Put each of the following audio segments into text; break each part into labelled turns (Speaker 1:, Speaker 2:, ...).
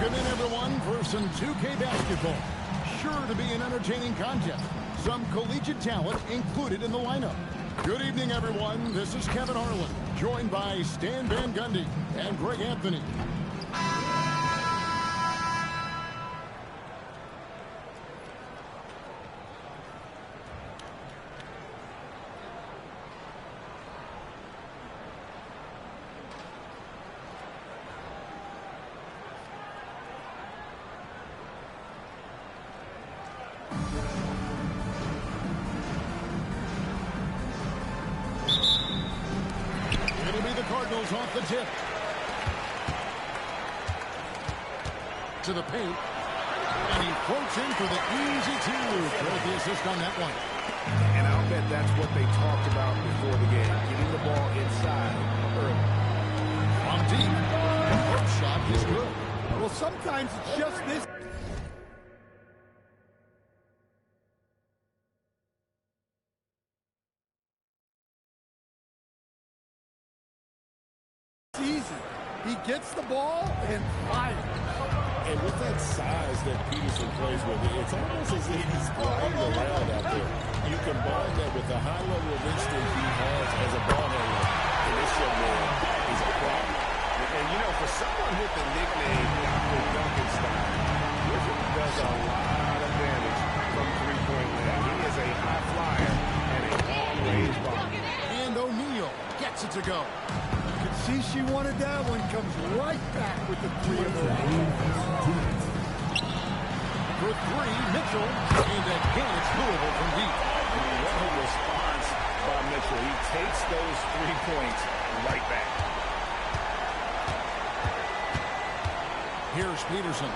Speaker 1: Welcome in, everyone, for some 2K basketball. Sure to be an entertaining contest. Some collegiate talent included in the lineup. Good evening, everyone. This is Kevin Harlan, joined by Stan Van Gundy and Greg Anthony. Cardinals off the tip. To the paint. And he floats in for the easy two. Credit the assist on that one.
Speaker 2: And I'll bet that's what they talked about before the game. Getting the ball inside early.
Speaker 1: From deep. The first shot is good.
Speaker 3: Well, sometimes it's just this. Season. He gets the ball and fires.
Speaker 2: And with that size that Peterson plays with, it's almost as if he's gliding around out there. You combine that with the high level of instinct he has as a ball handler, and this young man is a problem.
Speaker 4: And you know, for someone with the nickname Dr. Duncan style, Griffin does a lot of damage from three-point land. He is a high flyer and a long-range bomber.
Speaker 1: And O'Neal gets it to go.
Speaker 3: See, she wanted that one. Comes right back with the three of her.
Speaker 1: For three, Mitchell. And again, it's Louisville from deep.
Speaker 4: What a response by Mitchell. He takes those 3 points right back.
Speaker 1: Here's Peterson.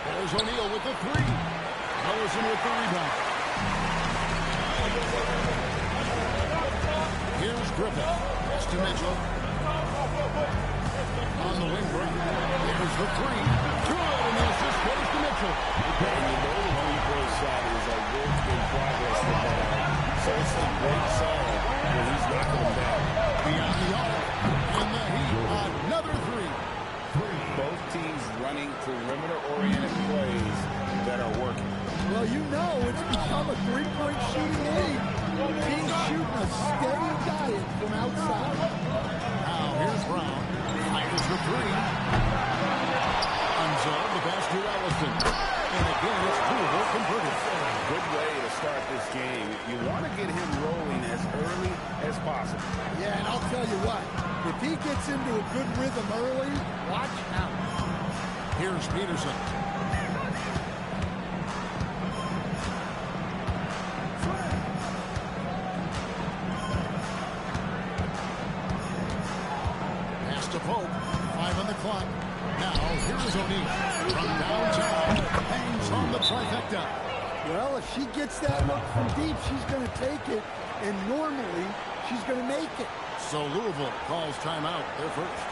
Speaker 1: There's O'Neal with the three. Ellison with the rebound. Here's Griffin. To Mitchell. On the wing break. There's the three. Good, and the assist goes to Mitchell.
Speaker 2: And you know the three-point shot is a work in progress for that. So it's a great sign when he's knocking them down.
Speaker 1: Beyond the arc. And the Heat, another three.
Speaker 4: Both teams running perimeter-oriented plays that are working.
Speaker 3: Well, you know it's become a three-point shooting league. Teams shooting a steady diet from outside.
Speaker 1: Now here's Brown. Fires the three. Unzone, the pass to Ellison. And again, it's Louisville converted.
Speaker 4: Good way to start this game. You want to get him rolling as early as possible.
Speaker 3: Yeah, and I'll tell you what. If he gets into a good rhythm early, watch out.
Speaker 1: Here's Peterson. To Pope. 5 on the clock. Now, here's O'Neal. From downtown. Hangs on the trifecta.
Speaker 3: Well, if she gets that look from deep, she's going to take it. And normally, she's going to make it.
Speaker 1: So Louisville calls timeout. They're first.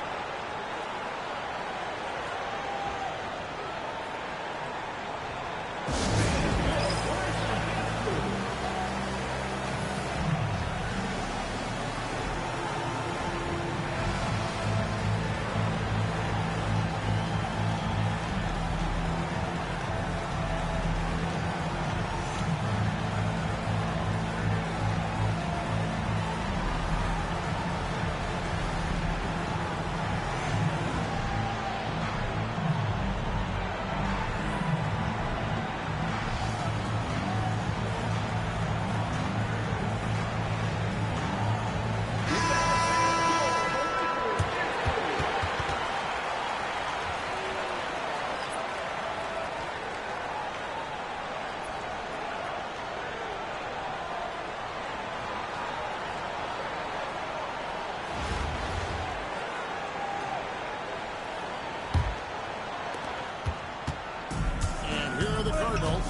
Speaker 1: Cardinals.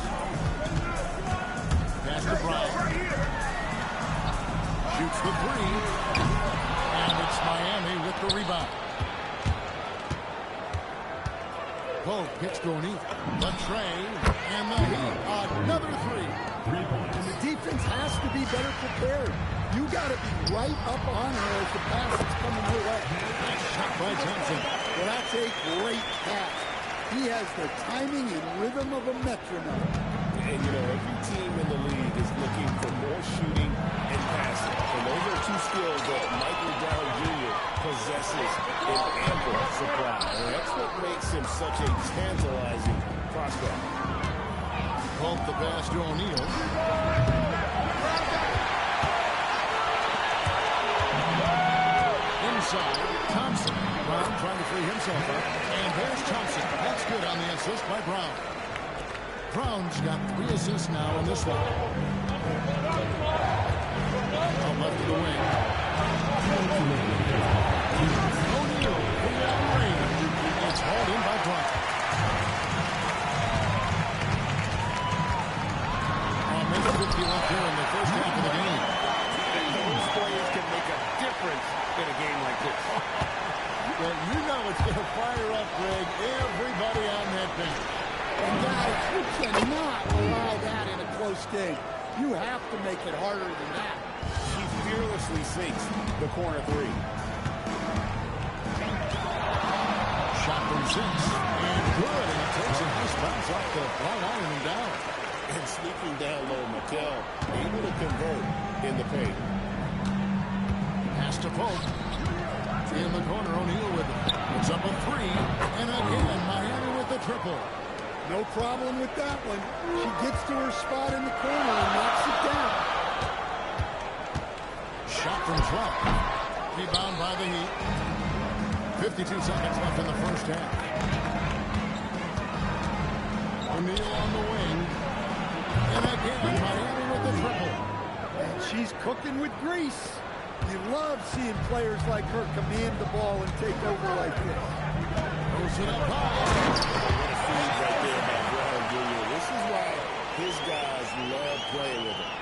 Speaker 1: Pass to Brown. Shoots the three. And it's Miami with the rebound. Pope gets to O'Neal. The tray. And the Heat. Another three.
Speaker 3: And the defense has to be better prepared. You got to be right up on her as the pass is coming her way.
Speaker 1: Nice shot by Thompson.
Speaker 3: Well, that's a great pass. He has the timing and rhythm of a metronome.
Speaker 2: And, you know, every team in the league is looking for more shooting and passing. And those are two skills that Michael Brown Jr. possesses in ample supply. And that's what makes him such a tantalizing prospect.
Speaker 1: Pump the pass to O'Neal. Inside, Thompson. Brown trying to free himself up. And there's Thompson. That's good on the assist by Brown. Brown's got 3 assists now in this one. Out left to the wing. O'Neal from long range. It's hauled in by Brown. Minute 50 left here in the first half of the game.
Speaker 4: Those plays can make a difference in a game like this.
Speaker 1: Well, you know it's going to fire up, Greg, everybody on that bench.
Speaker 3: And guys, you cannot allow that in a close game. You have to make it harder than that.
Speaker 2: She fearlessly sinks the corner 3.
Speaker 1: Shot from 6. And good. And it takes a nice bounce off the right iron and down.
Speaker 2: And sneaking down low, McHale able to convert in the paint.
Speaker 1: Pass to Pope. In the corner, O'Neal with it. It's up a 3. And again, Miami with the triple.
Speaker 3: No problem with that one. She gets to her spot in the corner and knocks it down.
Speaker 1: Shot from 12. Rebound by the Heat. 52 seconds left in the first half. O'Neal on the wing. And again, Miami with the triple.
Speaker 3: And she's cooking with grease. You love seeing players like her command the ball and take over like this.
Speaker 1: Goes it up high.
Speaker 2: What a feed right there by Brown Jr. This is why his guys love playing with him.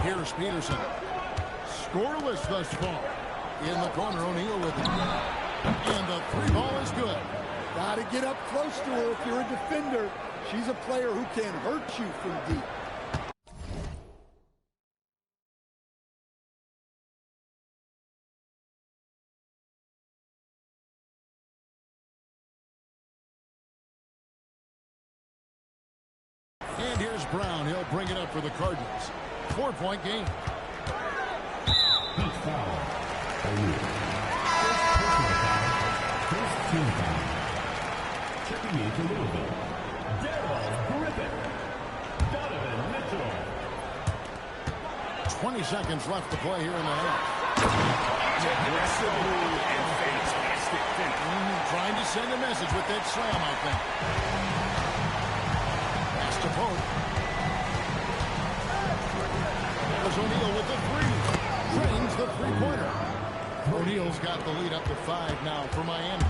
Speaker 1: Here's Peterson. Scoreless thus far. In the corner, O'Neal with it. And the 3 ball is good.
Speaker 3: Got to get up close to her if you're a defender. She's a player who can hurt you from deep.
Speaker 1: And here's Brown. He'll bring it up for the Cardinals. 4-point game.
Speaker 5: First foul. First personal foul. First team foul. Checking into Louisville. Darryl Griffin. Donovan Mitchell.
Speaker 1: 20 seconds left to play here in the half.
Speaker 4: Aggressive move and fantastic finish.
Speaker 1: Trying to send a message with that slam, I think. Pass to Pope. There's O'Neal with the 3. Drains the 3-pointer. O'Neal's got the lead up to 5 now for Miami.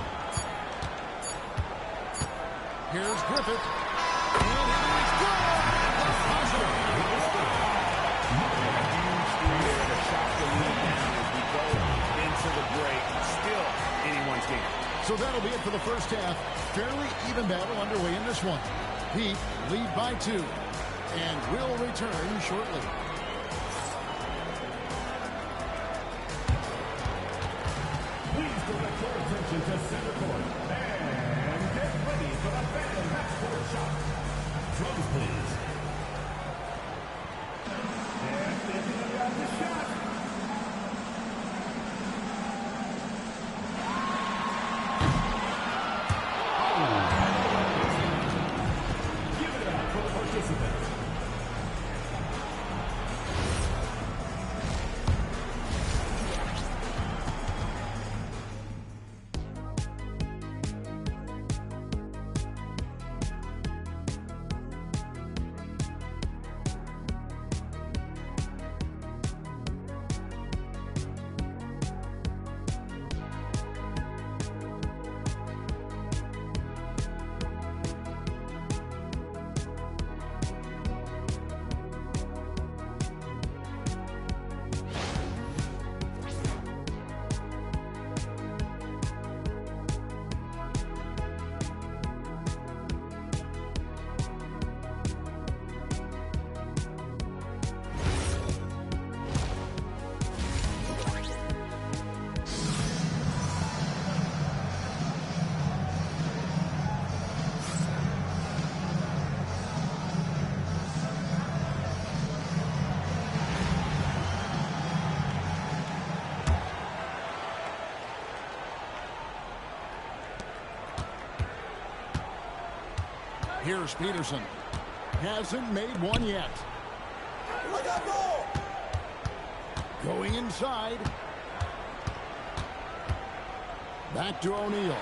Speaker 1: Here's Griffith. And it's good! The buzzer!
Speaker 4: To shot the lead down as we go into the break. Still anyone's game.
Speaker 1: So that'll be it for the first half. Fairly even battle underway in this one. Heat lead by 2. And will return shortly.
Speaker 5: Please direct your attention to center court. And get ready for the Phantom Backcourt shot. Drums, please. And thinking about the shot. Give it up for the participants.
Speaker 1: Here's Peterson. Hasn't made one yet. Going inside. Back to O'Neal.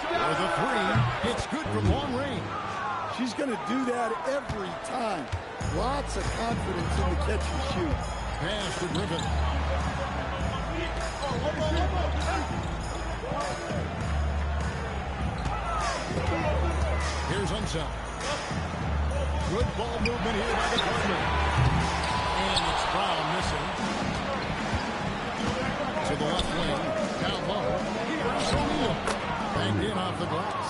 Speaker 1: For the three. It's good from long range.
Speaker 3: She's going to do that every time. Lots of confidence in the catch and shoot.
Speaker 1: Pass to Griffin. Here's Unseld. Good ball movement here by the Cardinals. And it's Brown missing. To the left wing. Down low. Here's O'Neal. Banged in off the glass.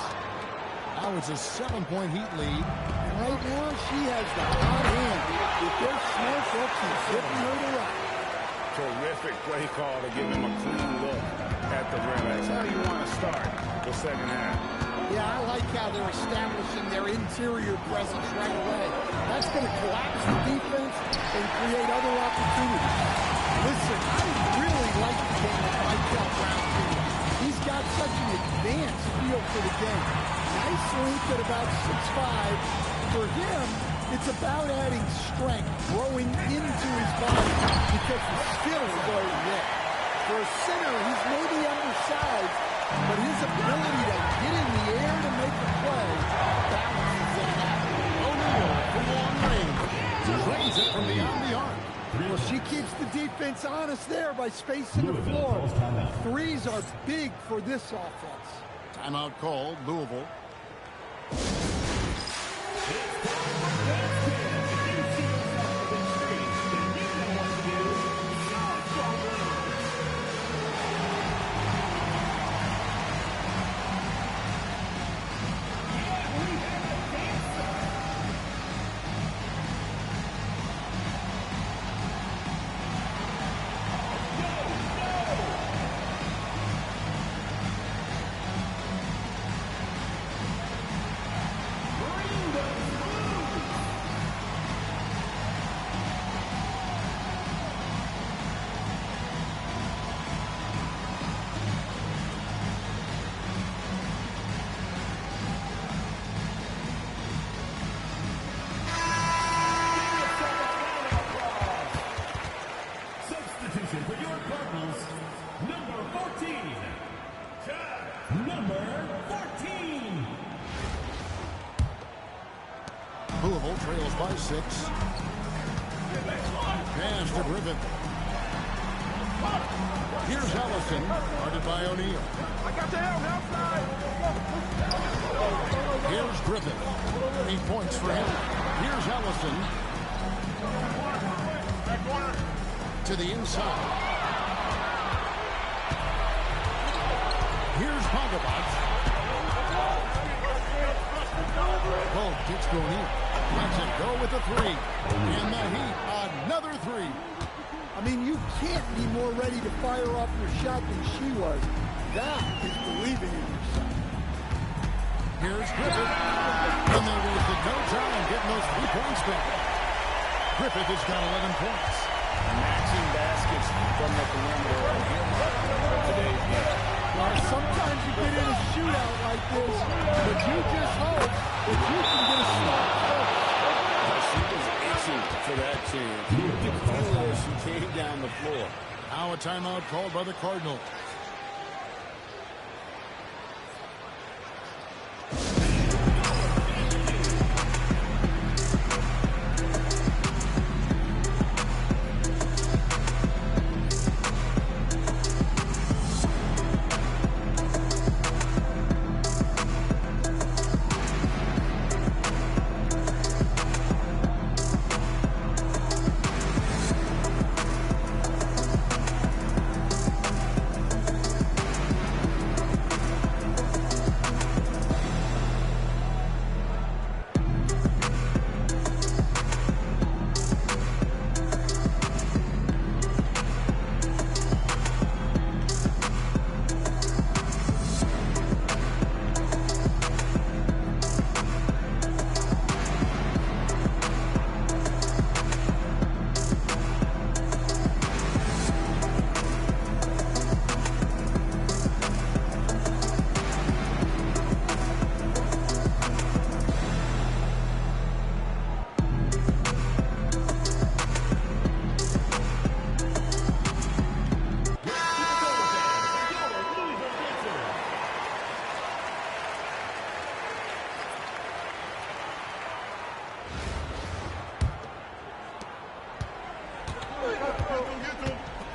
Speaker 1: Now it's a 7-point Heat lead.
Speaker 3: And right now, she has the hot hand. If they're smart, she's hitting her to right.
Speaker 4: Terrific play call to give him a clean look at the rim. That's how you want to start the second half.
Speaker 3: Yeah, I like how they're establishing their interior presence right away. That's going to collapse the defense and create other opportunities. Listen, I really like the game of Michael Brown. He's got such an advanced feel for the game. Nice length at about 6'5". For him, it's about adding strength, growing into his body, because the skill is already there. For a center, he's maybe undersized, but his ability to get in the air to make a play balances that out.
Speaker 1: O'Neal from long range. Drains it from beyond the arc.
Speaker 3: Well, she keeps the defense honest there by spacing the floor. Threes are big for this offense.
Speaker 1: Timeout called, Louisville. Louisville trails by 6. Pass to Griffin. Here's Ellison, guarded by O'Neal. Here's Griffin. 8 points for him. Here's Ellison. To the inside. Here's Pogobot. Both kicks to O'Neal. Lets it go with the 3. And the Heat, another 3.
Speaker 3: I mean, you can't be more ready to fire off your shot than she was. That is believing in yourself.
Speaker 1: Here's Griffith. And they wasted no time getting those 3 points back. Griffith has got 11 points.
Speaker 4: Matching baskets from the perimeter are earmarked for today's game.
Speaker 3: Well, sometimes you get in a shootout like this, but you just hope that you can get a stop first.
Speaker 2: She was itching for that chance. You could feel her as she came down the floor.
Speaker 1: Now a timeout called by the Cardinals.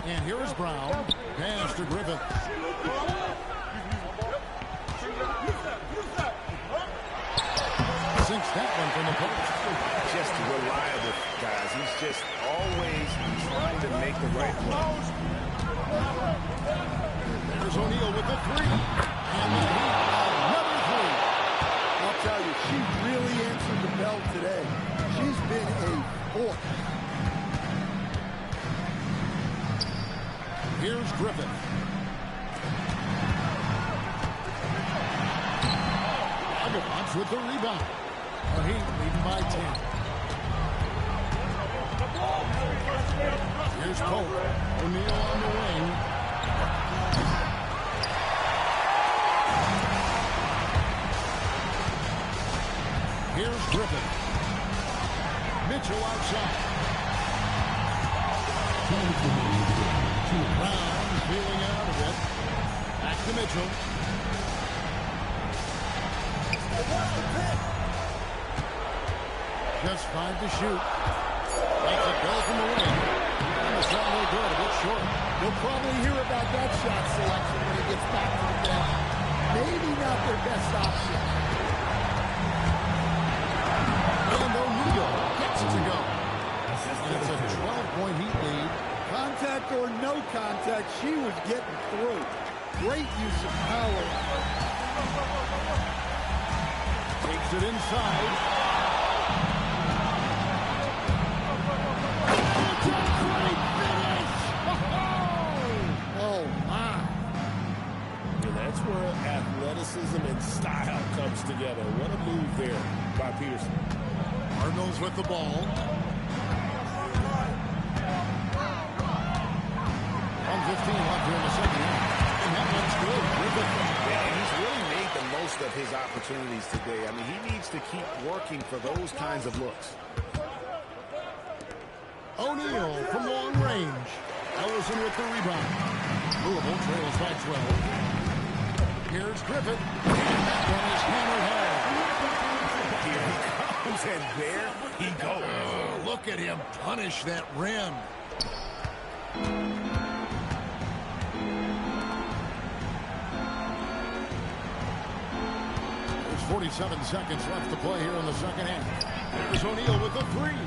Speaker 1: And here is Brown. Pass to Griffith. Sinks that one from the post.
Speaker 4: Just reliable, guys. He's just always trying to make the right play.
Speaker 1: There's O'Neal with the three. And another three.
Speaker 3: I'll tell you, she really answered the bell today. She's been a force.
Speaker 1: Here's Griffith. Agavance with the rebound. The Heat leading by 10. Here's Pope. O'Neal on the wing. Here's Griffith. Mitchell outside. Brown feeling out of it. Back to Mitchell. Just 5 to shoot. Makes it go from the wing. And the shot no good. A bit short.
Speaker 3: We'll probably hear about that shot selection when he gets back to the bench. Maybe not their best option.
Speaker 1: And O'Neal gets it to go. And it's a 12-point Heat lead.
Speaker 3: Contact or no contact, she was getting through. Great use of power.
Speaker 1: Takes it inside. Great finish!
Speaker 3: Oh, my.
Speaker 2: And that's where athleticism and style comes together. What a move there by Peterson.
Speaker 1: Cardinals with the ball. 1:15 left here in the second half. And that one's good.
Speaker 4: Yeah, and he's really made the most of his opportunities today. I mean, he needs to keep working for those kinds of looks.
Speaker 1: O'Neal from long range. Ellison with the rebound. Louisville trails by 12. Here's Griffith. And that one is hammered home.
Speaker 4: Here he comes, and there he goes.
Speaker 1: Oh, look at him punish that rim. There's 47 seconds left to play here in the second half. There's O'Neal with the three.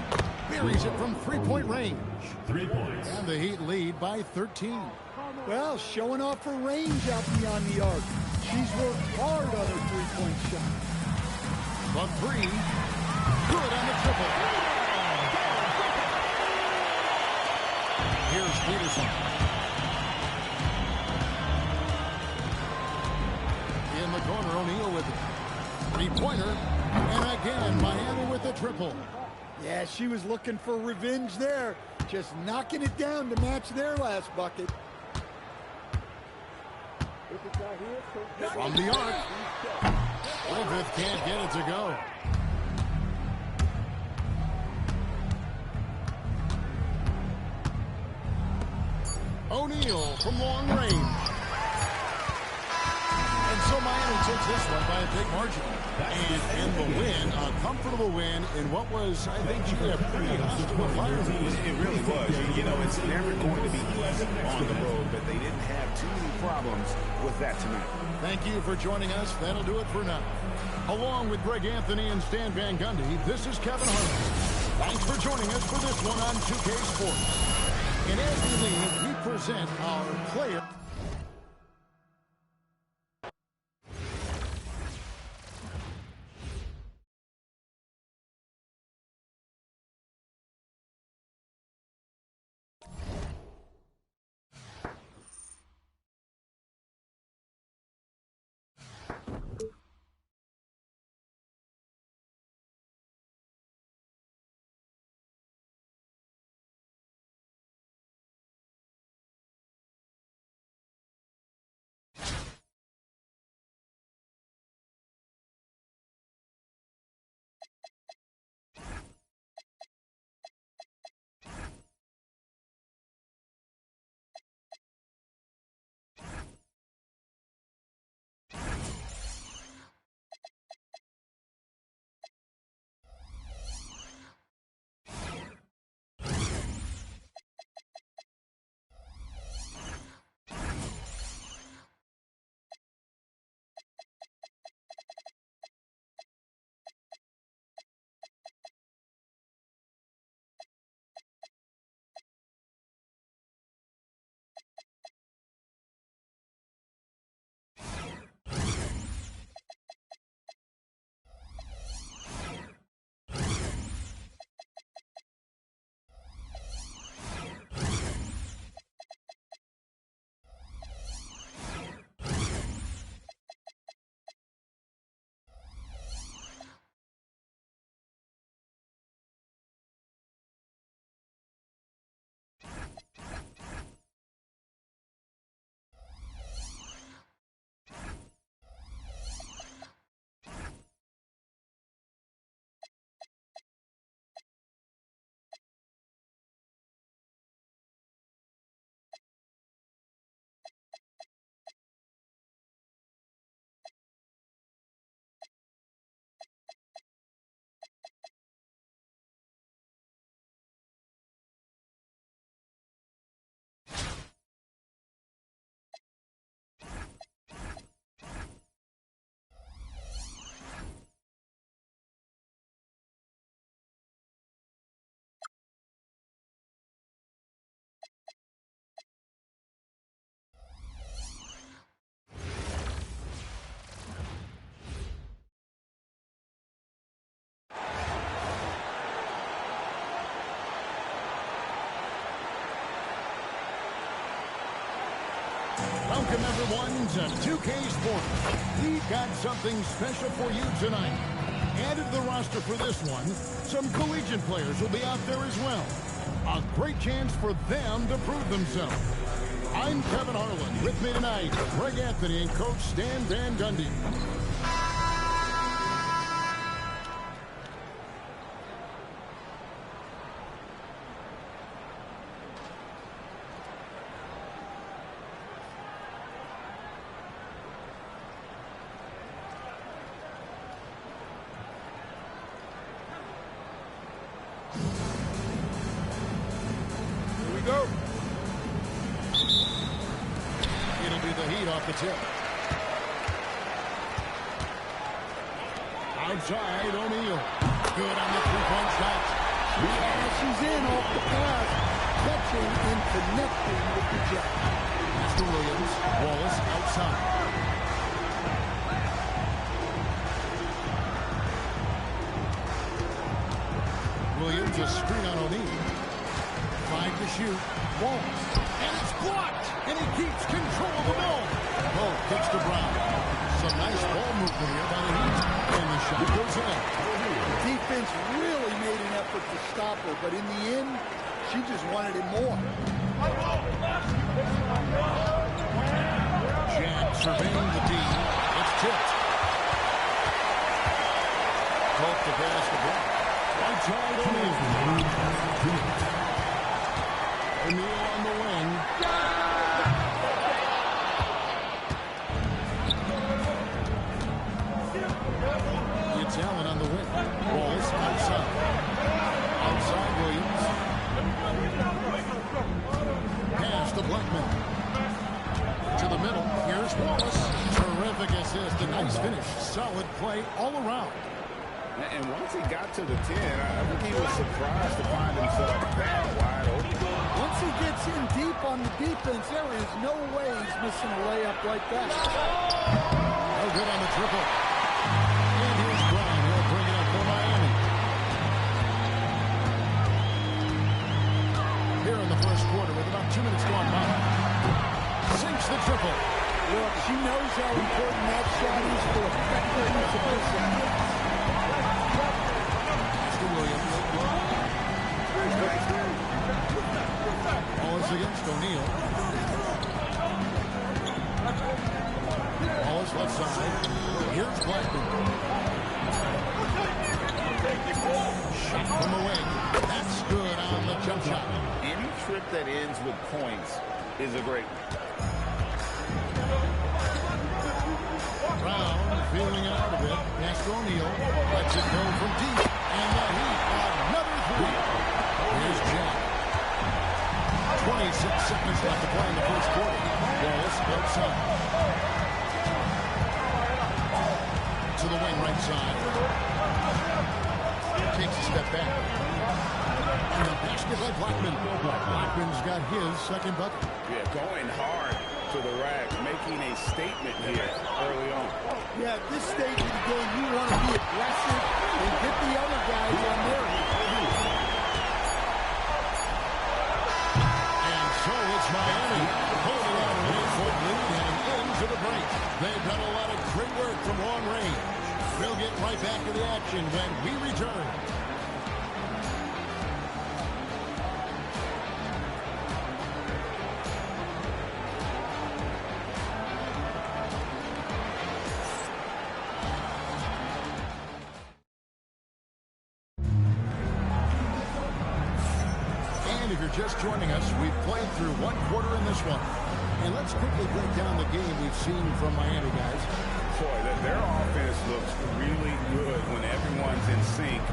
Speaker 1: Buries it from three-point range.
Speaker 5: 3 points.
Speaker 1: And the Heat lead by 13.
Speaker 3: Well, showing off her range out beyond the arc. She's worked hard on her three-point shot.
Speaker 1: The three. Good on the triple. Here's Peterson. In the corner, O'Neal with it. Three-pointer. And again, Miami with the triple.
Speaker 3: Yeah, she was looking for revenge there. Just knocking it down to match their last bucket.
Speaker 1: From the arc. Griffith can't get it to go. O'Neal from long range. And so Miami takes this one by a big margin. And in the win, a comfortable win in what was, I think, a pretty hostile environment.
Speaker 4: It really was. You know, it's never going to be easy on the road, but they didn't have too many problems with that tonight.
Speaker 1: Thank you for joining us. That'll do it for now. Along with Greg Anthony and Stan Van Gundy, this is Kevin Harlan. Thanks for joining us for this one on 2K Sports. And as we leave, we present our player. Welcome, everyone, to 2K Sports. We've got something special for you tonight. Added to the roster for this one, some collegiate players will be out there as well. A great chance for them to prove themselves. I'm Kevin Harlan. With me tonight, Greg Anthony and Coach Stan Van Gundy. Off the tip. Outside, O'Neal. Good on the three-point shot.
Speaker 3: She's in off the pass, catching and connecting with the jump.
Speaker 1: Mr. Williams, Wallace outside. Williams, a screen on O'Neal. 5 to shoot. Wallace. And it's blocked. And he keeps control of the ball. Ball kicks to Brown. Some nice ball movement here by the Heat. And the shot goes in.
Speaker 3: The defense really made an effort to stop her, but in the end, she just wanted it more.
Speaker 1: Jack surveying the D. It's tipped. Hope to pass the ball. Right side O'Neal. O'Neal on the wing. It's Allen on the wing. Wallace outside. Outside Williams. Pass to Blackman. To the middle. Here's Wallace. Terrific assist. A nice finish. Solid play all around.
Speaker 4: And once he got to the 10, I think he was surprised to find himself that wide open.
Speaker 3: Once he gets in deep on the defense, there is no way he's missing a layup like that.
Speaker 1: No good on the triple. And here's Brown. He'll bring it up for Miami. Here in the first quarter with about 2 minutes gone by. Sinks the triple.
Speaker 3: Look, she knows how important that shot is for effective use of this.
Speaker 1: Williams. Wallace against O'Neal. Wallace left side. Here's Blackman. Shot from the wing. That's good on the jump shot.
Speaker 4: Any trip that ends with points is a great one.
Speaker 1: Brown feeling it out a bit. Pass to O'Neal. Lets it go from deep. And the Heat, another three. Here's Jack. 26 seconds left to play in the first quarter. Wallace outside. To the wing right side. Takes a step back. And the basket by Blackman. Blackman's got his second bucket.
Speaker 4: Yeah, going hard to the rack, making a statement here early on.
Speaker 3: Yeah, at this stage of the game, you want to be aggressive and get the other guys on their heels.
Speaker 1: And so it's Miami holding on to an 8-point lead and into the break. They've done a lot of great work from long range. We'll get right back to the action when we return. If you're just joining us, we've played through one quarter in this one. And let's quickly break down the game we've seen from Miami, guys.
Speaker 4: Boy, their offense looks really good when everyone's in sync.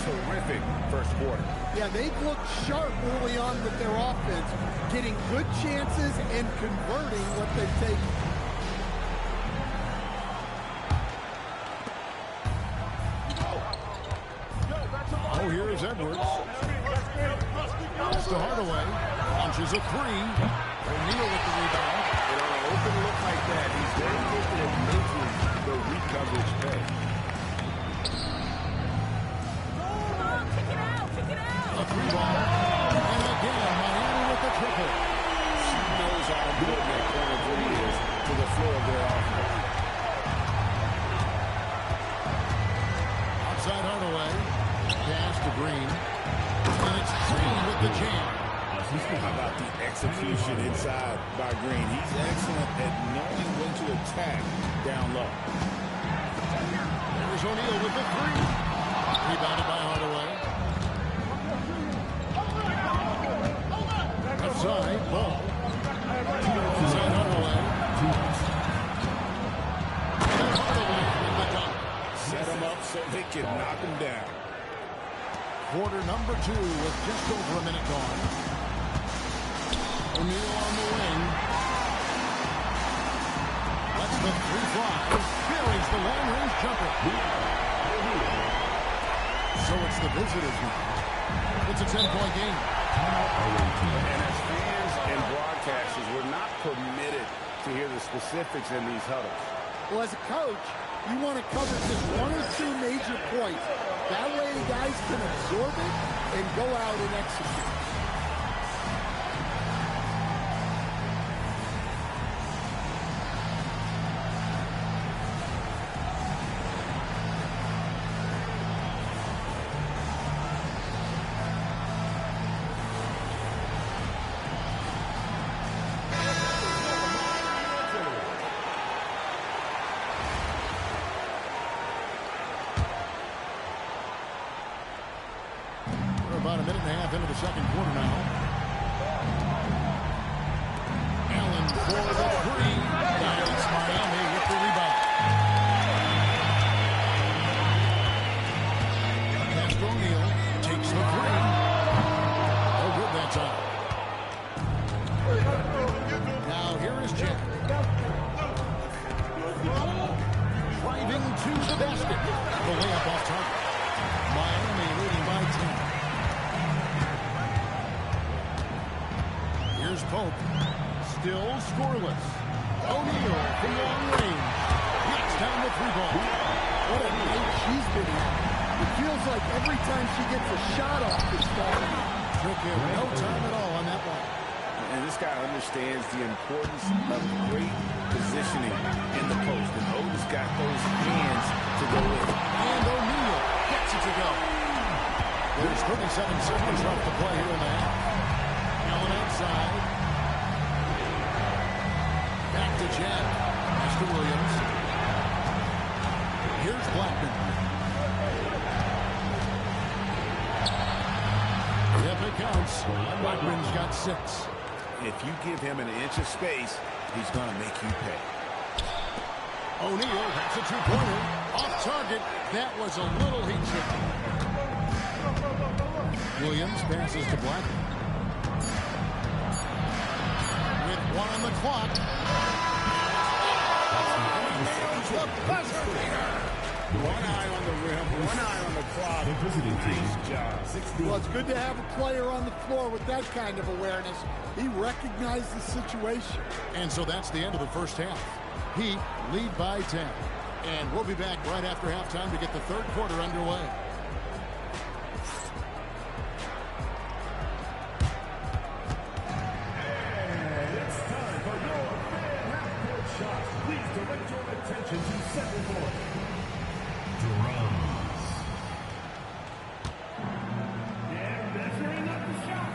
Speaker 4: Terrific first quarter.
Speaker 3: Yeah, they've looked sharp early on with their offense, getting good chances and converting what they've taken.
Speaker 1: Oh, here's Edwards. Pass to Hardaway. Launches a three. O'Neal with the rebound.
Speaker 4: And on an open look like that, he's very gifted at making the recoverage pay.
Speaker 1: A three ball. And again, Miami with the triple.
Speaker 4: She knows how important that corner three is.
Speaker 1: the jam.
Speaker 2: How about the execution inside by Green? He's excellent at knowing when to attack down low.
Speaker 1: There's O'Neal with the three. Rebounded by Hardaway. Left side, ball. Inside Hardaway. And Hardaway with the dunk.
Speaker 2: Set him up so they can knock him down.
Speaker 1: Quarter number 2 with just over a minute gone. O'Neal on the wing. Lets the three fly. Buries the long-range jumper. So it's the visitors now. It's a 10-point game.
Speaker 4: And as fans and broadcasters, we're not permitted to hear the specifics in these huddles.
Speaker 3: Well, as a coach, you want to cover just 1 or 2 major points. That way the guys can absorb it and go out and execute.
Speaker 1: About a minute and a half into the second quarter now. Allen for the three. That's Miami with the rebound. Pass to O'Neal. Takes the three. Oh, good that time. Now here is Jack. Driving to the basket. The layup off target. Miami leading by 10. Here's Pope. Still scoreless. O'Neal from long range. Knocks down the three ball.
Speaker 3: What a night she's been in. It feels like every time she gets a shot off, it's falling.
Speaker 1: Took him no time at all on that one.
Speaker 4: And this guy understands the importance of great positioning in the post. And Otis got those hands to go in.
Speaker 1: And O'Neal gets it to go. There's 37 seconds left to play here in the half. Allen outside. Back to Jack. Pass to Williams. Here's Blackman. If it counts, Blackman's got 6.
Speaker 2: If you give him an inch of space, he's going to make you pay.
Speaker 1: O'Neal has a two-pointer. Off target. That was a little heat check. Williams passes to Blackman. With 1 on the clock.
Speaker 2: One eye on the rim, one eye on the clock.
Speaker 5: The visiting team.
Speaker 2: Nice job.
Speaker 3: Well, it's good to have a player on the floor with that kind of awareness. He recognized the situation.
Speaker 1: And so that's the end of the first half. Heat lead by 10. And we'll be back right after halftime to get the third quarter underway.
Speaker 5: And it's time for your fan half-court shot. Please direct your attention to center court. Drums. Yeah, measuring up the shot.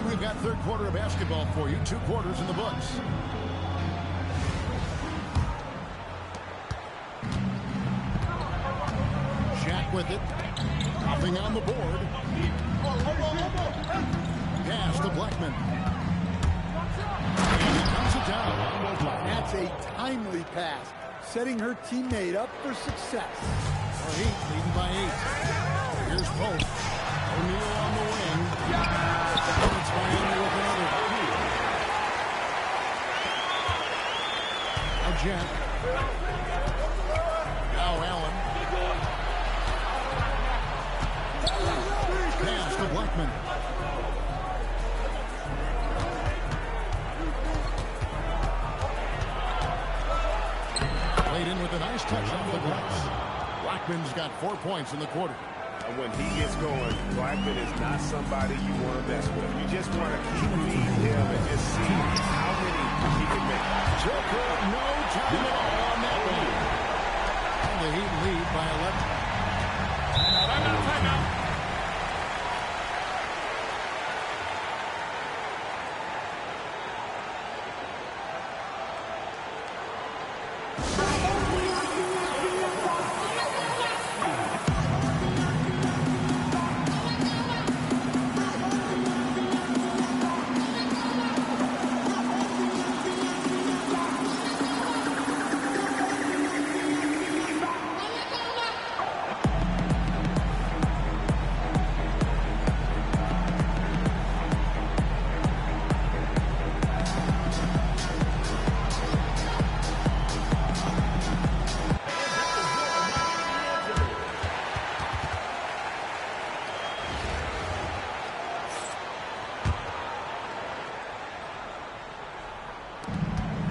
Speaker 1: We've got third quarter of basketball for you. 2 quarters in the books. Shaq with it. Nothing on the board. Pass to Blackman. And he comes it down.
Speaker 3: That's a timely pass, setting her teammate up for success.
Speaker 1: Heat leading by 8. Here's Pope. O'Neal on the wing. It's Miami with another. Now Jack. Now Allen. Pass to Blackman. a nice touch off the glass. Blackman's got 4 points in the quarter.
Speaker 4: When he gets going, Blackman is not somebody you want to mess with. You just want to keep feeding him and just see how many he can make.
Speaker 1: Took her no time at all on that one. And the Heat lead by 11. Timeout.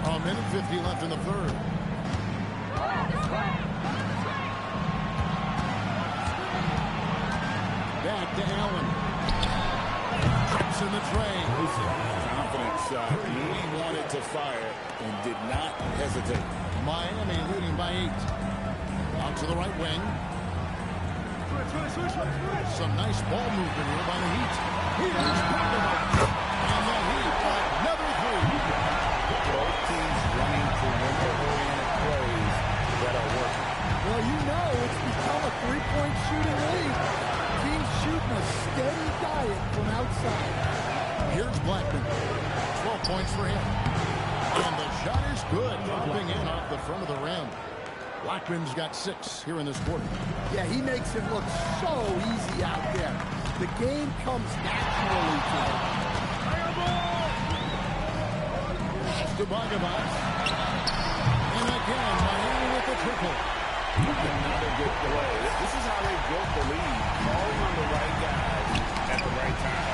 Speaker 1: A minute 50 left in the third. Back to Allen. Trips in the tray.
Speaker 2: Confident shot. He wanted to fire and did not hesitate.
Speaker 1: Miami leading by 8. Out to the right wing. Some nice ball movement here by the Heat. Here's Bogdanovich. And the Heat got another three.
Speaker 2: Both teams running perimeter-oriented plays that are working.
Speaker 3: Well, you know it's become a three-point shooting league. Teams shooting a steady diet from outside.
Speaker 1: Here's Blackman. 12 points for him. And the shot is good. Dropping in off the front of the rim. Blackman's got 6 here in this quarter.
Speaker 3: Yeah, he makes it look so easy out there. The game comes naturally to him.
Speaker 1: To Bogdanovich. And again, Miami with the triple.
Speaker 4: Another good play. This is how they built the lead. Calling on the right guys at the right time.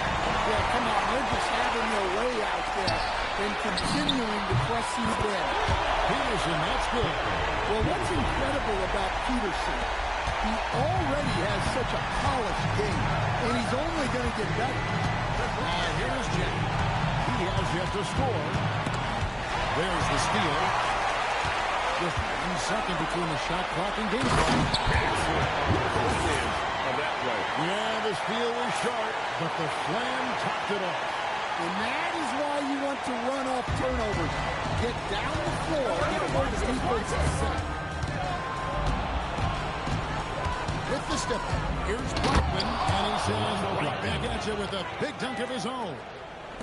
Speaker 3: Yeah, come on. They're just having their way out there and continuing to press you in.
Speaker 1: Peterson, that's good.
Speaker 3: Well, what's incredible about Peterson, he already has such a polished game, and he's only going to get better.
Speaker 1: Here's Jack. He has yet to score. There's the steal. Just 1 second between the shot clock and game clock.
Speaker 4: Of that play.
Speaker 1: Yeah, the steal was sharp, but the slam topped it off.
Speaker 3: And that is why you want to run off turnovers. Get down the floor before the defense is set.
Speaker 1: With the step, here's Blackman, and he says right back at you with a big dunk of his own.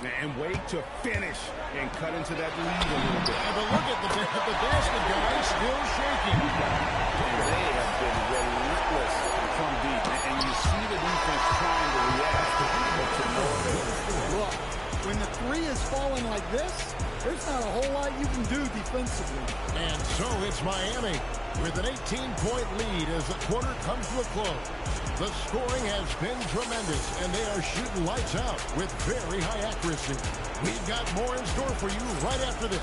Speaker 4: And wait to finish and cut into that lead a little bit.
Speaker 1: Yeah, but look at the basket guy still shaking.
Speaker 2: They have been relentless from deep, and you see the defense trying to react, but to no avail.
Speaker 3: Look, when the three is falling like this, there's not a whole lot you can do defensively.
Speaker 1: And so it's Miami with an 18-point lead as the quarter comes to a close. The scoring has been tremendous, and they are shooting lights out with very high accuracy. We've got more in store for you right after this.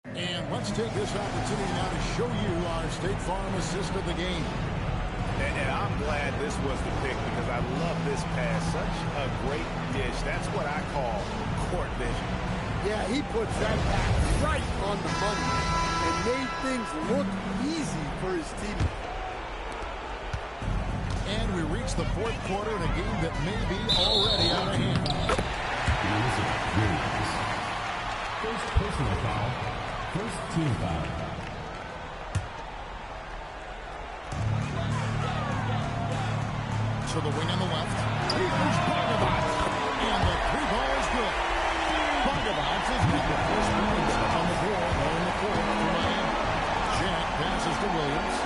Speaker 1: And let's take this opportunity now to show you our State Farm assist of the game.
Speaker 4: And I'm glad this was the pick because I love this pass. Such a great dish. That's what I call court vision.
Speaker 3: Yeah, he puts that back right on the money and made things look easy for his team.
Speaker 1: And we reach the fourth quarter in a game that may be already out of hand.
Speaker 5: First personal foul. First team foul.
Speaker 1: To the wing on the left. Here's Bogdanovich. And the three ball is good. Bogdanovich is good. First points on the board or in the quarter for Miami. Jack passes to Williams.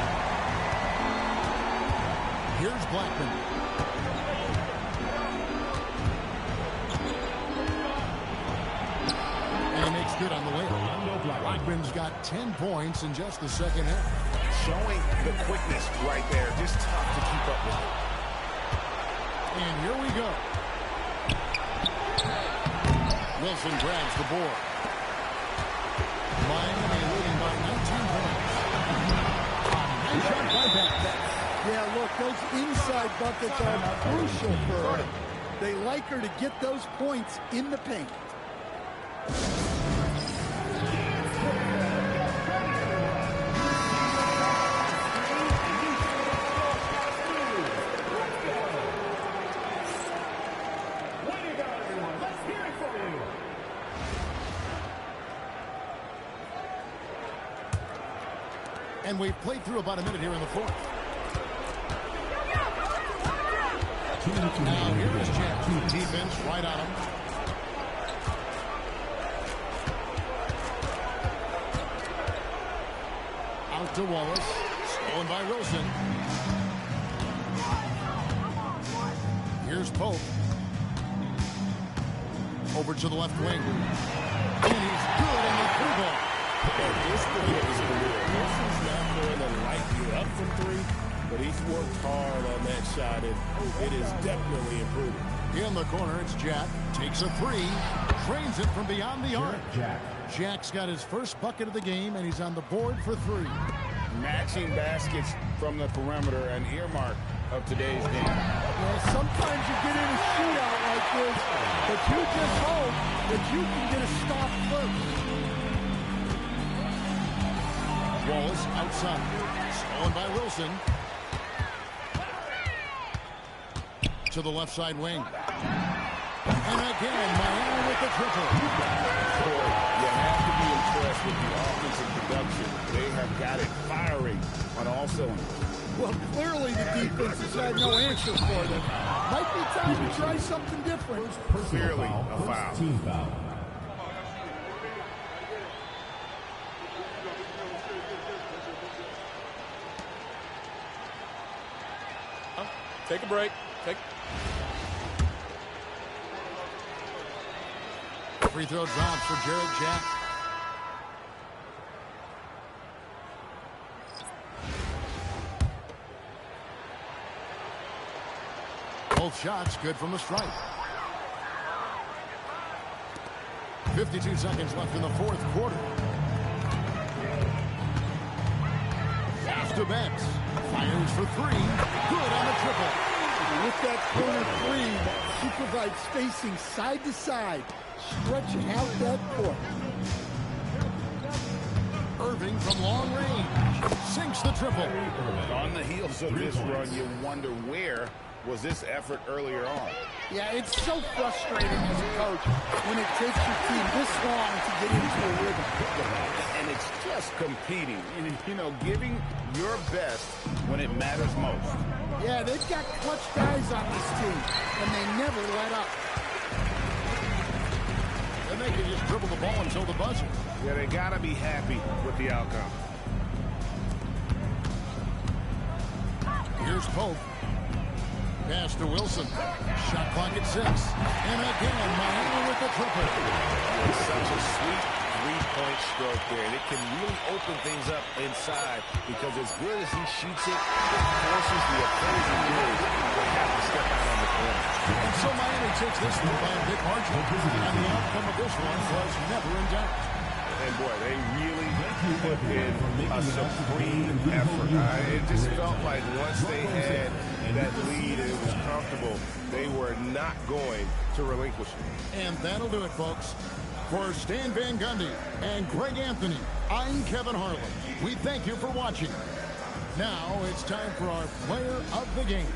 Speaker 1: Here's Blackman. And he makes good on the way. Blackman's got 10 points in just the second half.
Speaker 4: Showing the quickness right there. Just tough to keep up with.
Speaker 1: And here we go. Wilson grabs the board. Miami leading by 19 points. Nice shot by Beck.
Speaker 3: Yeah, look, those inside buckets are crucial for her. They like her to get those points in the paint.
Speaker 1: And we've played through about a minute here in the fourth. Now here is Jack. Defense right on him. Out to Wallace. Stolen by Wilson. Here's Pope. Over to the left wing. And he's good on the through ball.
Speaker 2: At this point of his career, Wilson's not going to light you up from three, but he's worked hard on that shot, and it is definitely improving.
Speaker 1: In the corner, it's Jack. Takes a three. Trains it from beyond the arc. Jack's got his first bucket of the game, and he's on the board for three.
Speaker 4: Matching baskets from the perimeter, an earmark of today's game.
Speaker 3: Well, sometimes you get in a shootout like this, but you just hope that you can get a stop first.
Speaker 1: Wallace outside. Stolen by Wilson. To the left side wing. And again, Miami with the triple.
Speaker 4: You have to be impressed with the offensive production. They have got it firing on all cylinders.
Speaker 3: Well, clearly the defense has had no answer for them. Might be time to try something different.
Speaker 4: Clearly a foul.
Speaker 5: Team foul.
Speaker 2: Take a break.
Speaker 1: Free throw drops for Jared Jack. Both shots good from the stripe. 52 seconds left in the fourth quarter. Pass to Betts. Fires for three. Good on the triple.
Speaker 3: With that corner three, she provides spacing side to side, stretching out that court.
Speaker 1: Irving from long range. Sinks the triple.
Speaker 4: On the heels of this run, you wonder where was this effort earlier on.
Speaker 3: Yeah, it's so frustrating as a coach when it takes your team this long to get into a rhythm.
Speaker 4: And it's just competing, you know, giving your best when it matters most.
Speaker 3: Yeah, they've got clutch guys on this team, and they never let up.
Speaker 1: And they can just dribble the ball until the buzzer.
Speaker 4: Yeah, they got to be happy with the outcome.
Speaker 1: Here's Pope. Pass to Wilson. Shot clock at 6. And again, Miami with the triple.
Speaker 2: It's such a sweet three-point stroke there, and it can really open things up inside because as good as he shoots it, it forces the opposing players to have to step out on the corner.
Speaker 1: And so Miami takes this one by a big margin. And the outcome of this one was never in doubt.
Speaker 4: And boy, they really put in a supreme effort. It just felt like once they had that lead and it was comfortable, they were not going to relinquish it.
Speaker 1: And that'll do it, folks. For Stan Van Gundy and Greg Anthony, I'm Kevin Harlan. We thank you for watching. Now it's time for our player of the game.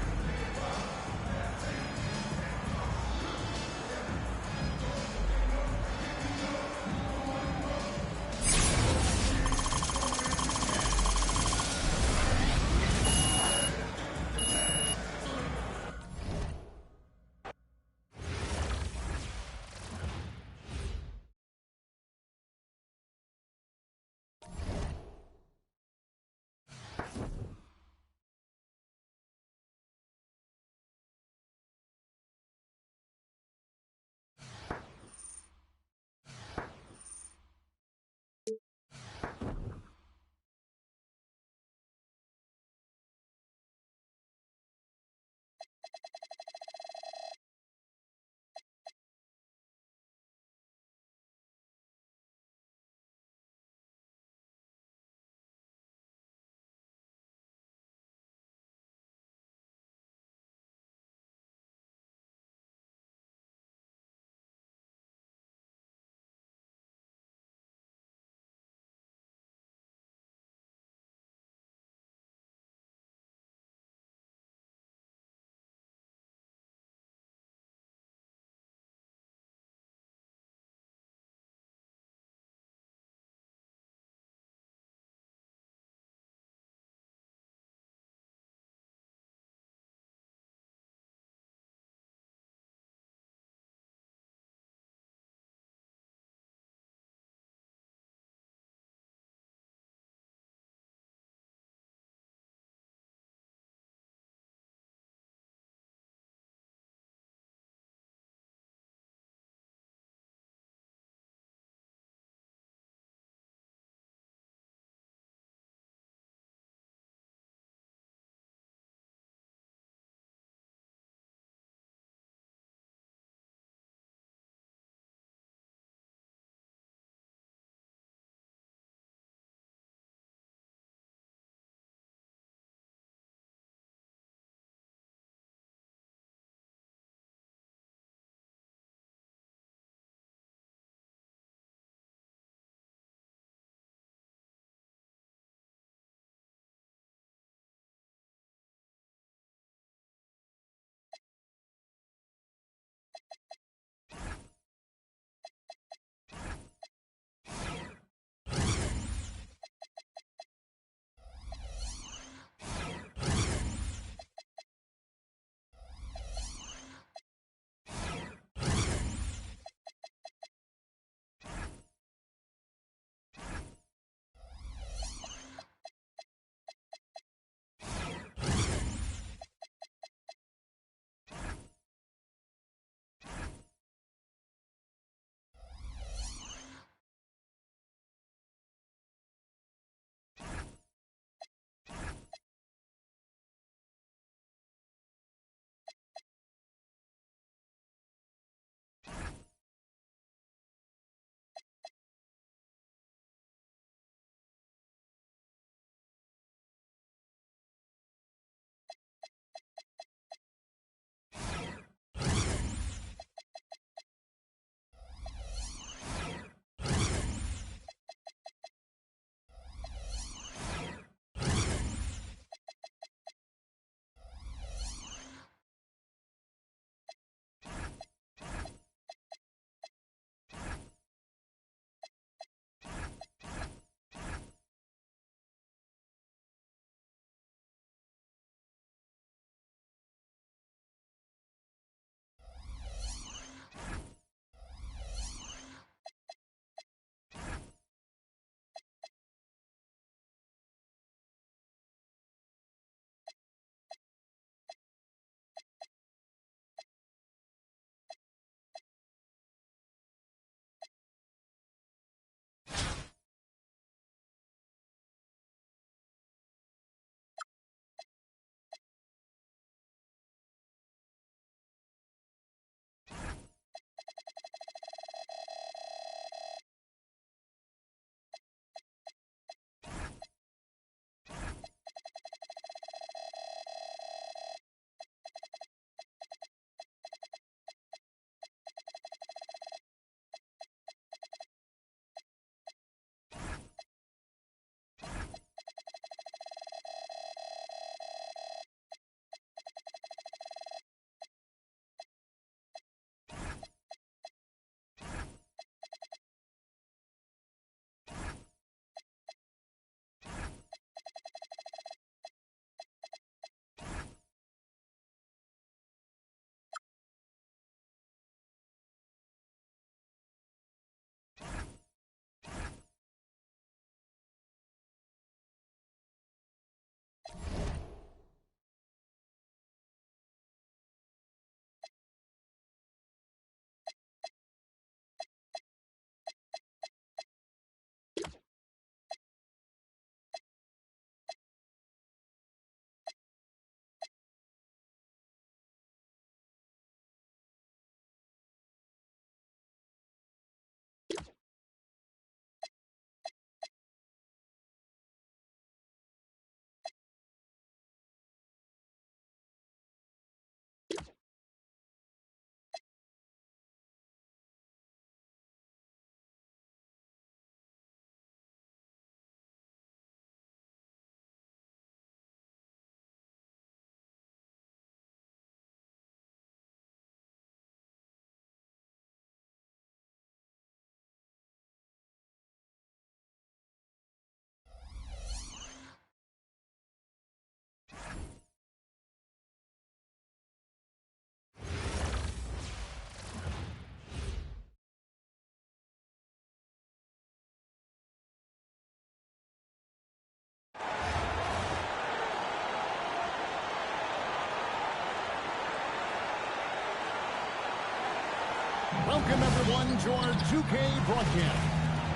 Speaker 1: Welcome, everyone, to our 2K broadcast.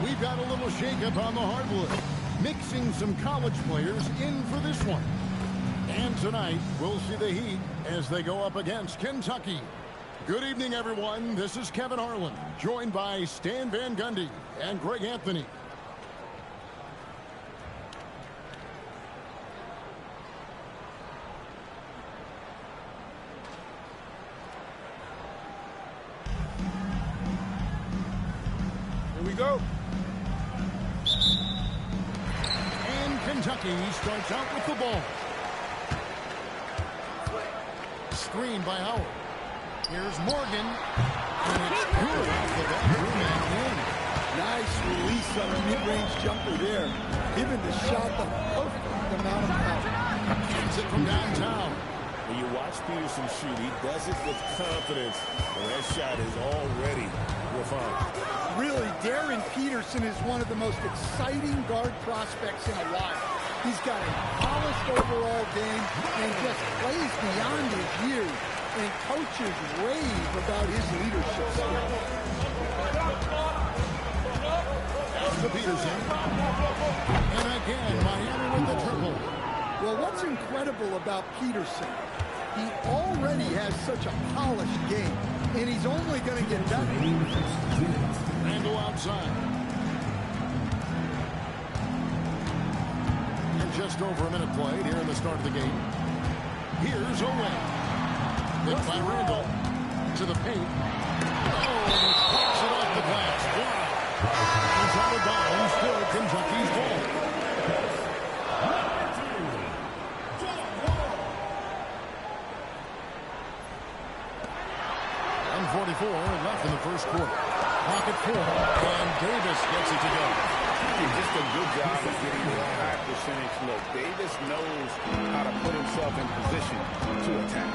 Speaker 1: We've got a little shakeup on the hardwood, mixing some college players in for this one. And tonight, we'll see the Heat as they go up against Kentucky. Good evening, everyone. This is Kevin Harlan, joined by Stan Van Gundy and Greg Anthony.
Speaker 2: Here we go.
Speaker 1: And Kentucky starts out with the ball. Screen by Howard. Here's Morgan. And it's good off the back and in.
Speaker 3: Nice release on a mid-range jumper there. Giving the shot the perfect amount of power.
Speaker 1: Gets it from downtown.
Speaker 2: When you watch Peterson shoot, he does it with confidence. And that shot is already refined.
Speaker 3: Really, Darren Peterson is one of the most exciting guard prospects in a while. He's got a polished overall game and just plays beyond his years. And coaches rave about his leadership skills.
Speaker 1: Pass to Peterson. And again, Miami with the triple.
Speaker 3: Well, what's incredible about Peterson, he already has such a polished game, and he's only going to get better.
Speaker 1: Randall outside. And just over a minute played here in the start of the game. Here's Owen. Hit by Randall to the paint. Oh, and he pops it off the glass. Wow. He's out of bounds. Still Kentucky's ball. 1:44 left in the first quarter. Pocket four, and Davis gets it to go.
Speaker 4: Just a good job of getting a high percentage look. Davis knows how to put himself in position to attack.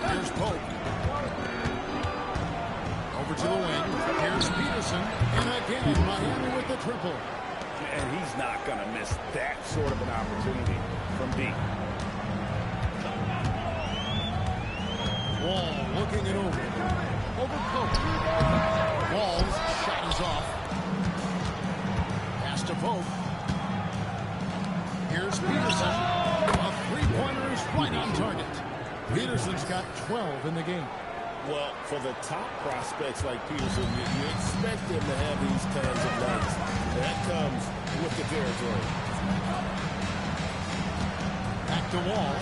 Speaker 1: Here's Pope. Over to the wing. Here's Peterson. And again, Miami with the triple.
Speaker 4: And he's not going to miss that sort of an opportunity from deep.
Speaker 1: Wall looking it over. Over Pope. Wall's shot is off. Pass to Pope. Here's Peterson. A three-pointer is right on target. Peterson's got 12 in the game.
Speaker 2: Well, for the top prospects like Peterson, you expect them to have these kinds of nights. That comes with the territory.
Speaker 1: Back to Wall.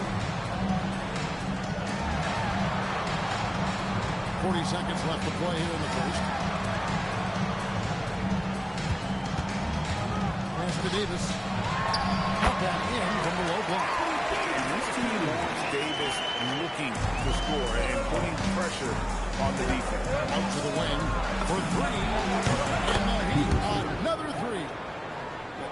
Speaker 1: 40 seconds left to play here in the first. Pass to Davis. Put that in from the low block.
Speaker 4: And this team wants Davis looking to score and putting pressure on the defense.
Speaker 1: Out to the wing for three. And the Heat, another three.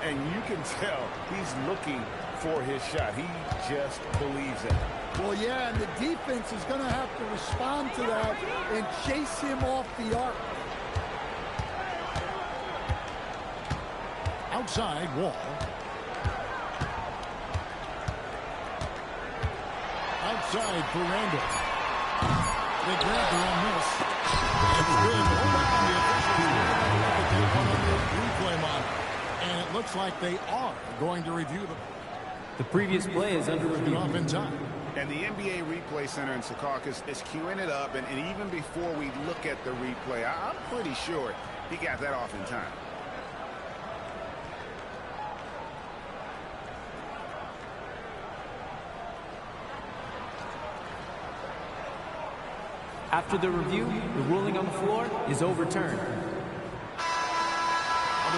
Speaker 4: And you can tell he's looking for his shot. He just believes in it.
Speaker 3: Well, yeah, and the defense is going to have to respond to that and chase him off the arc.
Speaker 1: Outside, Wall. Outside for Randall. They grab the on this. It's good. Hold on, the officials on the replay monitor. And it looks like they are going to review them.
Speaker 6: The previous play is under review.
Speaker 1: Up in time.
Speaker 4: And the NBA Replay Center in Secaucus is queuing it up. And even before we look at the replay, I'm pretty sure he got that off in time.
Speaker 6: After the review, the ruling on the floor is overturned.
Speaker 1: The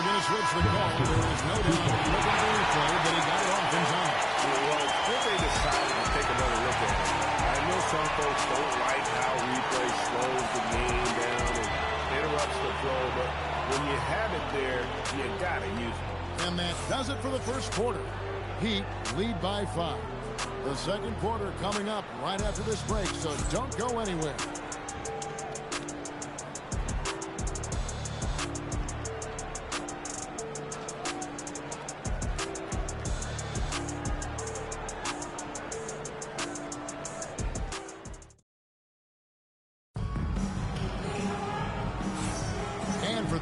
Speaker 1: Minnesotans the call. There is no doubt he looked at the replay, but he got it off in time.
Speaker 4: Well, if they decided to take another look at it, I know some folks don't like how replay slows the game down and interrupts the flow, but when you have it there, you got to use it.
Speaker 1: And that does it for the first quarter. Heat lead by 5. The second quarter coming up right after this break, so don't go anywhere.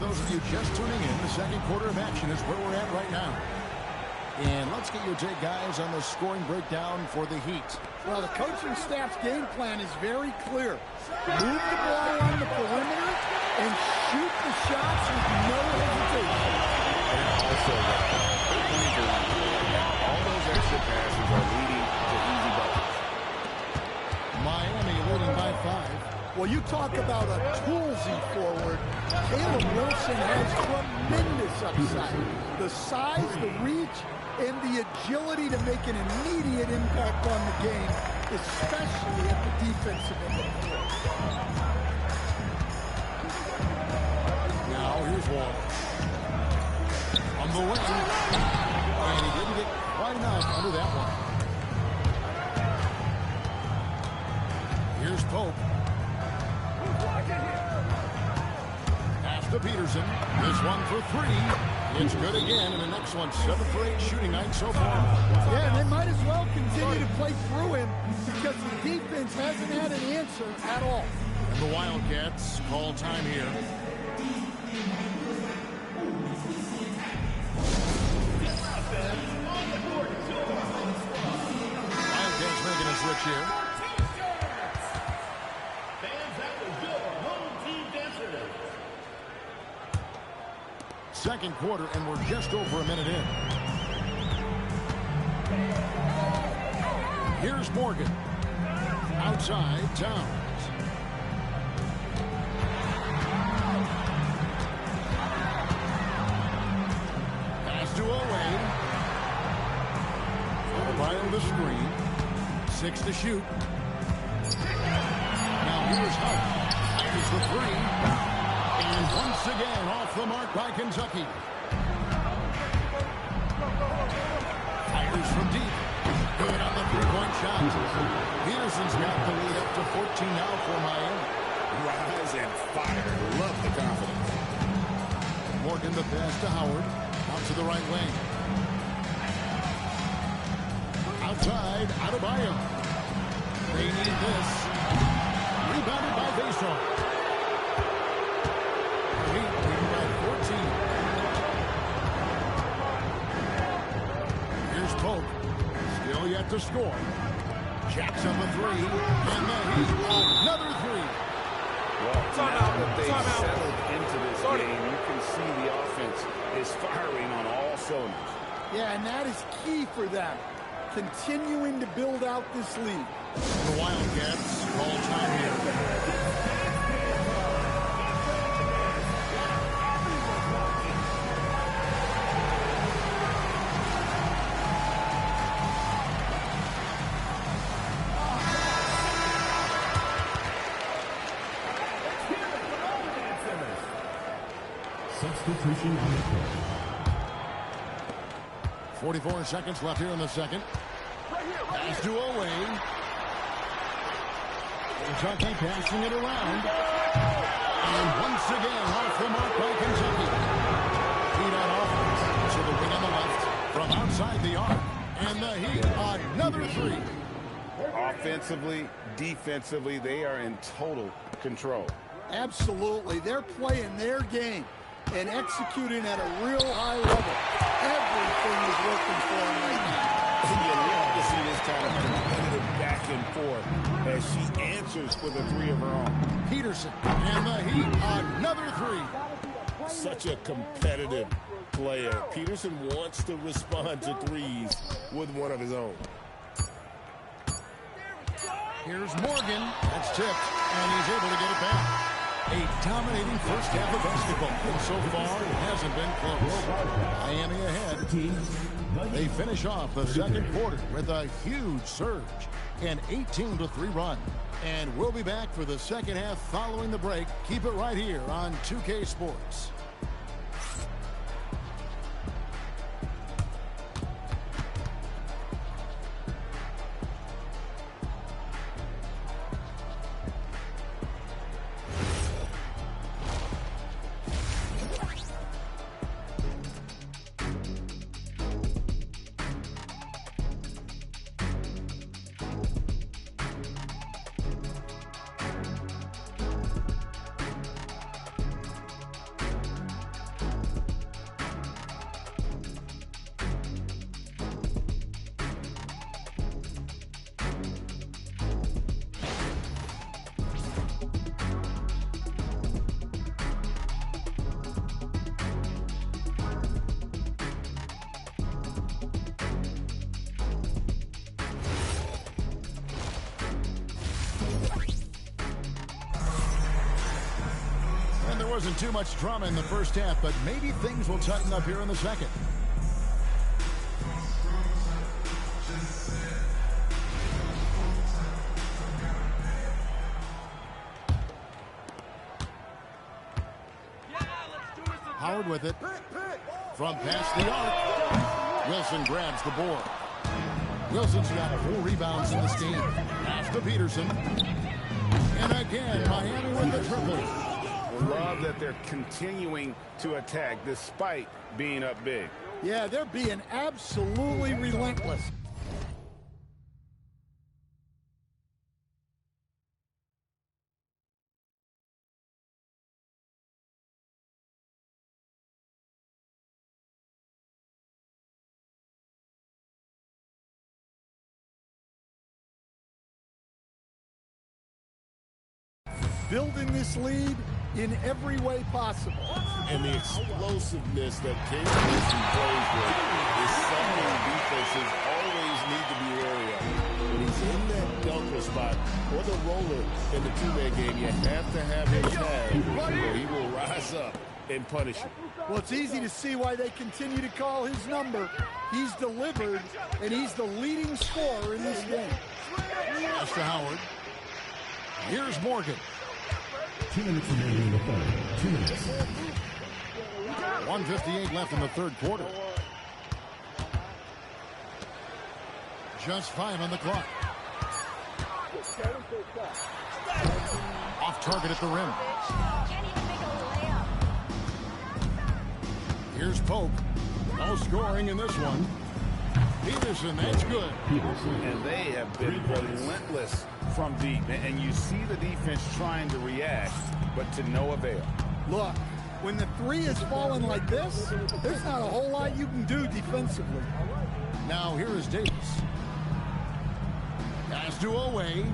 Speaker 1: those of you just tuning in, the second quarter of action is where we're at right now. And let's get your take, guys, on the scoring breakdown for the Heat.
Speaker 3: Well, the coaching staff's game plan is very clear. Move the ball on the perimeter and shoot the shots with no hesitation.
Speaker 4: And also, all those extra passes are leading to easy buckets.
Speaker 1: Miami leading by 5.
Speaker 3: Well, you talk about a toolsy forward. Caleb Wilson has tremendous upside. The size, the reach, and the agility to make an immediate impact on the game, especially at the defensive end of the floor.
Speaker 1: Now here's Wall. On the wing. And he didn't get quite enough under that one. Here's Pope. Pass to Peterson. This one for 3. It's good again, and an excellent 7 for 8 shooting night so far.
Speaker 3: Yeah, and they might as well continue to play through him because the defense hasn't had an answer at all.
Speaker 1: And the Wildcats call time here. Wildcats making a switch here. Second quarter, and we're just over a minute in. Here's Morgan. Outside, Towns. Pass to Owen. Fire the screen. 6 to shoot. Now here's Hunt. Fires the 3. And once again, off the mark by Kentucky. Fires from deep. Good on the three-point shot. Peterson's got the lead up to 14 now for Miami.
Speaker 2: Rise and fire. Love the confidence.
Speaker 1: Morgan the pass to Howard. Out to the right wing. Outside, Adebayo. They need this. Rebounded by Vason. Leading by 14. Here's Pope. Still yet to score. Jacks up a 3. And then he's another 3.
Speaker 4: Well, now that they've settled into this game, you can see the offense is firing on all cylinders.
Speaker 3: Yeah, and that is key for them. Continuing to build out this lead.
Speaker 1: The Wildcats call time here.
Speaker 5: Substitution on the court.
Speaker 1: 44 seconds left here in the second. Pass to Owen. Kentucky passing it around. And once again off the mark by Kentucky. Heat on offense to the wing on the left from outside the arc. And the Heat, another 3.
Speaker 4: Offensively, defensively, they are in total control.
Speaker 3: Absolutely. They're playing their game and executing at a real high level. Everything is working for them right now.
Speaker 2: And you love to see this kind of competitive back and forth as she answers with a 3 of her own.
Speaker 1: Peterson and the Heat, another 3.
Speaker 2: Such a competitive player. Peterson wants to respond to threes with one of his own.
Speaker 1: Here's Morgan. That's tipped, and he's able to get it back. A dominating first half of basketball, and so far it hasn't been close. Miami ahead. They finish off the second quarter with a huge surge, an 18-3 run. And we'll be back for the second half following the break. Keep it right here on 2K Sports. wasn't too much drama in the first half, but maybe things will tighten up here in the second. Howard with it. From past the arc. Wilson grabs the board. Wilson's got 4 rebounds in this game. Pass to Peterson. And again, Miami with the triple.
Speaker 4: Love that they're continuing to attack despite being up big.
Speaker 3: Yeah, they're being absolutely relentless. Building this lead in every way possible.
Speaker 2: And the explosiveness that King Wilson plays with is something defenses always need to be wary of. When he's in that dunker spot or the roller in the two-man game, you have to have him tagged or he will rise up and punish you.
Speaker 3: Well, it's easy to see why they continue to call his number. He's delivered, and he's the leading scorer in this game.
Speaker 1: Pass to Howard. Here's Morgan.
Speaker 5: 2 minutes remaining in the third. 2 minutes.
Speaker 1: 1:58 left in the third quarter. Just 5 on the clock. Off target at the rim. Here's Pope. No scoring in this one. Peterson, that's good.
Speaker 4: And they have been relentless from deep. And you see the defense trying to react, but to no avail.
Speaker 3: Look, when the three is falling like this, there's not a whole lot you can do defensively.
Speaker 1: Now here is Davis. Pass to Oweh.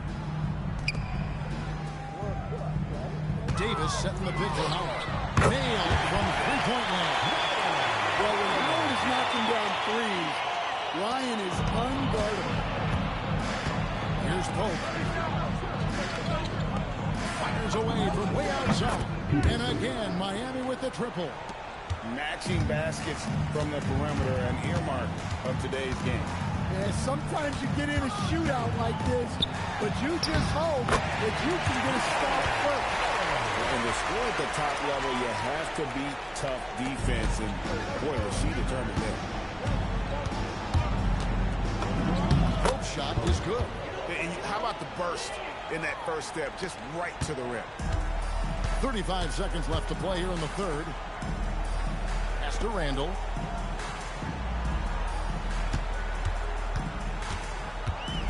Speaker 1: Davis setting the pick for Howard. Nailed from three-point land.
Speaker 3: Well, when Howard is knocking down threes, Ryan is unguardable.
Speaker 1: Here's Pope. Fires away from way outside. And again, Miami with the triple.
Speaker 4: Matching baskets from the perimeter, an earmark of today's game.
Speaker 3: Yeah, sometimes you get in a shootout like this, but you just hope that you can get a stop first.
Speaker 2: And to score at the top level, you have to beat tough defense. And boy, was she determined there.
Speaker 1: Pope's shot is good.
Speaker 4: And how about the burst in that first step, just right to the rim?
Speaker 1: 35 seconds left to play here in the third. Pass to Randall.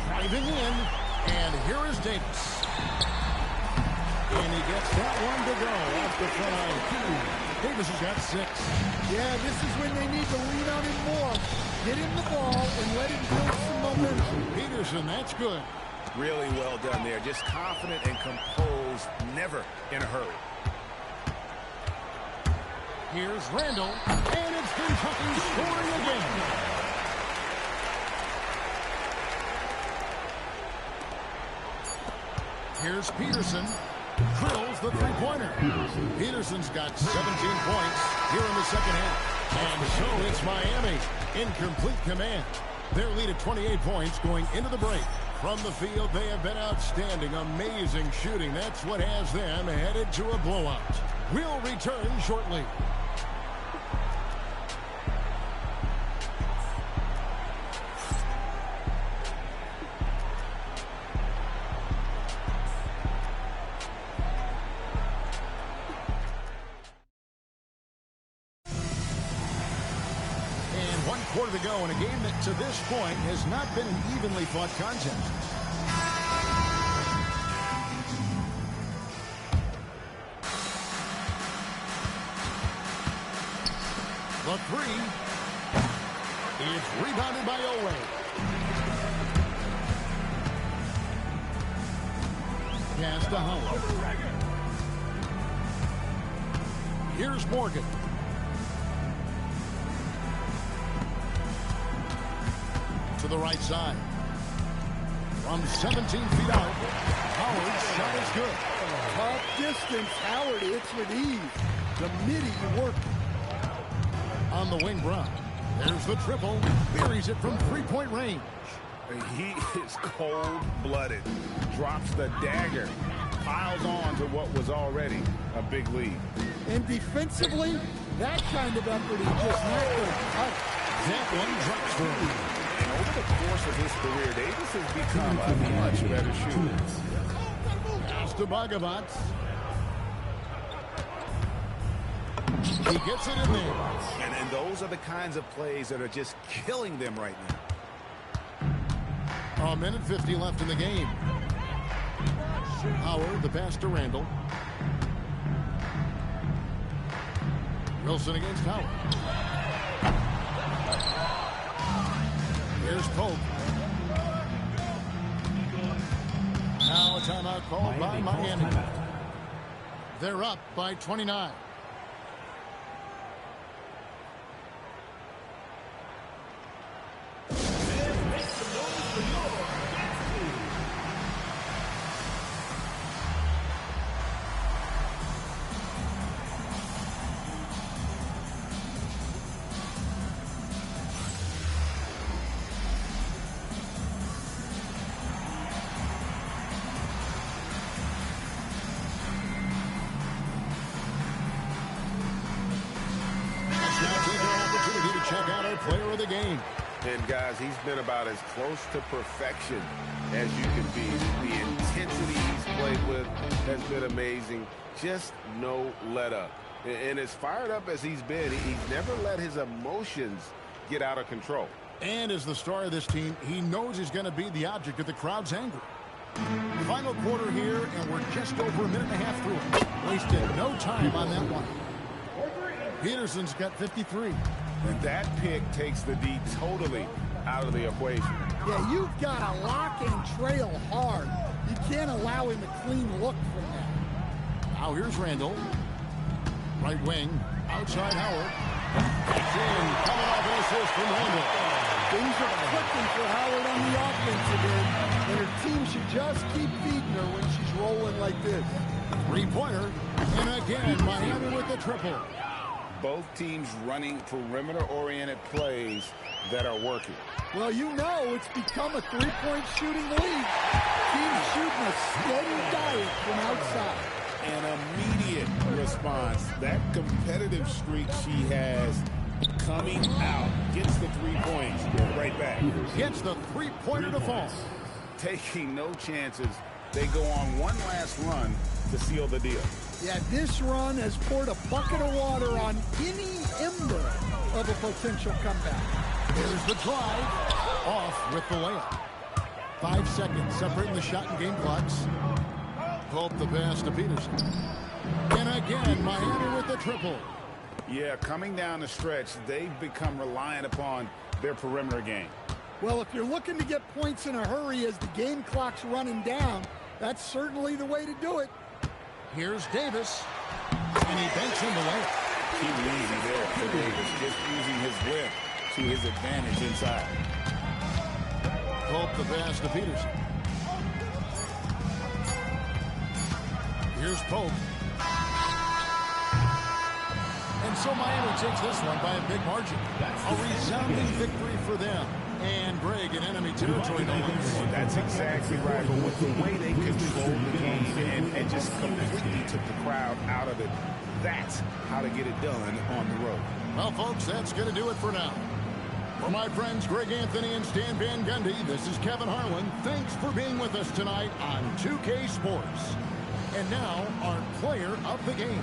Speaker 1: Driving in, and here is Davis. And he gets that one to go off the front line. Davis has got 6.
Speaker 3: Yeah, this is when they need to lean on him more. Get him the ball and let him build some momentum.
Speaker 1: Peterson, that's good.
Speaker 4: Really well done there. Just confident and composed, never in a hurry.
Speaker 1: Here's Randall, and it's Kentucky scoring again. Here's Peterson. Drills the three-pointer. Peterson's got 17 points here in the second half. And so it's Miami in complete command. Their lead at 28 points going into the break. From the field, they have been outstanding. Amazing shooting. That's what has them headed to a blowout. We'll return shortly. Quarter to go in a game that to this point has not been an evenly fought contest. The three. It's rebounded by Oweh. Pass to Howard. Here's Morgan. To the right side. From 17 feet out, Howard's shot is good.
Speaker 3: Tough distance. Howard hits with ease. The midi working.
Speaker 1: On the wing, Brown. There's the triple. Buries it from three-point range.
Speaker 4: He is cold-blooded. Drops the dagger. Piles on to what was already a big lead.
Speaker 3: And defensively, that kind of effort is just not going to cut it.
Speaker 1: That one drops for him.
Speaker 4: And over the course of his career, Davis has become a much better shooter.
Speaker 1: Pass to Bogavant. He gets it in there.
Speaker 4: And those are the kinds of plays that are just killing them right now.
Speaker 1: A minute 50 left in the game. Howard, the pass to Randall. Wilson against Howard. Here's Pope. Now a timeout called by Miami. They're up by 29. Check out our player of the game.
Speaker 4: And guys, he's been about as close to perfection as you can be. The intensity he's played with has been amazing. Just no let up. And as fired up as he's been, he's never let his emotions get out of control.
Speaker 1: And as the star of this team, he knows he's going to be the object of the crowd's anger. Final quarter here, and we're just over a minute and a half through it. Wasted no time on that one. Peterson's got 53.
Speaker 4: And that pick takes the D totally out of the equation.
Speaker 3: Yeah, you've got to lock and trail hard. You can't allow him a clean look from that.
Speaker 1: Now here's Randall. Right wing. Outside Howard. That's in. Coming off an assist from Randall.
Speaker 3: Things are clicking for Howard on the offensive end. And her team should just keep feeding her when she's rolling like this.
Speaker 1: Three-pointer. And again, Miami with the triple.
Speaker 4: Both teams running perimeter-oriented plays that are working.
Speaker 3: Well, you know it's become a three-point shooting league. Teams shooting a steady diet from outside.
Speaker 2: An immediate response. That competitive streak she has coming out. Gets the 3 points right back.
Speaker 1: Gets the three-pointer to fall.
Speaker 4: Taking no chances. They go on one last run to seal the deal.
Speaker 3: Yeah, this run has poured a bucket of water on any ember of a potential comeback.
Speaker 1: Here's the drive. Off with the layup. 5 seconds separating the shot and game clocks. Pope the pass to Peterson. And again, Miami with the triple.
Speaker 4: Yeah, coming down the stretch, they've become reliant upon their perimeter game.
Speaker 3: Well, if you're looking to get points in a hurry as the game clock's running down, that's certainly the way to do it.
Speaker 1: Here's Davis, and he banks in the layup.
Speaker 2: Too easy there for Davis, just using his width to his advantage inside.
Speaker 1: Pope the pass to Peterson. Here's Pope. And so Miami takes this one by a big margin. A resounding victory for them. And Greg in enemy territory.
Speaker 4: That's exactly right. But with the way they controlled the game and just completely took the crowd out of it, that's how to get it done on the road.
Speaker 1: Well, folks, that's going to do it for now. For my friends Greg Anthony and Stan Van Gundy, this is Kevin Harlan. Thanks for being with us tonight on 2K Sports. And now, our player of the game.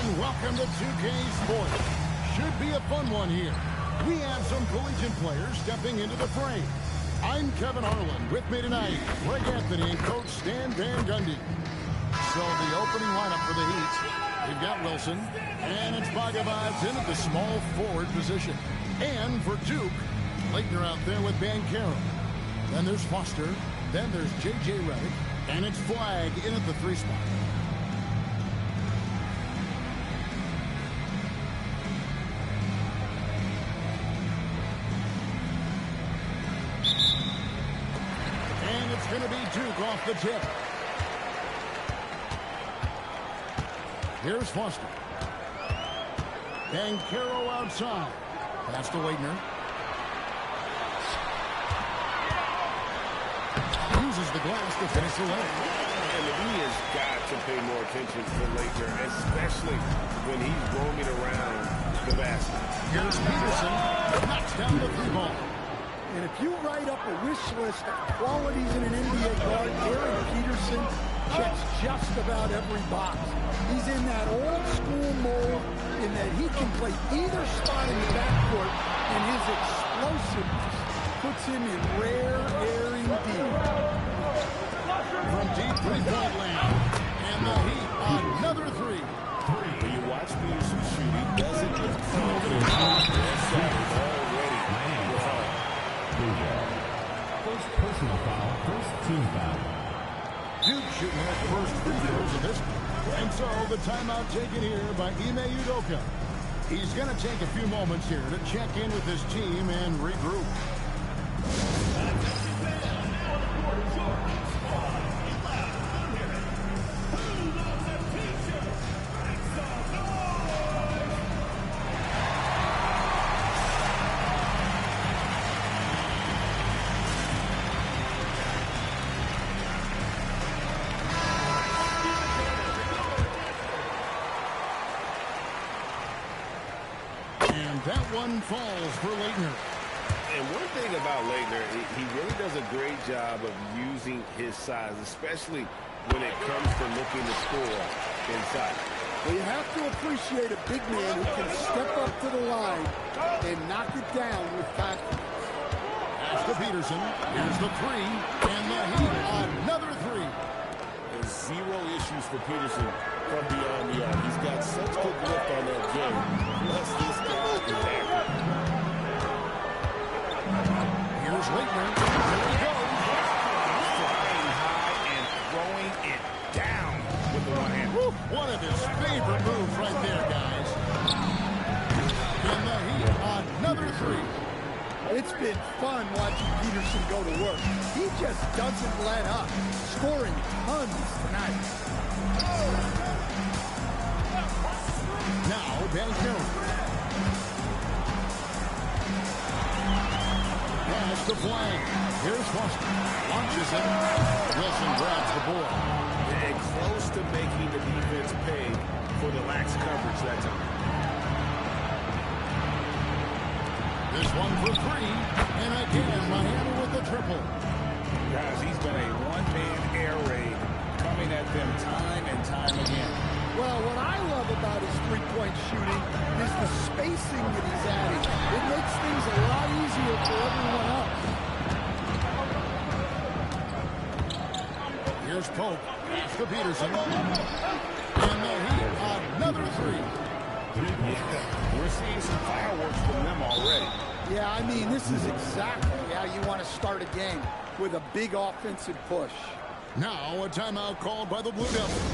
Speaker 1: and welcome to 2K Sports. Should be a fun one here. We have some collegiate players stepping into the fray. I'm Kevin Harlan. With me tonight, Greg Anthony and Coach Stan Van Gundy. So the opening lineup for the Heat, we've got Wilson, and it's Bogavads in at the small forward position. And for Duke, Leitner out there with Banchero. Then there's Foster, then there's J.J. Redick, and it's Flagg in at the 3 spot. And it's going to be Duke off the tip. Here's Foster. Banchero outside. Pass to Leitner. Uses the glass to finish the leg.
Speaker 4: And he has got to pay more attention to Leitner, especially when he's roaming around the basket.
Speaker 1: Here's Peterson. Knocks down the 3 ball.
Speaker 3: And if you write up a wish list of qualities in an NBA guard, Aaron Peterson checks just about every box. He's in that old school mold in that he can play either spot in the backcourt, and his explosiveness puts him in rare air indeed.
Speaker 1: From deep 3-point land. And the Heat, another 3.
Speaker 2: When you watch Peterson shoot, he doesn't get confident. That shot is already without.
Speaker 5: First personal foul, first team foul.
Speaker 1: Duke shooting his first free throws of this. And so the timeout taken here by Ime Udoka. He's going to take a few moments here to check in with his team and regroup. That one falls for Leitner.
Speaker 4: And one thing about Leitner, he really does a great job of using his size, especially when it comes to looking to score inside.
Speaker 3: Well, you have to appreciate a big man who can step up to the line and knock it down with confidence.
Speaker 1: Pass to Peterson. Here's the 3. And the Heat, another 3.
Speaker 2: There's 0 issues for Peterson from beyond the arc. He's got such good lift on that game. Plus, this guy is accurate.
Speaker 1: Here's Leitner. There he goes.
Speaker 4: Flying high and throwing it down with the one hand.
Speaker 1: Woo, one of his favorite moves right there, guys. And the Heat, another 3.
Speaker 3: It's been fun watching Peterson go to work. He just doesn't let up, scoring tons tonight.
Speaker 1: Now, Banchero. Pass to Flagg. Here's Foster. Launches it. Wilson grabs the board.
Speaker 4: And close to making the defense pay for the lax coverage that time.
Speaker 1: This one for 3. And again, Miami with the triple.
Speaker 7: Guys, he's been a one-man air raid coming at them time and time again.
Speaker 3: Well, what I love about his three-point shooting is the spacing that he's adding. It makes things a lot easier for everyone else.
Speaker 1: Here's Pope. Pass to Peterson. And the Heat, another 3.
Speaker 7: We're seeing some fireworks from them already.
Speaker 3: Yeah, I mean, this is exactly how you want to start a game, with a big offensive push.
Speaker 1: Now a timeout called by the Blue Devils.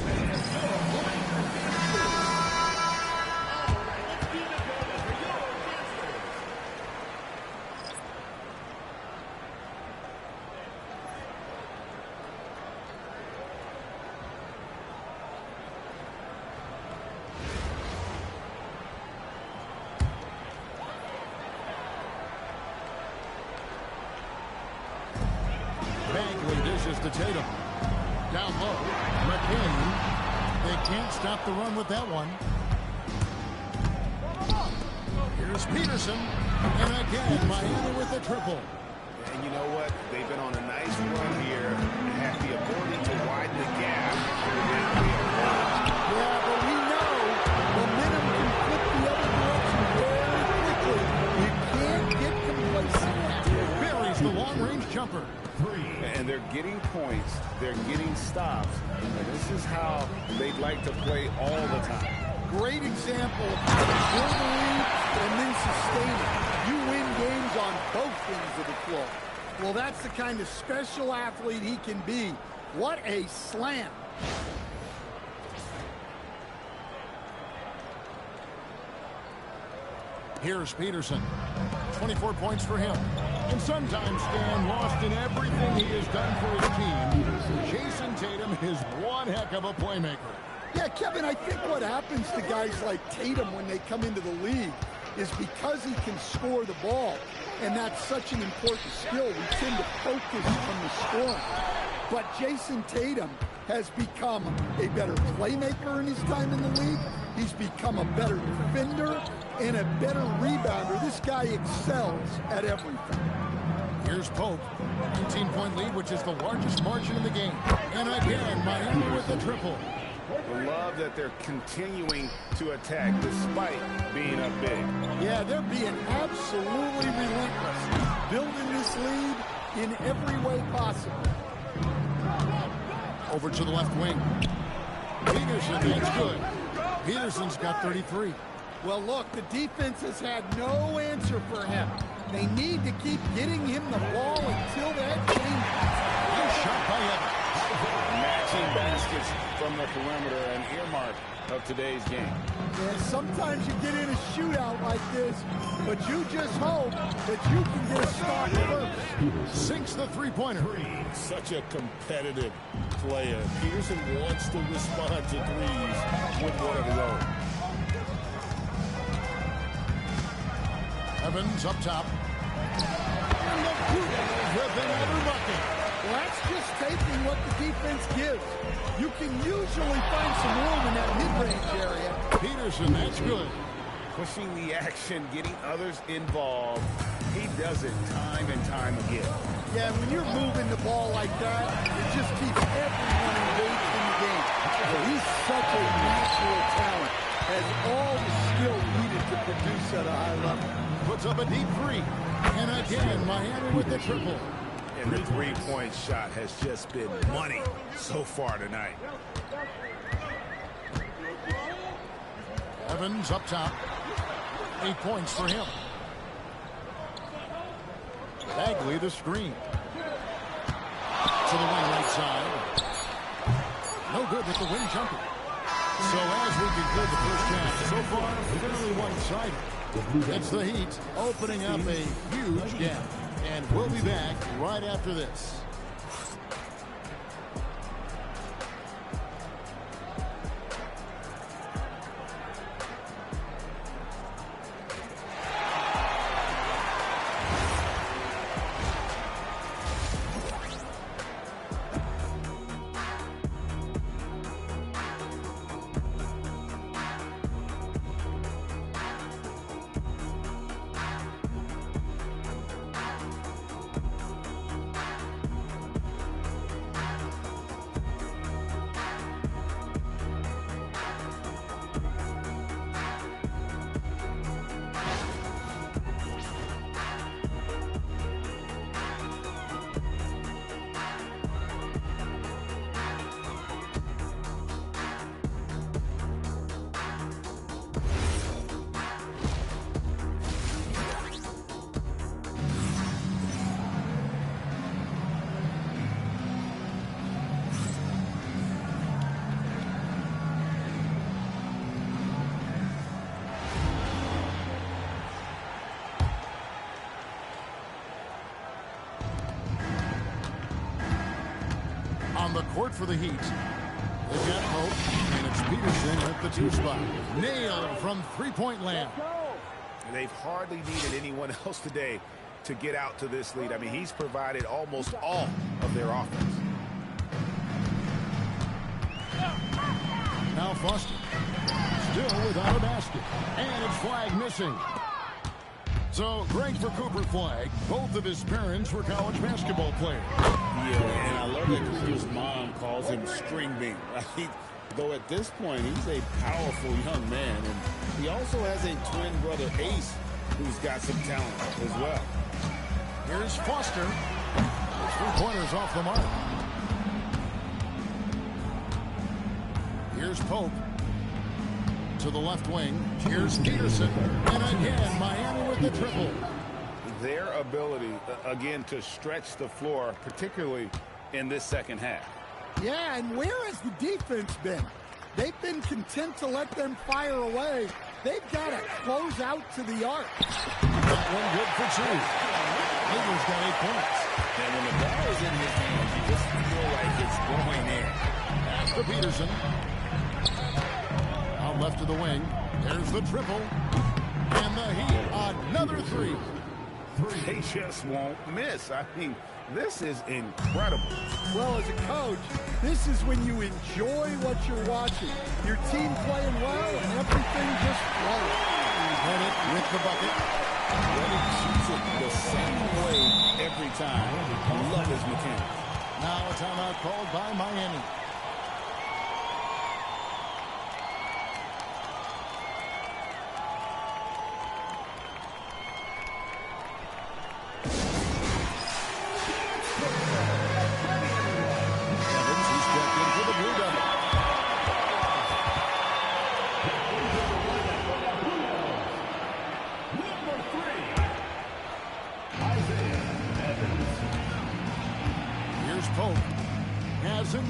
Speaker 1: Bagley dishes to Tatum. Down low. McCain. They can't stop the run with that one. Here's Peterson. And again, Miami with the triple.
Speaker 4: And you know what? They've been on a nice run here and have the ability to widen the gap.
Speaker 3: Yeah, but we know the
Speaker 4: They're getting stops, and this is how they'd like to play all the time.
Speaker 3: Great example of how to build a lead and then sustain it. You win games on both ends of the floor. Well, that's the kind of special athlete he can be. What a slam.
Speaker 1: Here's Peterson. 24 points for him. And sometimes, Stan, lost in everything he has done for his team, Jason Tatum is one heck of a playmaker.
Speaker 3: Yeah, Kevin, I think what happens to guys like Tatum when they come into the league is because he can score the ball, and that's such an important skill, we tend to focus on the scoring. But Jason Tatum has become a better playmaker in his time in the league. He's become a better defender and a better rebounder. This guy excels at everything.
Speaker 1: Here's Pope. 19-point lead, which is the largest margin in the game. And again, Miami with the triple.
Speaker 4: I love that they're continuing to attack despite being up big.
Speaker 3: Yeah, they're being absolutely relentless, building this lead in every way possible.
Speaker 1: Over to the left wing. Peterson, that's good. Peterson's got 33.
Speaker 3: Well, look, the defense has had no answer for him. They need to keep getting him the ball until that changes.
Speaker 1: Nice shot by Evans.
Speaker 4: Matching baskets from the perimeter, an earmark of today's game.
Speaker 3: Yeah, sometimes you get in a shootout like this, but you just hope that you can get a stop first.
Speaker 1: Sinks the three-pointer.
Speaker 2: Such a competitive player. Peterson wants to respond to threes with one of his own.
Speaker 1: Evans up top. With another bucket.
Speaker 3: Well, that's just taking what the defense gives. You can usually find some room in that mid-range area.
Speaker 1: Peterson, that's good.
Speaker 4: Pushing the action, getting others involved. He does it time and time again.
Speaker 3: Yeah, when you're moving the ball like that, it just keeps everyone engaged in the game. Well, he's such a natural talent. Has all the skill needed to produce at a high level.
Speaker 1: Puts up a deep three. And again, Miami with the triple.
Speaker 4: And the three-point shot has just been money so far tonight.
Speaker 1: Evans up top. 8 points for him. Bagley the screen. To the wing right side. No good with the wing jumper. So as we conclude the first half, so far fairly one-sided. It's the Heat opening up a huge gap. And we'll be back right after this. On the court for the Heat. They've got Pope, and it's Peterson at the 2 spot. Nailed from three-point land.
Speaker 4: They've hardly needed anyone else today to get out to this lead. I mean, he's provided almost all of their offense.
Speaker 1: Now Foster. Still without a basket. And it's Flag missing. So, great for Cooper Flag. Both of his parents were college basketball players.
Speaker 2: Yeah, and I love that Cooper's mom calls him String Bean. Though at this point, he's a powerful young man. And he also has a twin brother, Ace, who's got some talent as well.
Speaker 1: Here's Foster. His three-pointers off the mark. Here's Pope. To the left wing. Here's Peterson. And again, Miami with the triple.
Speaker 7: Their ability, again, to stretch the floor, particularly in this second half.
Speaker 3: Yeah, and where has the defense been? They've been content to let them fire away. They've got to close out to the arc.
Speaker 1: That one good for two. Hager's got 8 points.
Speaker 7: And when the ball is in his hands, you just feel like it's going in.
Speaker 1: Pass to Peterson. Out left to the wing. There's the triple. And the Heat, another three.
Speaker 7: They just won't miss. I mean, this is incredible.
Speaker 3: Well, as a coach, this is when you enjoy what you're watching. Your team playing well and everything just flows.
Speaker 1: Bennett with the bucket.
Speaker 7: Bennett shoots it the same way every time. Love his mechanics.
Speaker 1: Now a timeout called by Miami.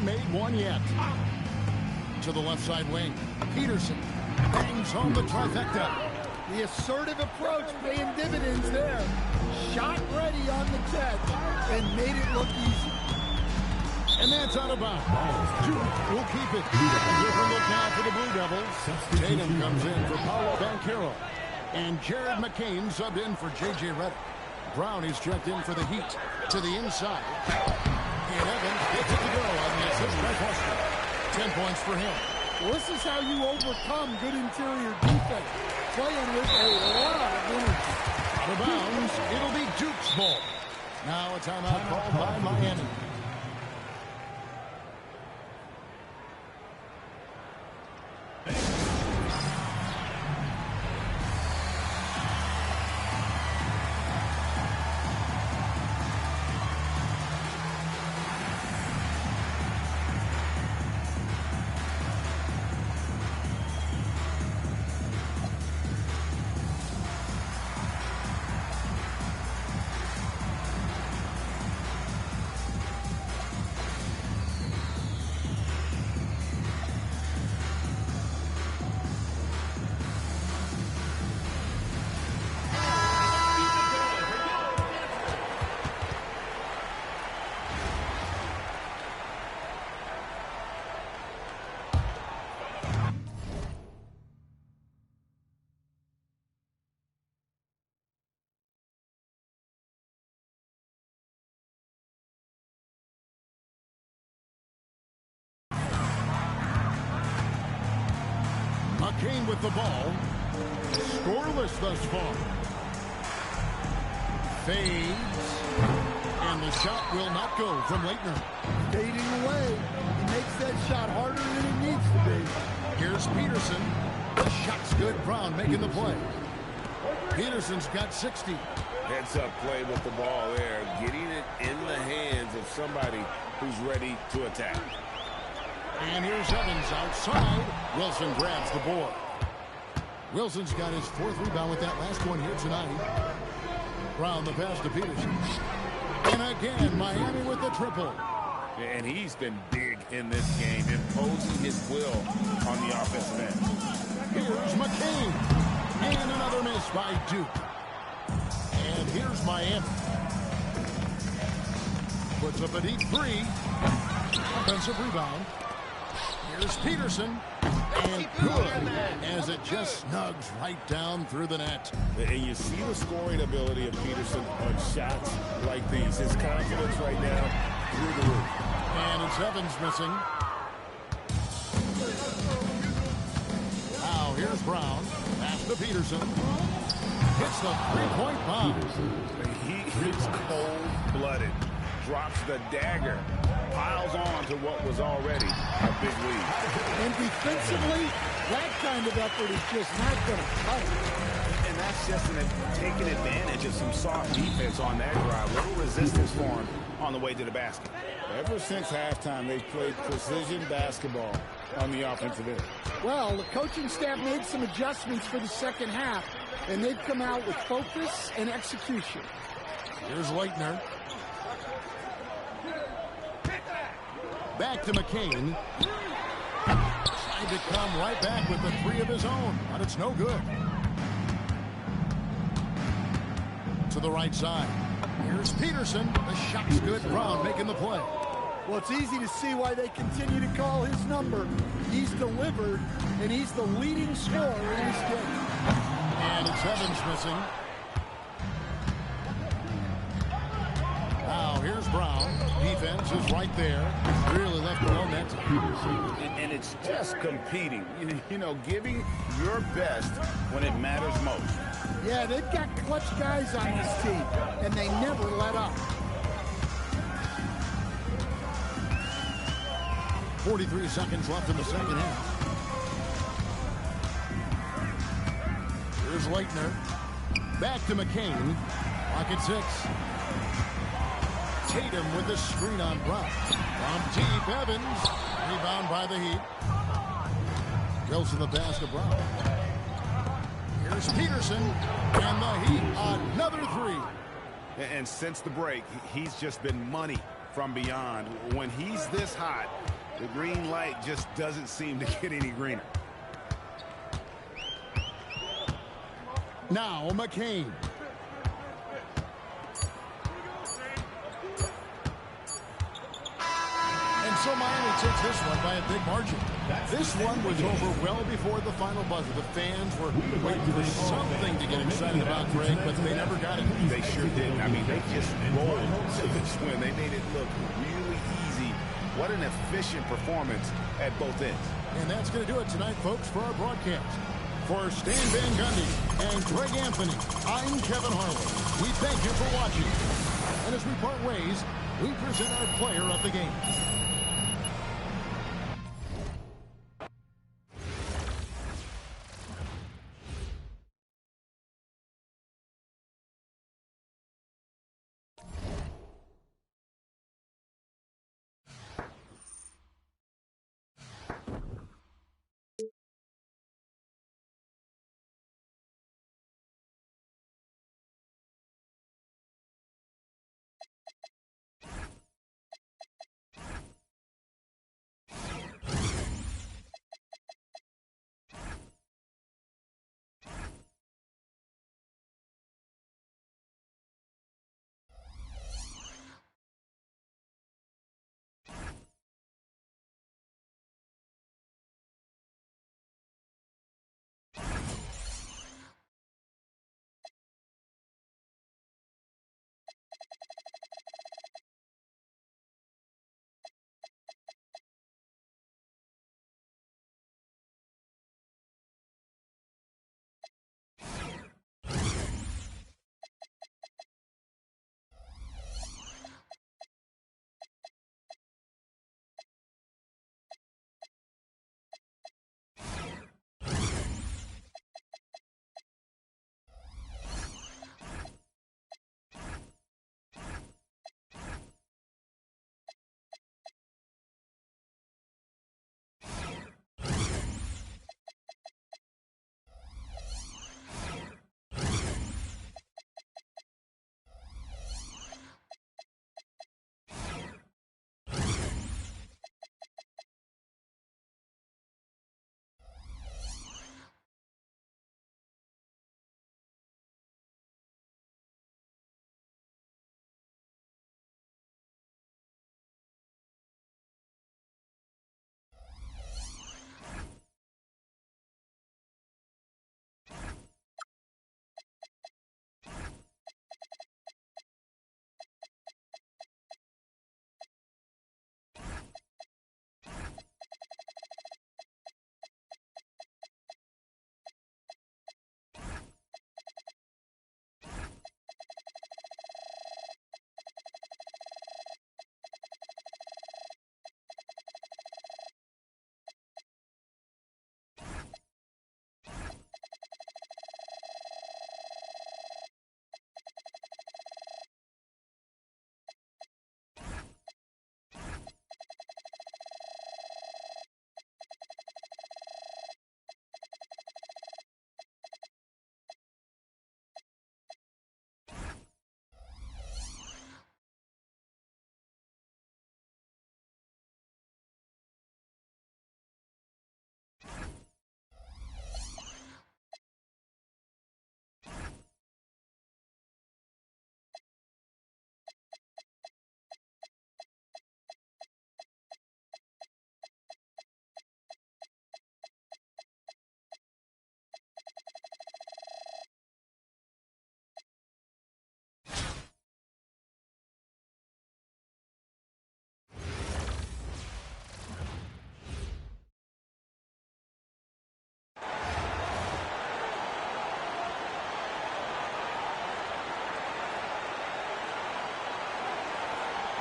Speaker 1: Made one yet. To the left side wing. Peterson bangs home the trifecta.
Speaker 3: The assertive approach paying dividends there. Shot ready on the catch and made it look easy.
Speaker 1: And that's out of bounds. Duke will keep it. A different look now for the Blue Devils. Tatum comes in for Paolo Banchero. And Jared McCain subbed in for J.J. Redick. Brown is checked in for the Heat. To the inside. And Evans gets it to go on the assist by Foster. 10 points for him.
Speaker 3: Well, this is how you overcome good interior defense. Playing with a lot of energy.
Speaker 1: Out of bounds, it'll be Duke's ball. Now a timeout called by Miami. McCain with the ball. Scoreless thus far. Fades. And the shot will not go from Leitner.
Speaker 3: Fading away. He makes that shot harder than it needs to be.
Speaker 1: Here's Peterson. The shot's good. Brown making the play. Peterson's got 60.
Speaker 2: Heads-up play with the ball there. Getting it in the hands of somebody who's ready to attack.
Speaker 1: And here's Evans outside. Wilson grabs the board. Wilson's got his 4th rebound with that last one here tonight. Brown the pass to Peterson. And again, Miami with the triple.
Speaker 7: And he's been big in this game, imposing his will on the offensive end.
Speaker 1: Here's McCain. And another miss by Duke. And here's Miami. Puts up a deep three. Offensive rebound. Here's Peterson. And good, as it just snugs right down through the net.
Speaker 2: And you see the scoring ability of Peterson on shots like these. His confidence right now through the roof.
Speaker 1: And it's Evans missing. Now here's Brown. Pass to Peterson. Hits the three-point bomb.
Speaker 7: He is cold-blooded. Drops the dagger. Piles on to what was already a big lead.
Speaker 3: And defensively, that kind of effort is just not going to cut it.
Speaker 7: And that's just taking advantage of some soft defense on that drive. Little resistance for him on the way to the basket.
Speaker 2: Ever since halftime, they've played precision basketball. on the offensive end.
Speaker 3: Well, the coaching staff made some adjustments for the second half, and they've come out with focus and execution.
Speaker 1: Here's Leitner. Back to McCain. Trying to come right back with the three of his own, but it's no good. To the right side. Here's Peterson. The shot's good. Brown making the play.
Speaker 3: Well, it's easy to see why they continue to call his number. He's delivered, and he's the leading scorer in this game.
Speaker 1: And it's Evans missing. Now here's Brown. Defense is right there. Really left the low net.
Speaker 7: And it's just competing. You know, giving your best when it matters most.
Speaker 3: Yeah, they've got clutch guys on this team, and they never let up.
Speaker 1: 43 seconds left in the second half. Here's Leitner. Back to McCain. Pocket 6. Tatum with the screen on Brown. From deep, Evans. Rebound by the Heat. Goes to the basket, Brown. Here's Peterson. And the Heat, another three.
Speaker 7: And since the break, he's just been money from beyond. When he's this hot, the green light just doesn't seem to get any greener.
Speaker 1: Now McCain. And so Miami takes this one by a big margin. This one was over well before the final buzzer. The fans were waiting for something to get excited about, Greg, but they never got it.
Speaker 7: They sure didn't. I mean, they just rolled to this win. They made it look really easy. What an efficient performance at both ends.
Speaker 1: And that's going to do it tonight, folks, for our broadcast. For Stan Van Gundy and Greg Anthony, I'm Kevin Harlan. We thank you for watching. And as we part ways, we present our player of the game.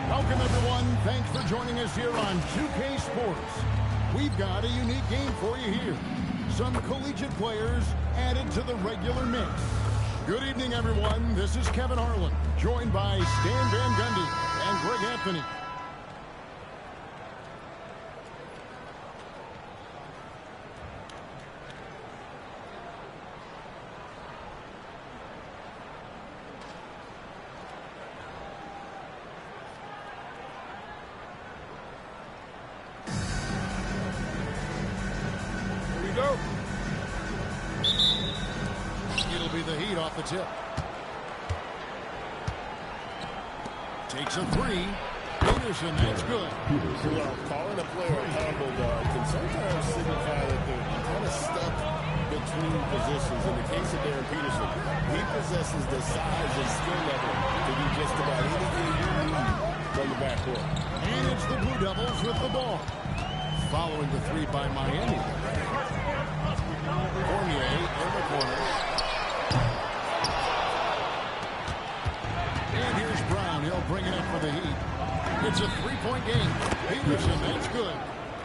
Speaker 1: Welcome, everyone. Thanks for joining us here on 2K Sports. We've got a unique game for you here. Some collegiate players added to the regular mix. Good evening, everyone. This is Kevin Harlan, joined by Stan Van Gundy and Greg Anthony.
Speaker 3: Go.
Speaker 1: It'll be the Heat off the tip. Takes a three. Peterson, that's good.
Speaker 2: Well, calling a player a combo guard can sometimes signify that they're kind of stuck between positions. In the case of Darren Peterson, he possesses the size and skill level to do just about anything you need from the backcourt.
Speaker 1: And it's the Blue Devils with the ball. Following the three by Miami. Fournier in the corner. And here's Brown. He'll bring it up for the Heat. It's a three-point game. Peterson, that's good.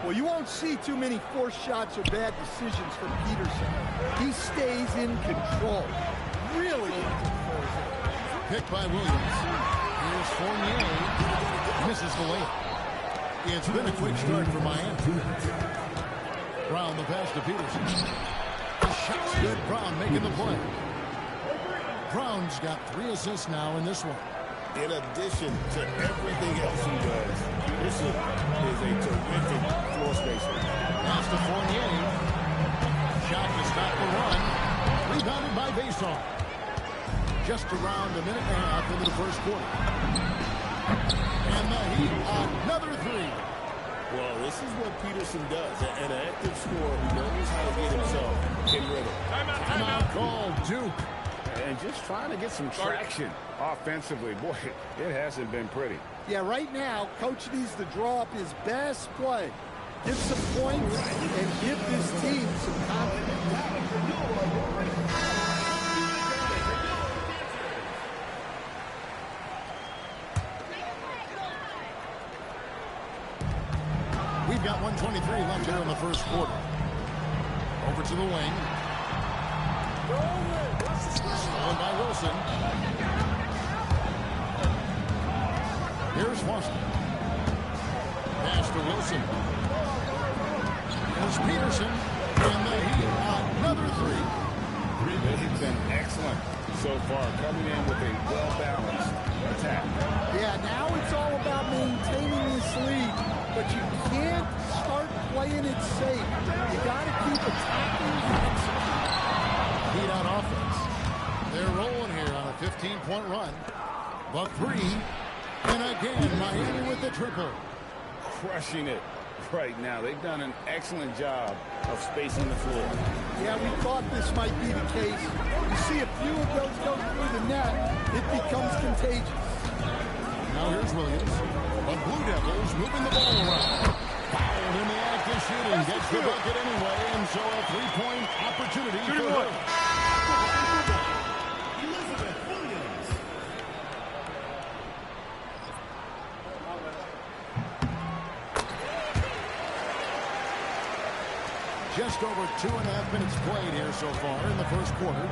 Speaker 3: Well, you won't see too many forced shots or bad decisions from Peterson. He stays in control. Really in control.
Speaker 1: Picked by Williams. Here's Fournier. Misses the layup. It's been a quick start for Miami. Brown the pass to Peterson. The shot's good. Brown making the play. Brown's got 3 assists now in this one.
Speaker 2: In addition to everything else he does, Peterson is a terrific floor spacer.
Speaker 1: Pass to Fournier. Shot to stop the run. Rebounded by Bason. Just around a minute and a half into the first quarter. And the Heat, another three.
Speaker 2: Well, this is what Peterson does. An active scorer who knows how to get himself in rhythm.
Speaker 1: Timeout called Duke.
Speaker 7: And just trying to get some traction offensively. Boy, it hasn't been pretty.
Speaker 3: Yeah, right now, Coach needs to draw up his best play. Get some points and give this team some confidence.
Speaker 1: We've got 1:23 left here in the first quarter. Over to the wing. Stolen by Wilson. Here's Foster. Pass to Wilson. Here's Peterson. And the Heat, another three.
Speaker 7: They've been excellent so far, coming in with a well-balanced attack.
Speaker 3: Yeah, now it's all about maintaining this lead, but you can't start playing it safe. You got to keep attacking and executing.
Speaker 1: Heat on offense. They're rolling here on a 15-point run. The three. And again, Miami with the triple.
Speaker 7: Crushing it right now. They've done an excellent job of spacing the floor.
Speaker 3: Yeah, we thought this might be the case. You see a few of those go through the net, it becomes contagious.
Speaker 1: Now here's Williams. The Blue Devils moving the ball around. Fouled in the act of shooting. Gets the bucket anyway, and so a three-point opportunity for her. Just over 2.5 minutes played here so far in the first quarter.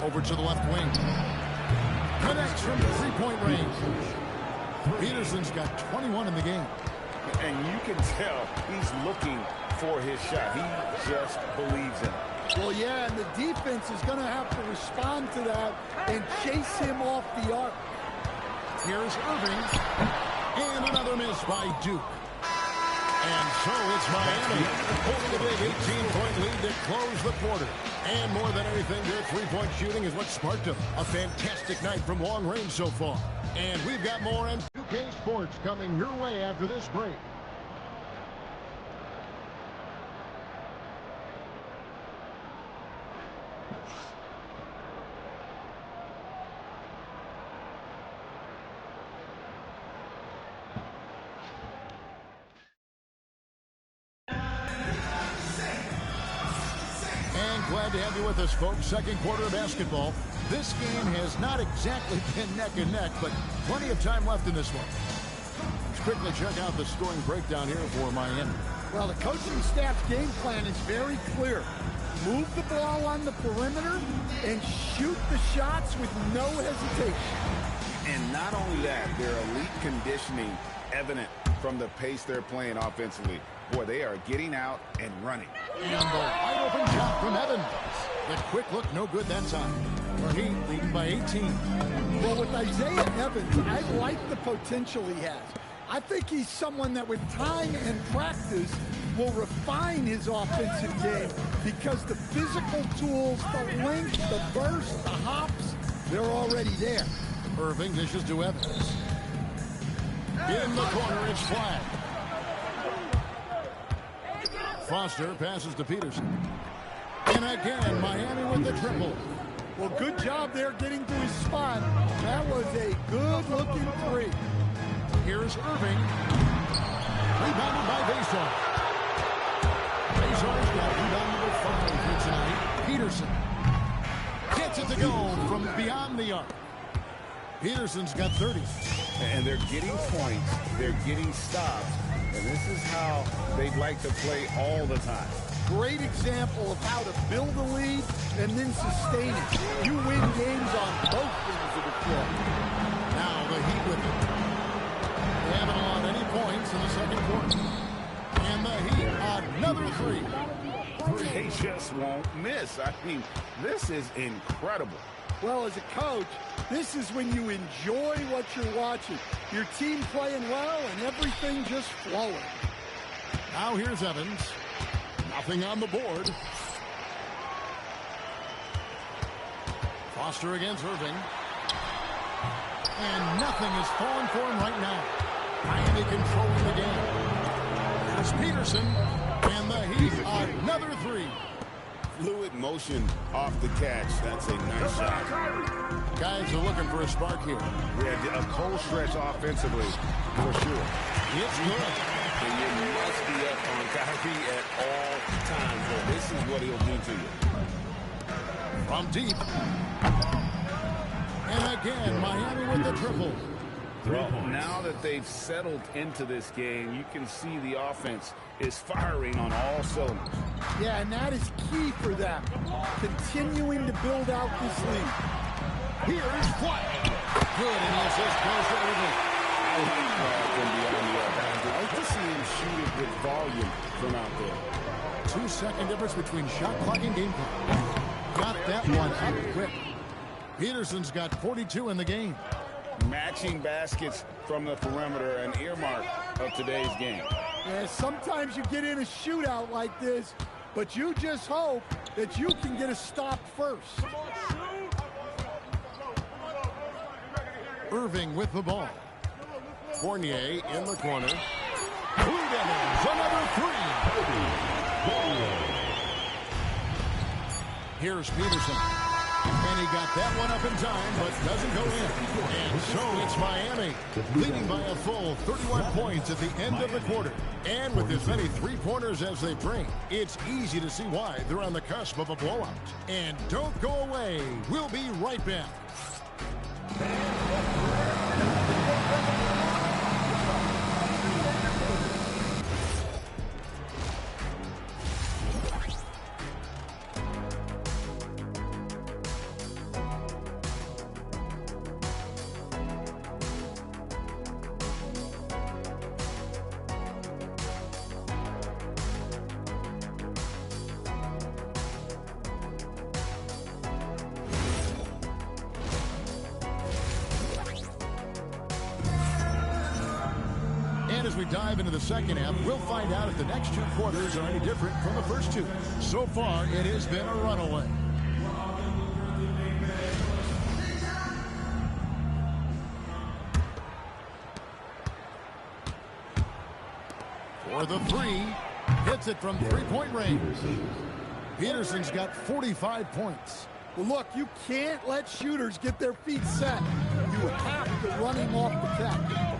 Speaker 1: Over to the left wing. Connects from three-point range. Peterson's got 21 in the game.
Speaker 7: And you can tell he's looking for his shot. He just believes in it.
Speaker 3: Well, yeah, and the defense is going to have to respond to that and chase him off the arc.
Speaker 1: Here's Irving. And another miss by Duke. And so it's Miami holding a big 18-point lead to close the quarter. And more than anything, their three-point shooting is what sparked them. A fantastic night from long range so far. And we've got more on 2K Sports coming your way after this break. Glad to have you with us, folks. Second quarter of basketball. This game has not exactly been neck and neck, but plenty of time left in this one. quickly check out the scoring breakdown here for Miami.
Speaker 3: Well, the coaching staff's game plan is very clear. Move the ball on the perimeter and shoot the shots with no hesitation.
Speaker 7: And not only that, their elite conditioning evident from the pace they're playing offensively. Boy, they are getting out and running.
Speaker 1: And the wide open shot from Evans. The quick look, no good that time. The Heat leading by 18.
Speaker 3: Well, with Isaiah Evans, I like the potential he has. I think he's someone that with time and practice will refine his offensive game because the physical tools, the length, the burst, the hops, they're already there.
Speaker 1: Irving dishes to Evans. In the corner, it's flat. Foster passes to Peterson. And again, Miami with the triple.
Speaker 3: Well, good job there getting to his spot. That was a good-looking three.
Speaker 1: Here's Irving. Rebounded by Basar. Basar's got rebound number 5 for tonight. Peterson gets it to go from beyond the arc. Peterson's got 30.
Speaker 7: And they're getting points. They're getting stops. And this is how they'd like to play all the time.
Speaker 3: Great example of how to build a lead and then sustain it. You win games on both ends of the floor.
Speaker 1: Now the Heat with it. They haven't allowed any points in the second quarter. And the Heat, another three.
Speaker 7: They just won't miss. I mean, this is incredible.
Speaker 3: Well, as a coach, this is when you enjoy what you're watching. Your team playing well and everything just flowing.
Speaker 1: Now here's Evans. Nothing on the board. Foster against Irving. And nothing is falling for him right now. Miami controlling the game. There's Peterson. And the Heat, another three.
Speaker 7: Fluid motion off the catch. That's a nice shot.
Speaker 1: Guys are looking for a spark here.
Speaker 7: Yeah, a cold stretch offensively, for sure.
Speaker 1: It's good.
Speaker 7: And you must be up on Kyrie at all times. Well, this is what he'll do to you.
Speaker 1: From deep. And again, Miami with the triple.
Speaker 7: Well, now that they've settled into this game, you can see the offense is firing on all cylinders.
Speaker 3: Yeah, and that is key for them. Continuing to build out this lead.
Speaker 1: Here's White. Good, and the assist goes to Irving.
Speaker 7: I like from beyond the arc. I like to see him shoot it with volume from out there.
Speaker 1: 2-second difference between shot clock and game clock. Got that one up quick. Peterson's got 42 in the game.
Speaker 7: Matching baskets from the perimeter, an earmark of today's game.
Speaker 3: Yeah, sometimes you get in a shootout like this, but you just hope that you can get a stop first.
Speaker 1: Irving with the ball. Fournier in the corner. Evans, another three. Here's Peterson. And he got that one up in time, but doesn't go in. And so it's Miami, leading by a full 31 points at the end of the quarter. And with as many three-pointers as they bring, it's easy to see why they're on the cusp of a blowout. And don't go away. We'll be right back. As we dive into the second half, we'll find out if the next two quarters are any different from the first two. So far, it has been a runaway. For the three, hits it from three-point range. Peterson's got 45 points.
Speaker 3: Well, look, you can't let shooters get their feet set. You have to run him off the catch.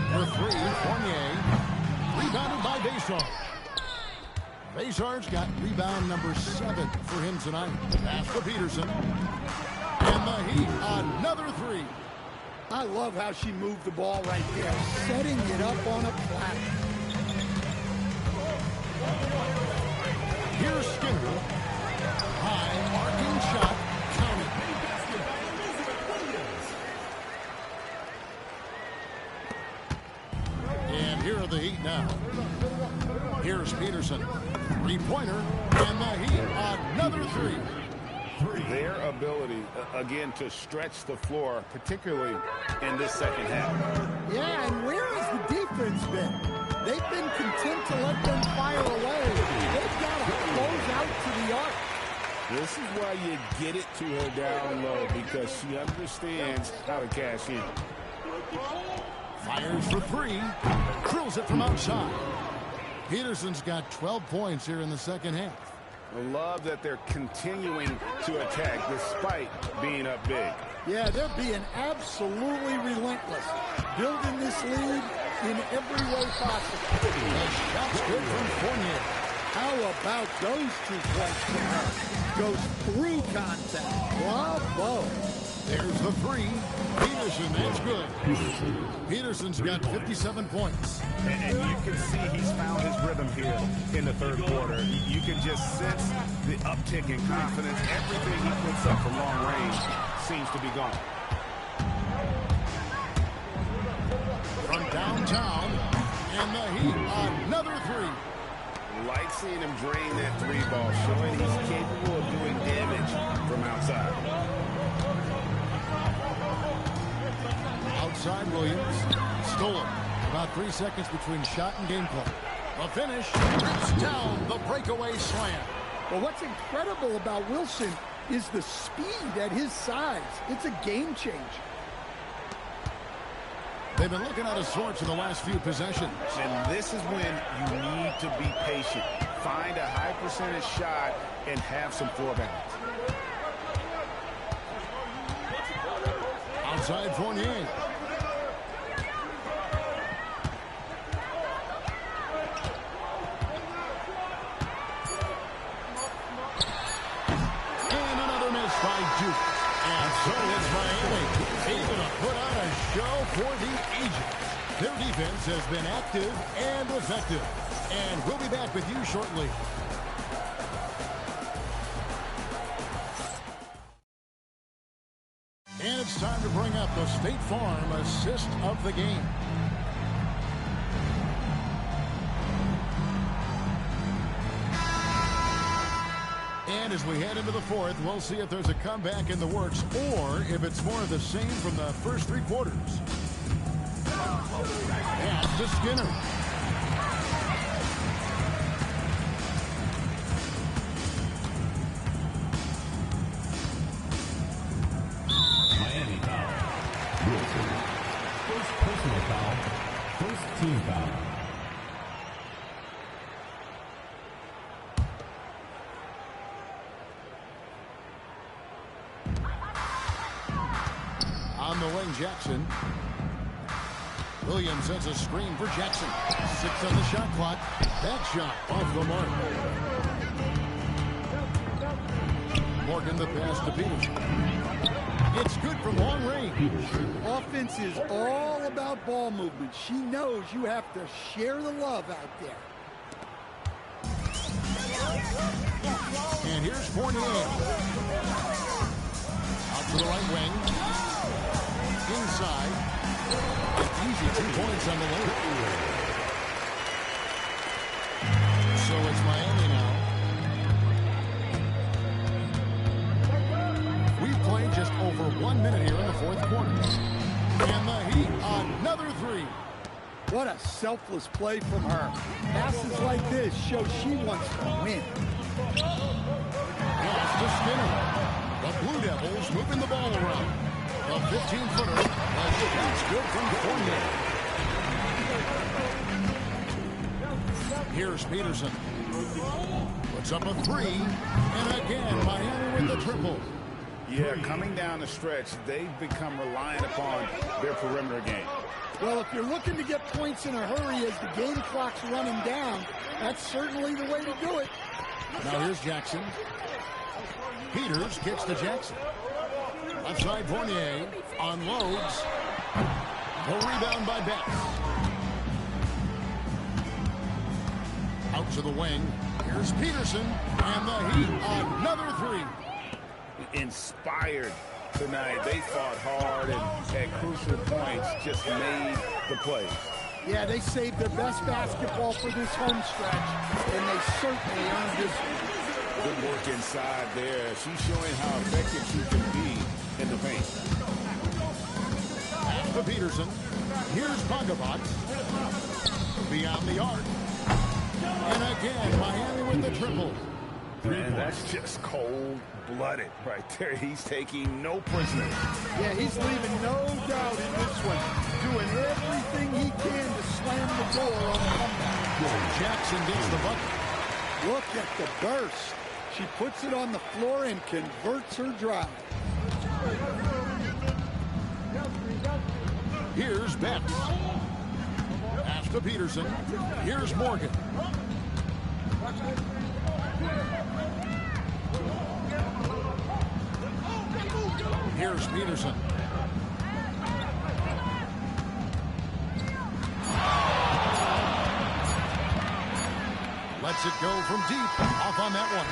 Speaker 1: For three, Fournier. Rebounded by Basar. Basar's got rebound number 7 for him tonight. Pass for Peterson. And the Heat, another three.
Speaker 3: I love how she moved the ball right there, setting it up on a platter.
Speaker 1: Here's Skinner. High arcing shot. Counted. And here are the Heat now. Here's Peterson. Three-pointer. And the Heat. Another three.
Speaker 7: Their ability, again, to stretch the floor, particularly in this second half.
Speaker 3: Yeah, and where has the defense been? They've been content to let them fire away. They've got to close out to the arc.
Speaker 2: This is why you get it to her down low, because she understands how to cash in.
Speaker 1: Fires for three. Drills it from outside. Peterson's got 12 points here in the second half.
Speaker 7: I love that they're continuing to attack despite being up big.
Speaker 3: Yeah, they're being absolutely relentless, building this lead in every way possible.
Speaker 1: The shot's good from Fournier.
Speaker 3: How about those 2 points from her? Goes through contact. Bravo.
Speaker 1: There's the three. Peterson, that's good. Peterson's got 57 points.
Speaker 7: And you can see he's found his rhythm here in the third quarter. You can just sense the uptick in confidence. Everything he puts up from long range seems to be gone.
Speaker 1: From downtown, and the Heat, another three.
Speaker 7: Like seeing him drain that three ball, showing he's capable of doing damage from outside.
Speaker 1: Outside Williams. Stole it. About 3 seconds between shot and game clock. The finish. Rips down the breakaway slam.
Speaker 3: Well, what's incredible about Wilson is the speed at his size. It's a game changer.
Speaker 1: They've been looking out of sorts in the last few possessions.
Speaker 7: And this is when you need to be patient. Find a high percentage shot and have some floor balance.
Speaker 1: Outside Fournier. And another miss by Duke. And so it's Miami able to put on a show for the Agents. Their defense has been active and effective. And we'll be back with you shortly. And it's time to bring up the State Farm assist of the game. And as we head into the fourth, we'll see if there's a comeback in the works or if it's more of the same from the first 3 quarters. Pass to Skinner.
Speaker 5: Miami foul. Wilson. First personal foul. First team foul.
Speaker 1: On the wing, Jackson. Williams sends a screen for Jackson. 6 on the shot clock. That shot off the mark. Morgan the pass to Peterson. It's good from long range.
Speaker 3: Offense is all about ball movement. She knows you have to share the love out there.
Speaker 1: And here's Fournier. Out to the right wing. Inside. An easy 2 points on the layup. So it's Miami now. We've played just over 1 minute here in the fourth quarter. And the Heat, another three.
Speaker 3: What a selfless play from her. Passes like this show she wants to win.
Speaker 1: Pass to Skinner. The Blue Devils moving the ball around. A 15-footer. That's good from Fournier. Here's Peterson. Puts up a three. And again, Miami with the triple.
Speaker 7: Yeah, coming down the stretch, they've become reliant upon their perimeter game.
Speaker 3: Well, if you're looking to get points in a hurry as the game clock's running down, that's certainly the way to do it.
Speaker 1: Now here's Jackson. Peters kicks to Jackson. Outside Fournier unloads. The rebound by Betts. Out to the wing. Here's Peterson. And the Heat, another three.
Speaker 7: Inspired tonight. They fought hard and at crucial points just made the play.
Speaker 3: Yeah, they saved their best basketball for this home stretch, and they certainly earned this one.
Speaker 7: Good work inside there. She's showing how effective she can be in the paint.
Speaker 1: Pass to Peterson. Here's Pogba. Beyond the arc. And again, Miami with the triple.
Speaker 7: Man, that's just cold-blooded right there. He's taking no prisoners.
Speaker 3: Yeah, he's leaving no doubt in this one. Doing everything he can to slam the door on the comeback.
Speaker 1: Jackson gets the bucket.
Speaker 3: Look at the burst. She puts it on the floor and converts her drive.
Speaker 1: Here's Betts. Pass to Peterson. Here's Morgan. Here's Peterson. Lets it go from deep. Off on that one.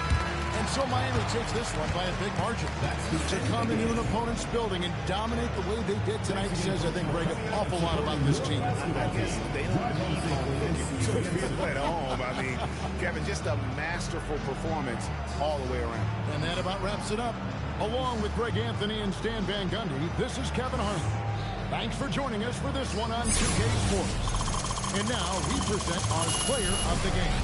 Speaker 1: And so Miami takes this one by a big margin. To come into an opponent's building and dominate the way they did tonight says, I think, Greg, an awful lot about this team.
Speaker 7: I guess they don't need to feel at home. I mean, Kevin, just a masterful performance all the way around.
Speaker 1: And that about wraps it up. Along with Greg Anthony and Stan Van Gundy, this is Kevin Harlan. Thanks for joining us for this one on 2K Sports. And now we present our player of the game.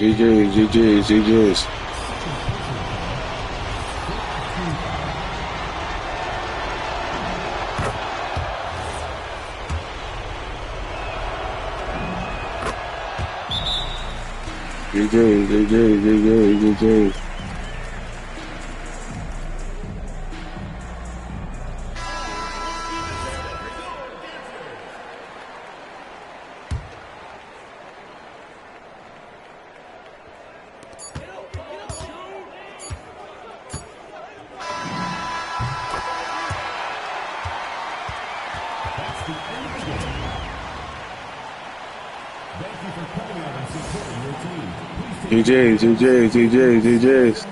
Speaker 8: GG's. GG's. GG's.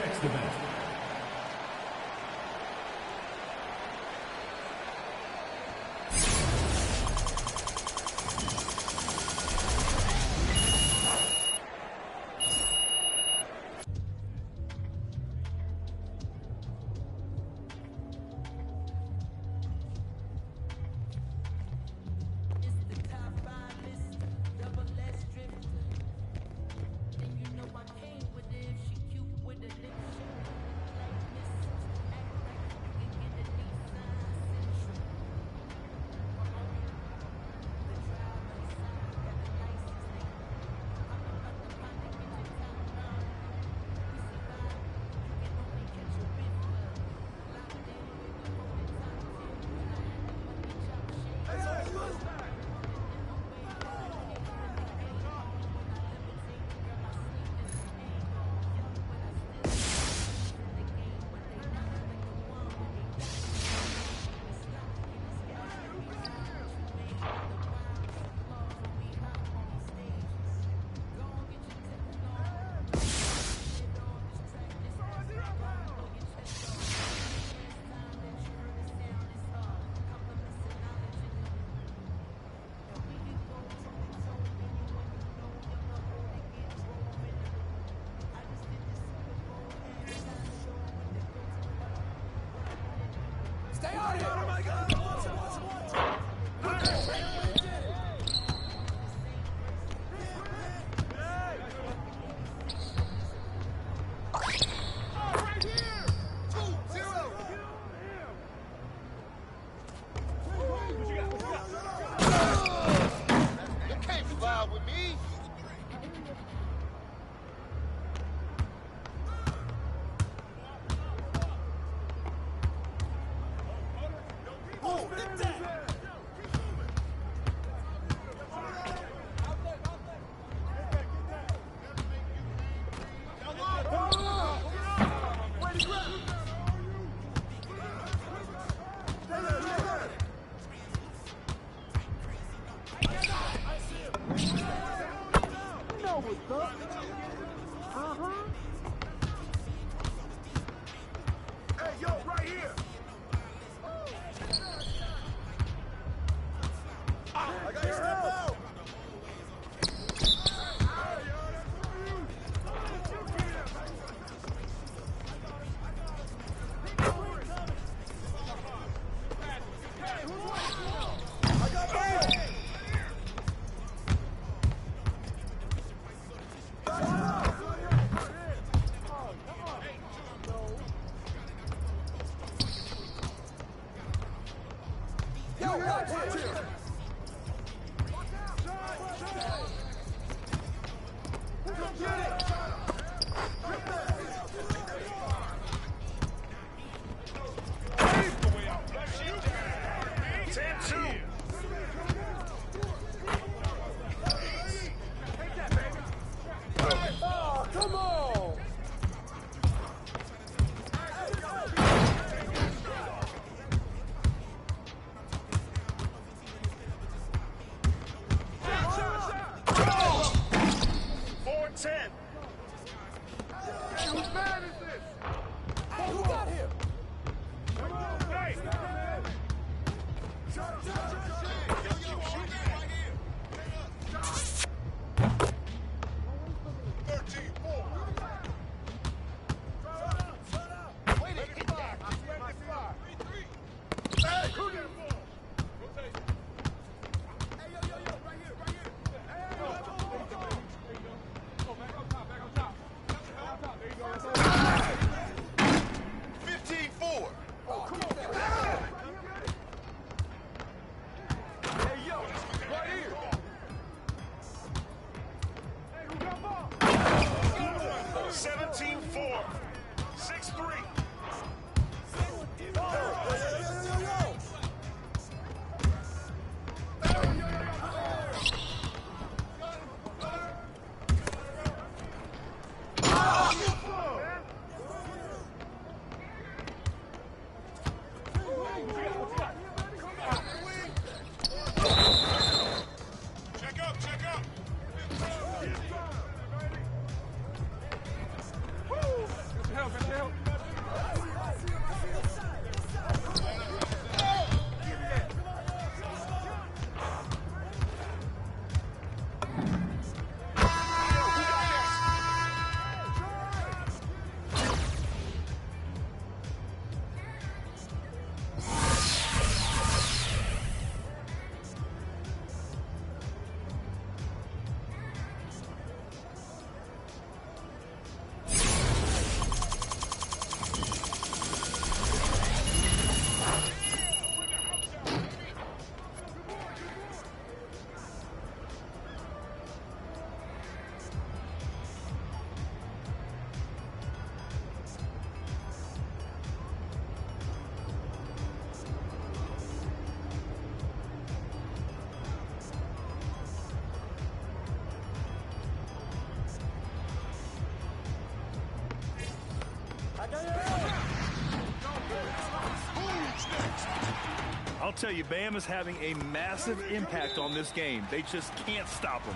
Speaker 9: I'll tell you, Bam is having a massive impact on this game. They just can't stop him.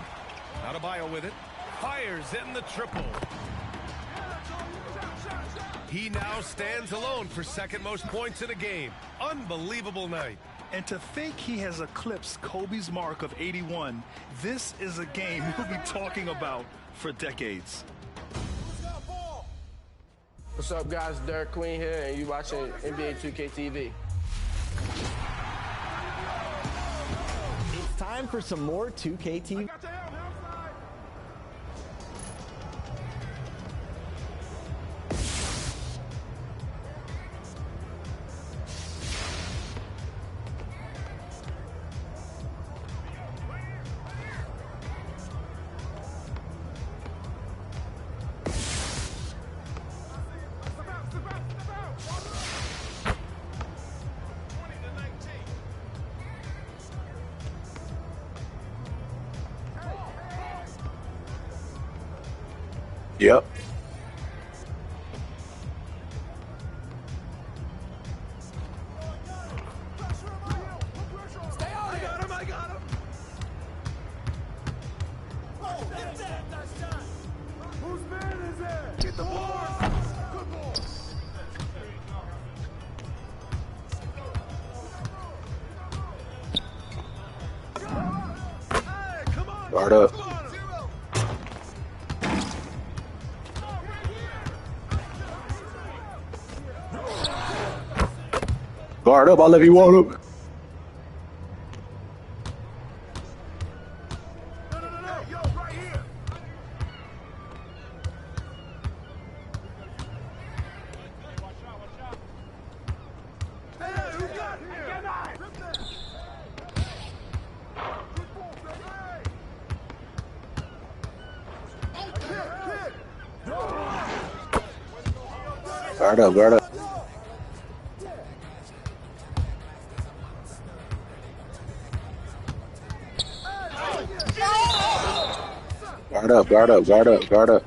Speaker 10: Adebayo with it. Fires in the triple. He now stands alone for second most points in a game. Unbelievable night.
Speaker 9: And to think he has eclipsed Kobe's mark of 81, this is a game we'll be talking about for decades.
Speaker 11: What's up, guys? Derek Queen here, and you're watching NBA2K TV.
Speaker 12: It's time for some more 2K TV.
Speaker 8: Yep. Guard up. Guard up, all of you want him. Guard up, guard up. Guard up, guard up, guard up, guard up.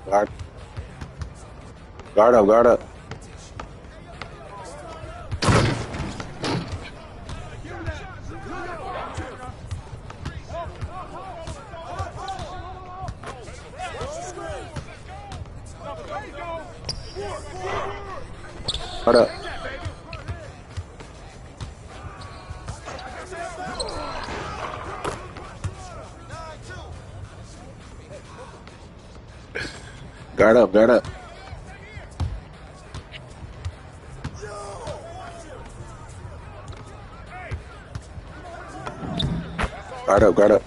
Speaker 8: Guard. Guard up, guard up. Guard up. Guard up, guard up. Guard up, guard up.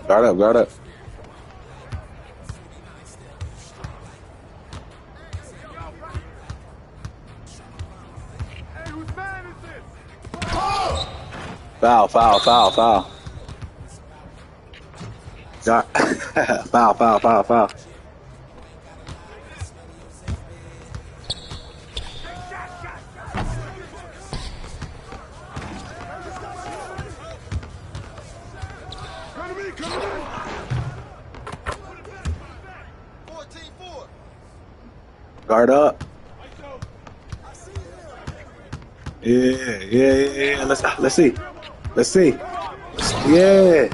Speaker 8: Guard up, guard up. Foul, foul, foul, foul. Foul, foul, foul, foul. Guard up. Yeah. Let's see. Let's see. Yeah.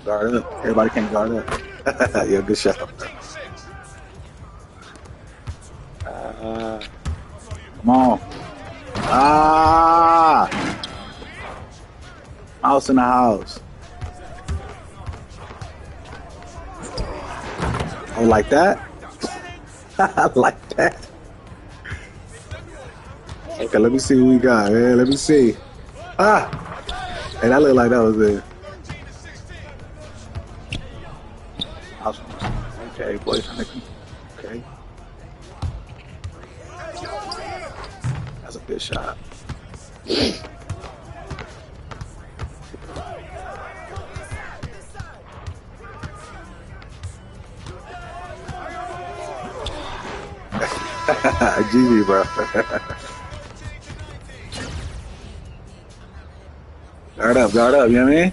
Speaker 8: Guard up. Everybody can't guard up. Yeah, good shot. Come on. Mouse in the house. Oh, like that? I like that. Okay, let me see what we got, man. Let me see. Hey, that looked like that was it. Okay, boys. Okay. That's a good shot. GG, bro. Guard up, you know what I mean?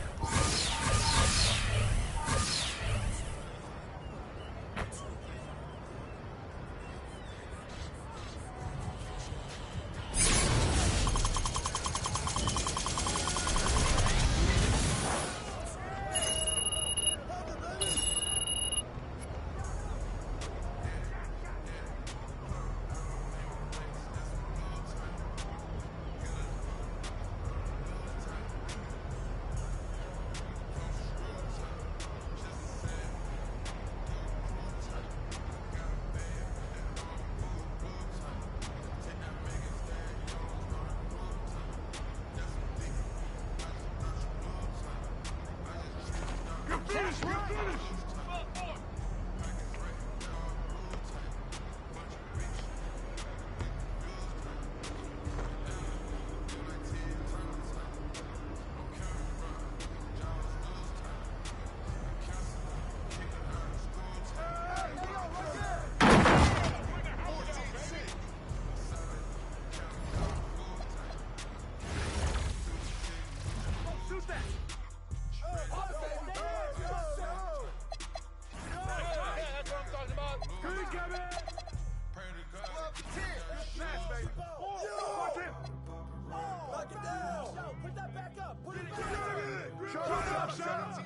Speaker 5: shot.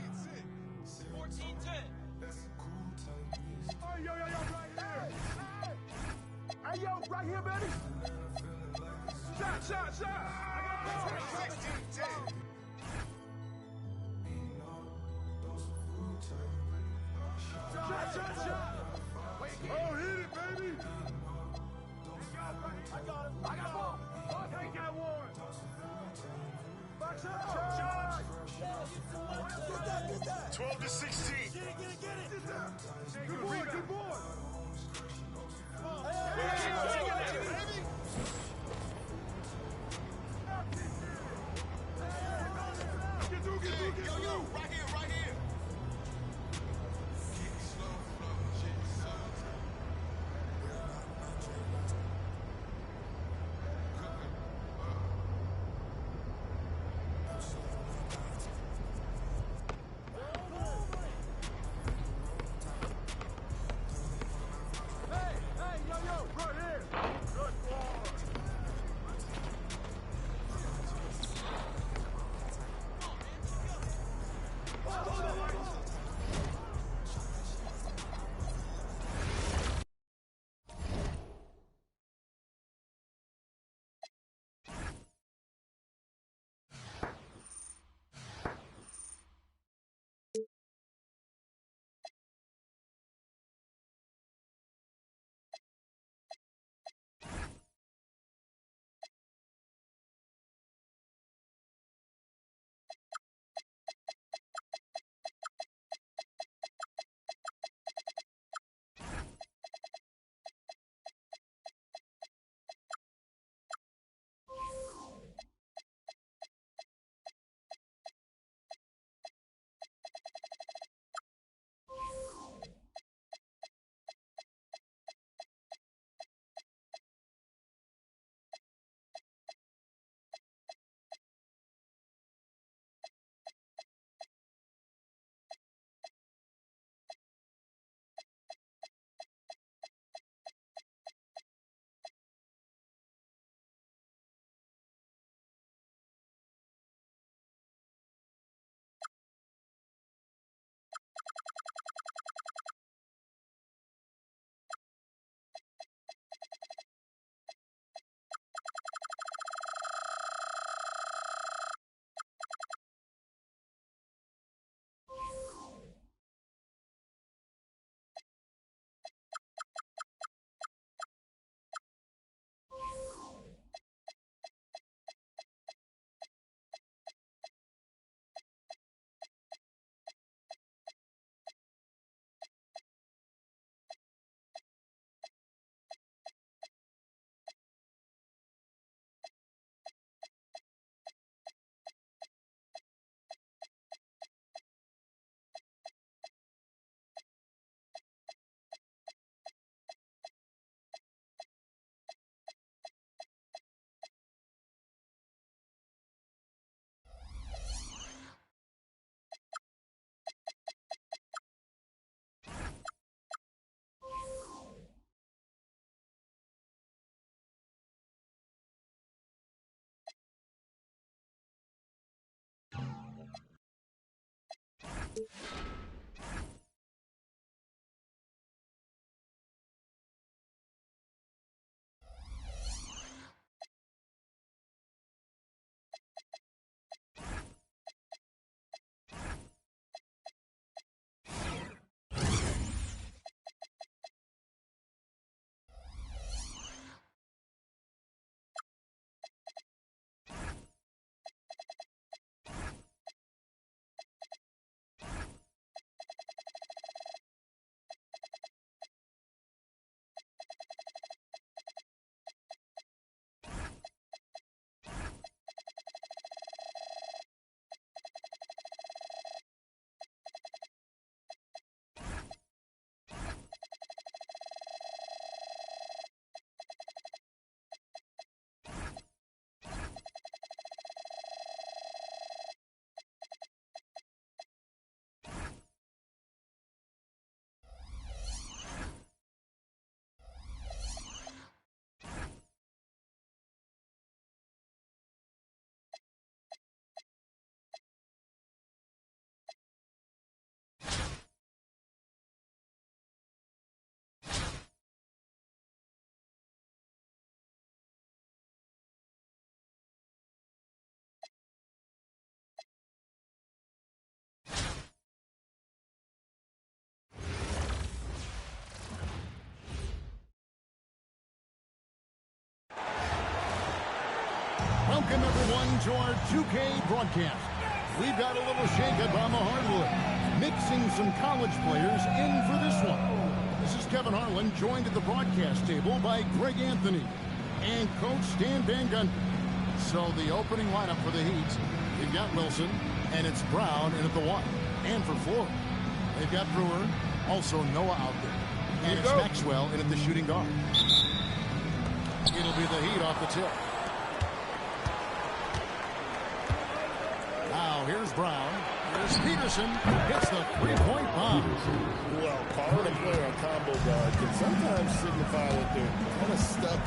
Speaker 13: 14-10.
Speaker 5: Hey, yo, right here. Hey, yo, right here, baby. Shot.
Speaker 13: 16-10.
Speaker 5: Shot. Oh, hit it, baby. I got him. I got ball. Take that one. Box up. Get that.
Speaker 13: 12-16.
Speaker 5: Get it. Good boy. Get through.
Speaker 13: Yo, right here.
Speaker 5: Right here. Good boy.
Speaker 1: Welcome, everyone, to our 2K broadcast. We've got a little shake-up on the hardwood, mixing some college players in for this one. This is Kevin Harlan, joined at the broadcast table by Greg Anthony and Coach Stan Van Gundy. So the opening lineup for the Heat, they've got Wilson, and it's Brown in at the 1. And for Florida, they've got Brewer, also Noah out there. And it's Maxwell in at the shooting guard. It'll be the Heat off the tip. Now here's Brown. Here's Peterson. Hits the three-point bomb.
Speaker 2: Well, calling a player a combo guard can sometimes signify that they're kind of stuck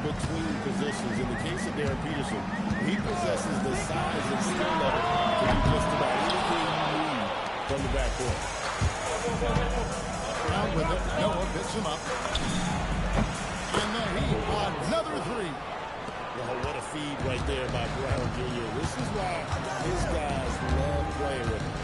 Speaker 2: between positions. In the case of Darren Peterson, he possesses the size and skill level to do just about anything you need from the backcourt.
Speaker 1: Brown with it. Noah picks him up. And the Heat on another three.
Speaker 2: Well, what a feed right there by Brown Jr. This is why his guys love playing with him.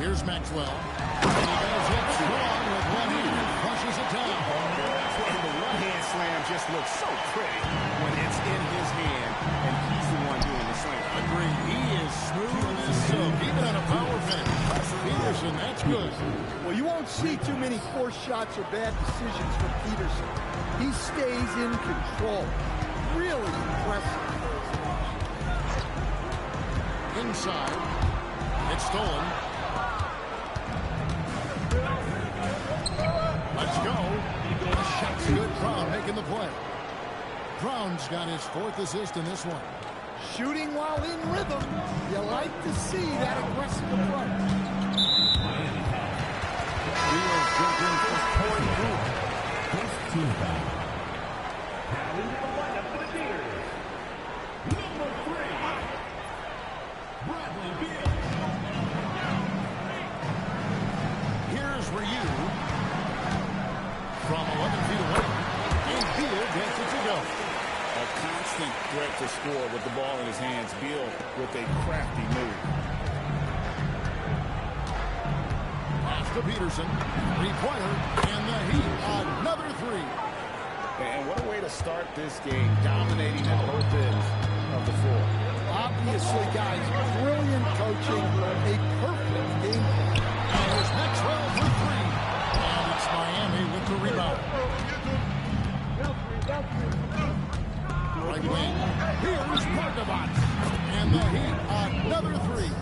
Speaker 1: Here's Maxwell. And he goes in strong with one hand and pushes it down.
Speaker 7: And the one-hand slam just looks so pretty when it's in his hand and he's the one doing the slam.
Speaker 1: Agreed. He is smooth as silk, even on a power finish. Peterson, that's good.
Speaker 3: Well, you won't see too many forced shots or bad decisions from Peterson. He stays in control. Really impressive.
Speaker 1: Inside. It's stolen. Let's go. The shot's good. Brown making the play. Brown's got his 4th assist in this one.
Speaker 3: Shooting while in rhythm. You like to see that aggressive approach.
Speaker 5: Real children for Corey Brewer. First team foul. Now into the lineup for the Bears. Number 3, Bradley Beal.
Speaker 1: Here's Ryu from 11 feet away. And Beal gets it to go.
Speaker 2: A constant threat to score with the ball in his hands. Beal with a crafty move.
Speaker 1: Pass to Peterson. Three-pointer. And the Heat another three.
Speaker 7: And what a way to start this game, dominating at both ends of the floor.
Speaker 3: Obviously, guys, brilliant coaching, a perfect game plan.
Speaker 1: And there's Maxwell for three. And it's Miami with the rebound. Right wing. Here's Markovic. And the Heat another three.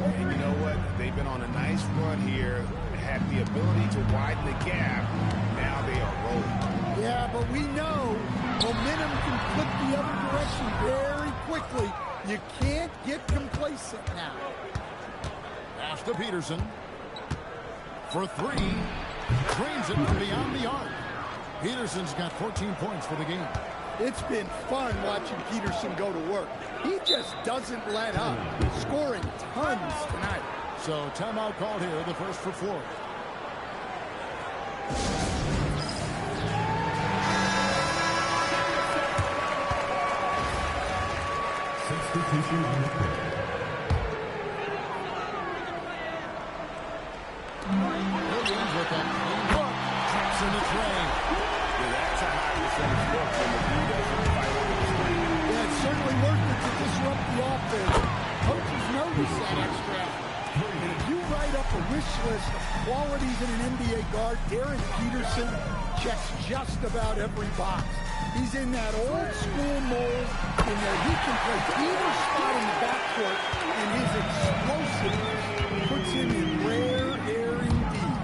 Speaker 7: And you know what? They've been on a nice run here, had the ability to widen the gap. Now they are rolling.
Speaker 3: Yeah, but we know momentum can flip the other direction very quickly. You can't get complacent now.
Speaker 1: Pass to Peterson. For three. Drains it from beyond the arc. Peterson's got 14 points for the game.
Speaker 3: It's been fun watching Peterson go to work. He just doesn't let up, scoring tons tonight.
Speaker 1: So timeout called here, the first for Florida.
Speaker 5: Substitution required.
Speaker 1: Williams with that clean look. Drops in the tray.
Speaker 7: That's a high percentage look when the blue doesn't fight over the screen.
Speaker 3: Yeah, it's certainly worth it to disrupt the offense. Coaches notice that extra effort. And if you write up a wish list of qualities in an NBA guard, Darren Peterson checks just about every box. He's in that old school mold in that he can play either spot in the backcourt, and his explosiveness puts him in rare air indeed.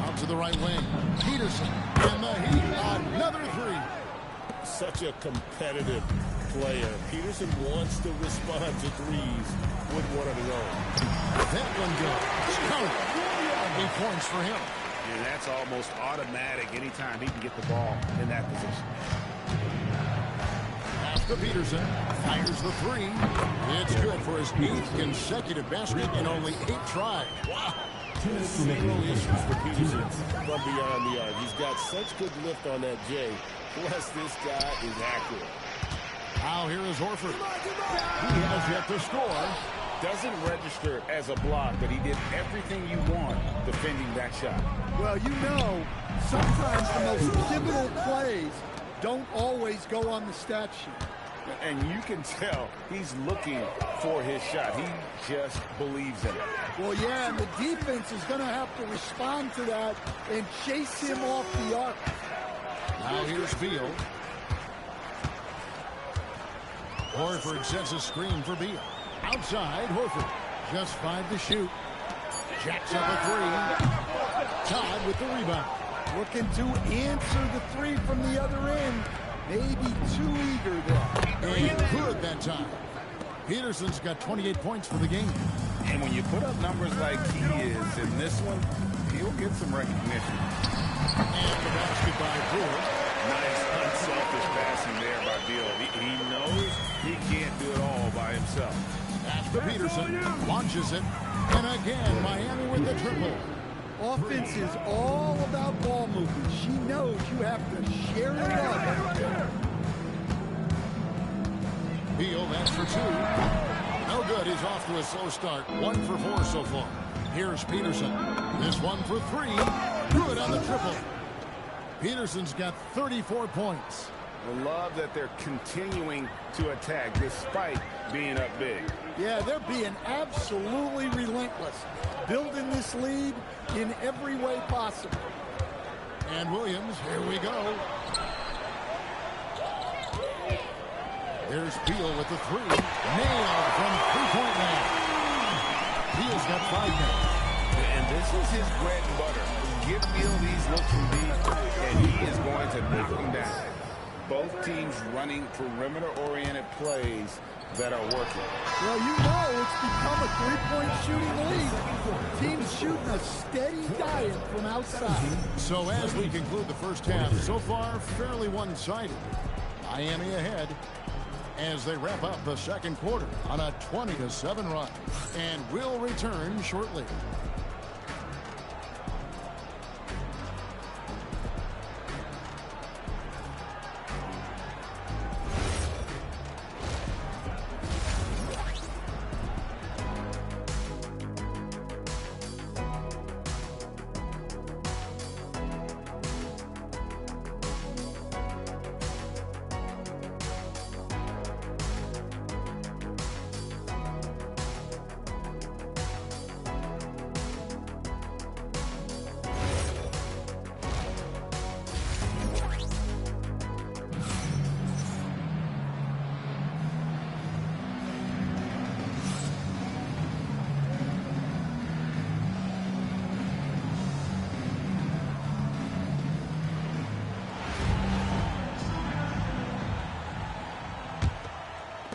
Speaker 1: Out to the right wing. Peterson and the Heat another three.
Speaker 2: Such a competitive player. Peterson wants to respond to threes with one of his own.
Speaker 1: That one goes. Counted. 8 points for him.
Speaker 7: And that's almost automatic anytime he can get the ball in that position.
Speaker 1: Pass to Peterson. Fires the three. It's good for his 8th consecutive basket in only 8 tries. Wow.
Speaker 2: Zero issues for Peterson from beyond the arc. He's got such good lift on that J. Plus, this guy is accurate.
Speaker 1: Now here is Horford. He has yet to score.
Speaker 7: Doesn't register as a block, but he did everything you want defending that shot.
Speaker 3: Well, you know, sometimes the most pivotal plays don't always go on the stat sheet.
Speaker 7: And you can tell he's looking for his shot. He just believes in it.
Speaker 3: Well, yeah, and the defense is going to have to respond to that and chase him off the arc.
Speaker 1: Now here's Beal. Horford sets a screen for Beal. Outside, Horford. Just 5 to shoot. Jacks up a 3. Todd with the rebound.
Speaker 3: Looking to answer the 3 from the other end. Maybe too eager there.
Speaker 1: And good that time. Peterson's got 28 points for the game.
Speaker 7: And when you put up numbers like he is in this one, he'll get some recognition.
Speaker 1: And the basket by Brewer.
Speaker 7: Nice, unselfish passing there by Beal. He knows he can't do it all by himself.
Speaker 1: After Peterson launches it. And again, Miami with the triple.
Speaker 3: Offense is all about ball movement. She knows you have to share it up.
Speaker 1: Beal, that's for 2. No good. He's off to a slow start. 1 for 4 so far. Here's Peterson. This one for 3. Good on the triple. Peterson's got 34 points.
Speaker 7: I love that they're continuing to attack despite being up big.
Speaker 3: Yeah, they're being absolutely relentless. Building this lead in every way possible.
Speaker 1: And Williams, here we go. There's Beal with the 3. Nailed from 3-point land. Beal's got 5 now.
Speaker 7: And this is his bread and butter. Give Beal these looks from deep, and he is going to knock them down. Both teams running perimeter-oriented plays that are working.
Speaker 3: Well, you know it's become a 3-point shooting lead. Teams shooting a steady diet from outside.
Speaker 1: So as we conclude the first half, so far fairly one-sided. Miami ahead as they wrap up the second quarter on a 20-7 run. And we'll return shortly.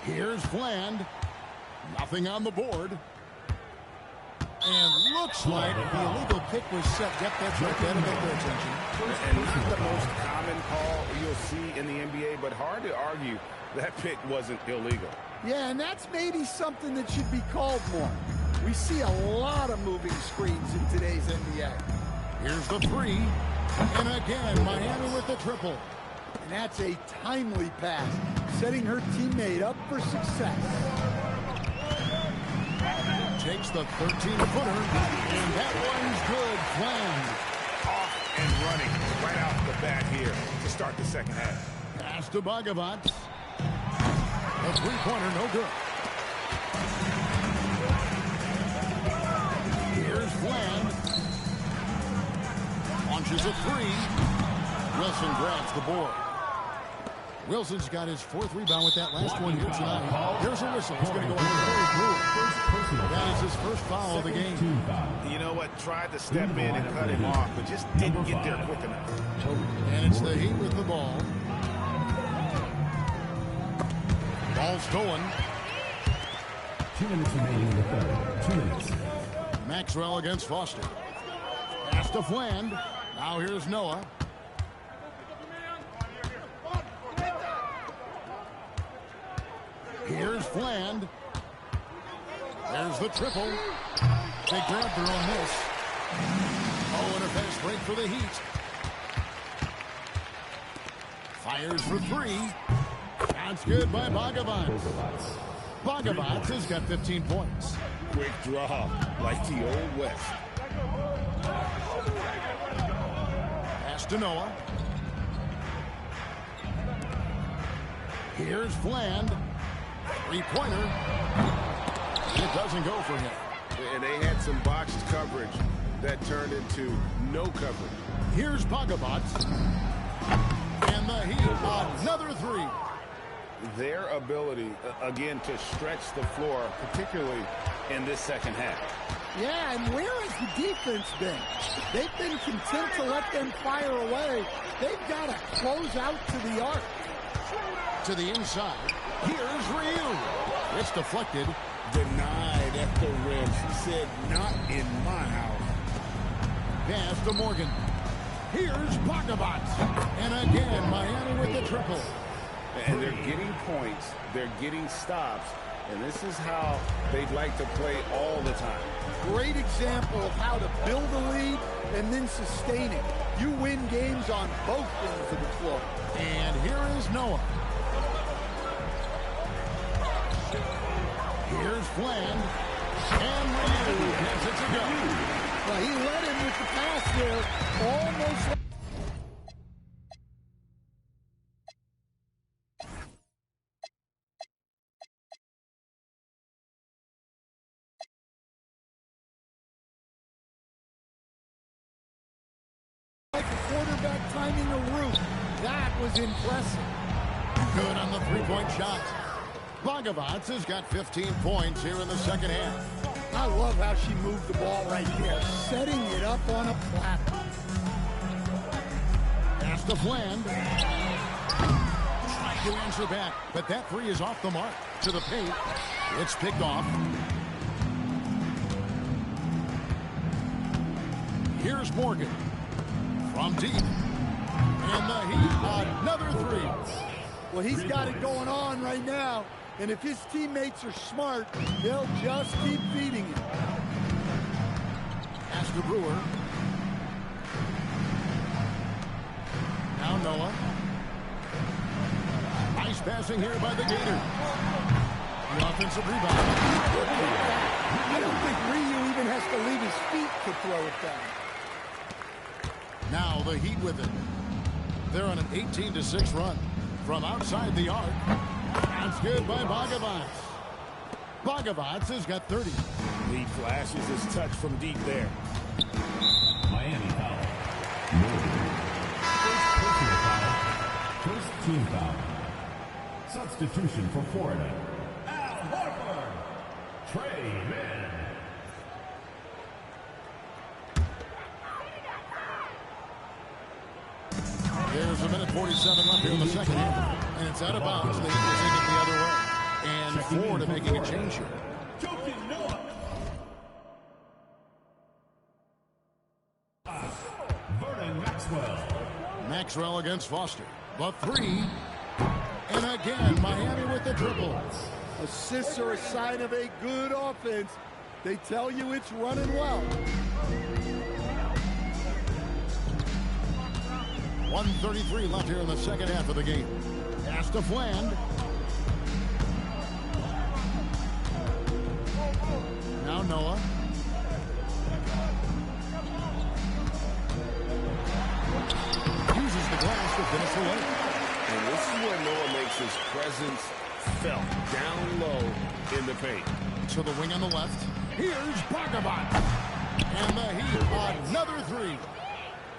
Speaker 1: Here's Bland. Nothing on the board. And looks like the illegal pick was set. Yep, that's right. That'll get their attention.
Speaker 7: And not the most common call you'll see in the NBA, but hard to argue that pick wasn't illegal.
Speaker 3: Yeah, and that's maybe something that should be called more. We see a lot of moving screens in today's NBA.
Speaker 1: Here's the 3. And again, Miami with the triple.
Speaker 3: And that's a timely pass, setting her teammate up for success.
Speaker 1: Takes the 13-footer, and that one's good. Planned.
Speaker 7: Off and running right out the bat here to start the second half.
Speaker 1: Pass to Bogavant. A 3-pointer, no good. Here's Bland. Launches a 3. Wilson grabs the board. Wilson's got his 4th rebound with that last one here tonight. There's a whistle. He's going to go ahead. That is his first foul of the game.
Speaker 7: You know what? Tried to step in and cut him off, but just didn't get there quick enough.
Speaker 1: And it's the Heat with the ball. Ball's going.
Speaker 5: 2 minutes remaining in the third. 2 minutes.
Speaker 1: Maxwell against Foster. Pass to Fland. Now here's Noah. Here's Fland. There's the triple. They grab their own miss. Oh, and a fast break for the Heat. Fires for 3. That's good by Bogavant. Bogavant has got 15 points.
Speaker 2: Quick draw, like the old West.
Speaker 1: Pass to Noah. Here's Fland. Three-pointer. It doesn't go for him.
Speaker 7: And they had some boxed coverage that turned into no coverage.
Speaker 1: Here's Bogavats. And the Heat, another three.
Speaker 7: Their ability, again, to stretch the floor, particularly in this second half.
Speaker 3: Yeah, and where has the defense been? They've been content to let them fire away. They've got to close out to the arc.
Speaker 1: To the inside. Here's Ryu. It's deflected.
Speaker 2: Denied at the rim. She said, not in my house.
Speaker 1: Pass to Morgan. Here's Bogavats. And again, Miami with the triple.
Speaker 7: And they're getting points. They're getting stops. And this is how they'd like to play all the time.
Speaker 3: Great example of how to build a lead and then sustain it. You win games on both ends of the floor.
Speaker 1: And here is Noah. Here's Fland. And Ryu gets it to go.
Speaker 3: Well, he led him with the pass there. Almost. Like a quarterback timing a route. That was impressive.
Speaker 1: Good on the three-point shot. Bogavats has got 15 points here in the second half.
Speaker 3: I love how she moved the ball right there, setting it up on a platter.
Speaker 1: Pass to Fland. Trying to answer back, but that three is off the mark. To the paint. It's picked off. Here's Morgan. From deep. And the Heat, another three.
Speaker 3: Well, he's got it going on right now. And if his teammates are smart, they'll just keep feeding him.
Speaker 1: Pass to Brewer. Now Noah. Nice passing here by the Gator. The offensive rebound.
Speaker 3: I don't think Ryu even has to leave his feet to throw it down.
Speaker 1: Now the Heat with it. They're on an 18-6 run from outside the arc. That's good by Bogavats. Bogavats has got 30.
Speaker 2: He flashes his touch from deep there.
Speaker 5: Miami foul. First personal foul. First team foul. Substitution for Florida. Al Horford. Trey Mann.
Speaker 1: There's a minute 47 left here in the second half. And it's out of bounds. They will take it the other way. And Florida making a change here.
Speaker 5: Vernon Maxwell.
Speaker 1: Maxwell against Foster. The three. And again, Miami with the triple.
Speaker 3: Assists are a sign of a good offense. They tell you it's running well.
Speaker 1: 1:33 left here in the second half of the game. Pass to Fland. Now Noah. Uses the glass to finish the layup.
Speaker 7: And this is where Noah makes his presence felt down low in the paint.
Speaker 1: To the wing on the left. Here's Bogavats. And the Heat, another three.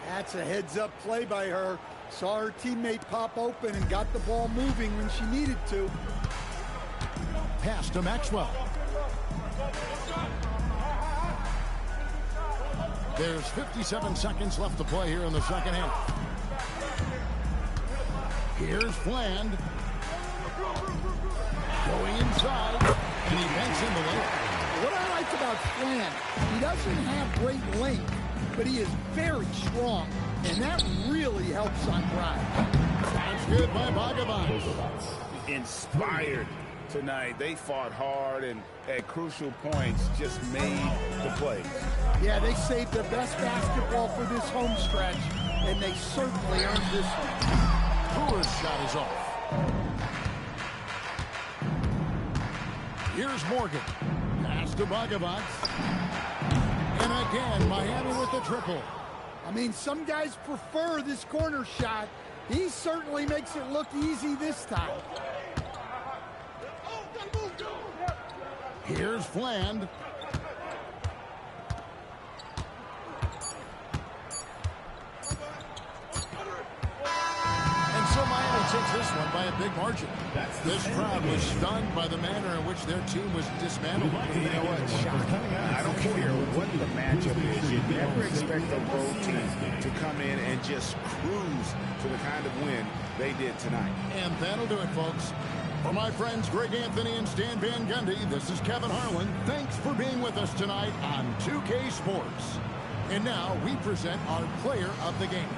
Speaker 3: That's a heads-up play by her. Saw her teammate pop open and got the ball moving when she needed to.
Speaker 1: Pass to Maxwell. There's 57 seconds left to play here in the second half. Here's Fland. Going inside. And he banks in the layup.
Speaker 3: What I like about Fland, he doesn't have great length, but he is very strong, and that really helps on drive.
Speaker 1: That's good by Bogavats.
Speaker 7: Inspired tonight. They fought hard and at crucial points just made the plays.
Speaker 3: Yeah, they saved their best basketball for this home stretch, and they certainly earned this one.
Speaker 1: Brewer's shot is off. Here's Morgan. Pass to Bogavats. And again, Miami with the triple.
Speaker 3: I mean, some guys prefer this corner shot. He certainly makes it look easy this time.
Speaker 1: Here's Fland. And so Miami takes this one by a big margin. This crowd was stunned by the manner in which their team was dismantled.
Speaker 2: You know what, shocking. I don't care what the matchup is. You never expect a road team to come in and just cruise to the kind of win they did tonight.
Speaker 1: And that'll do it, folks. For my friends Greg Anthony and Stan Van Gundy, this is Kevin Harlan. Thanks for being with us tonight on 2K Sports. And now we present our player of the game.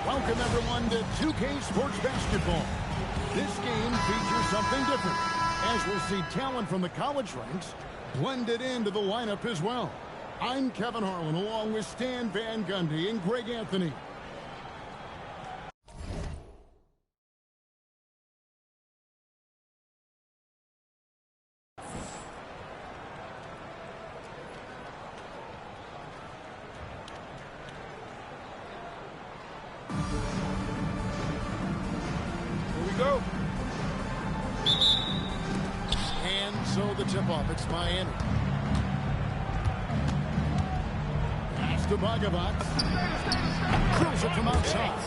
Speaker 1: Welcome, everyone, to 2K Sports Basketball. This game features something different, as we'll see talent from the college ranks blended into the lineup as well. I'm Kevin Harlan, along with Stan Van Gundy and Greg Anthony.
Speaker 2: Go.
Speaker 1: And so the tip-off, it's Miami. Pass to Bogovac. Drills it from outside.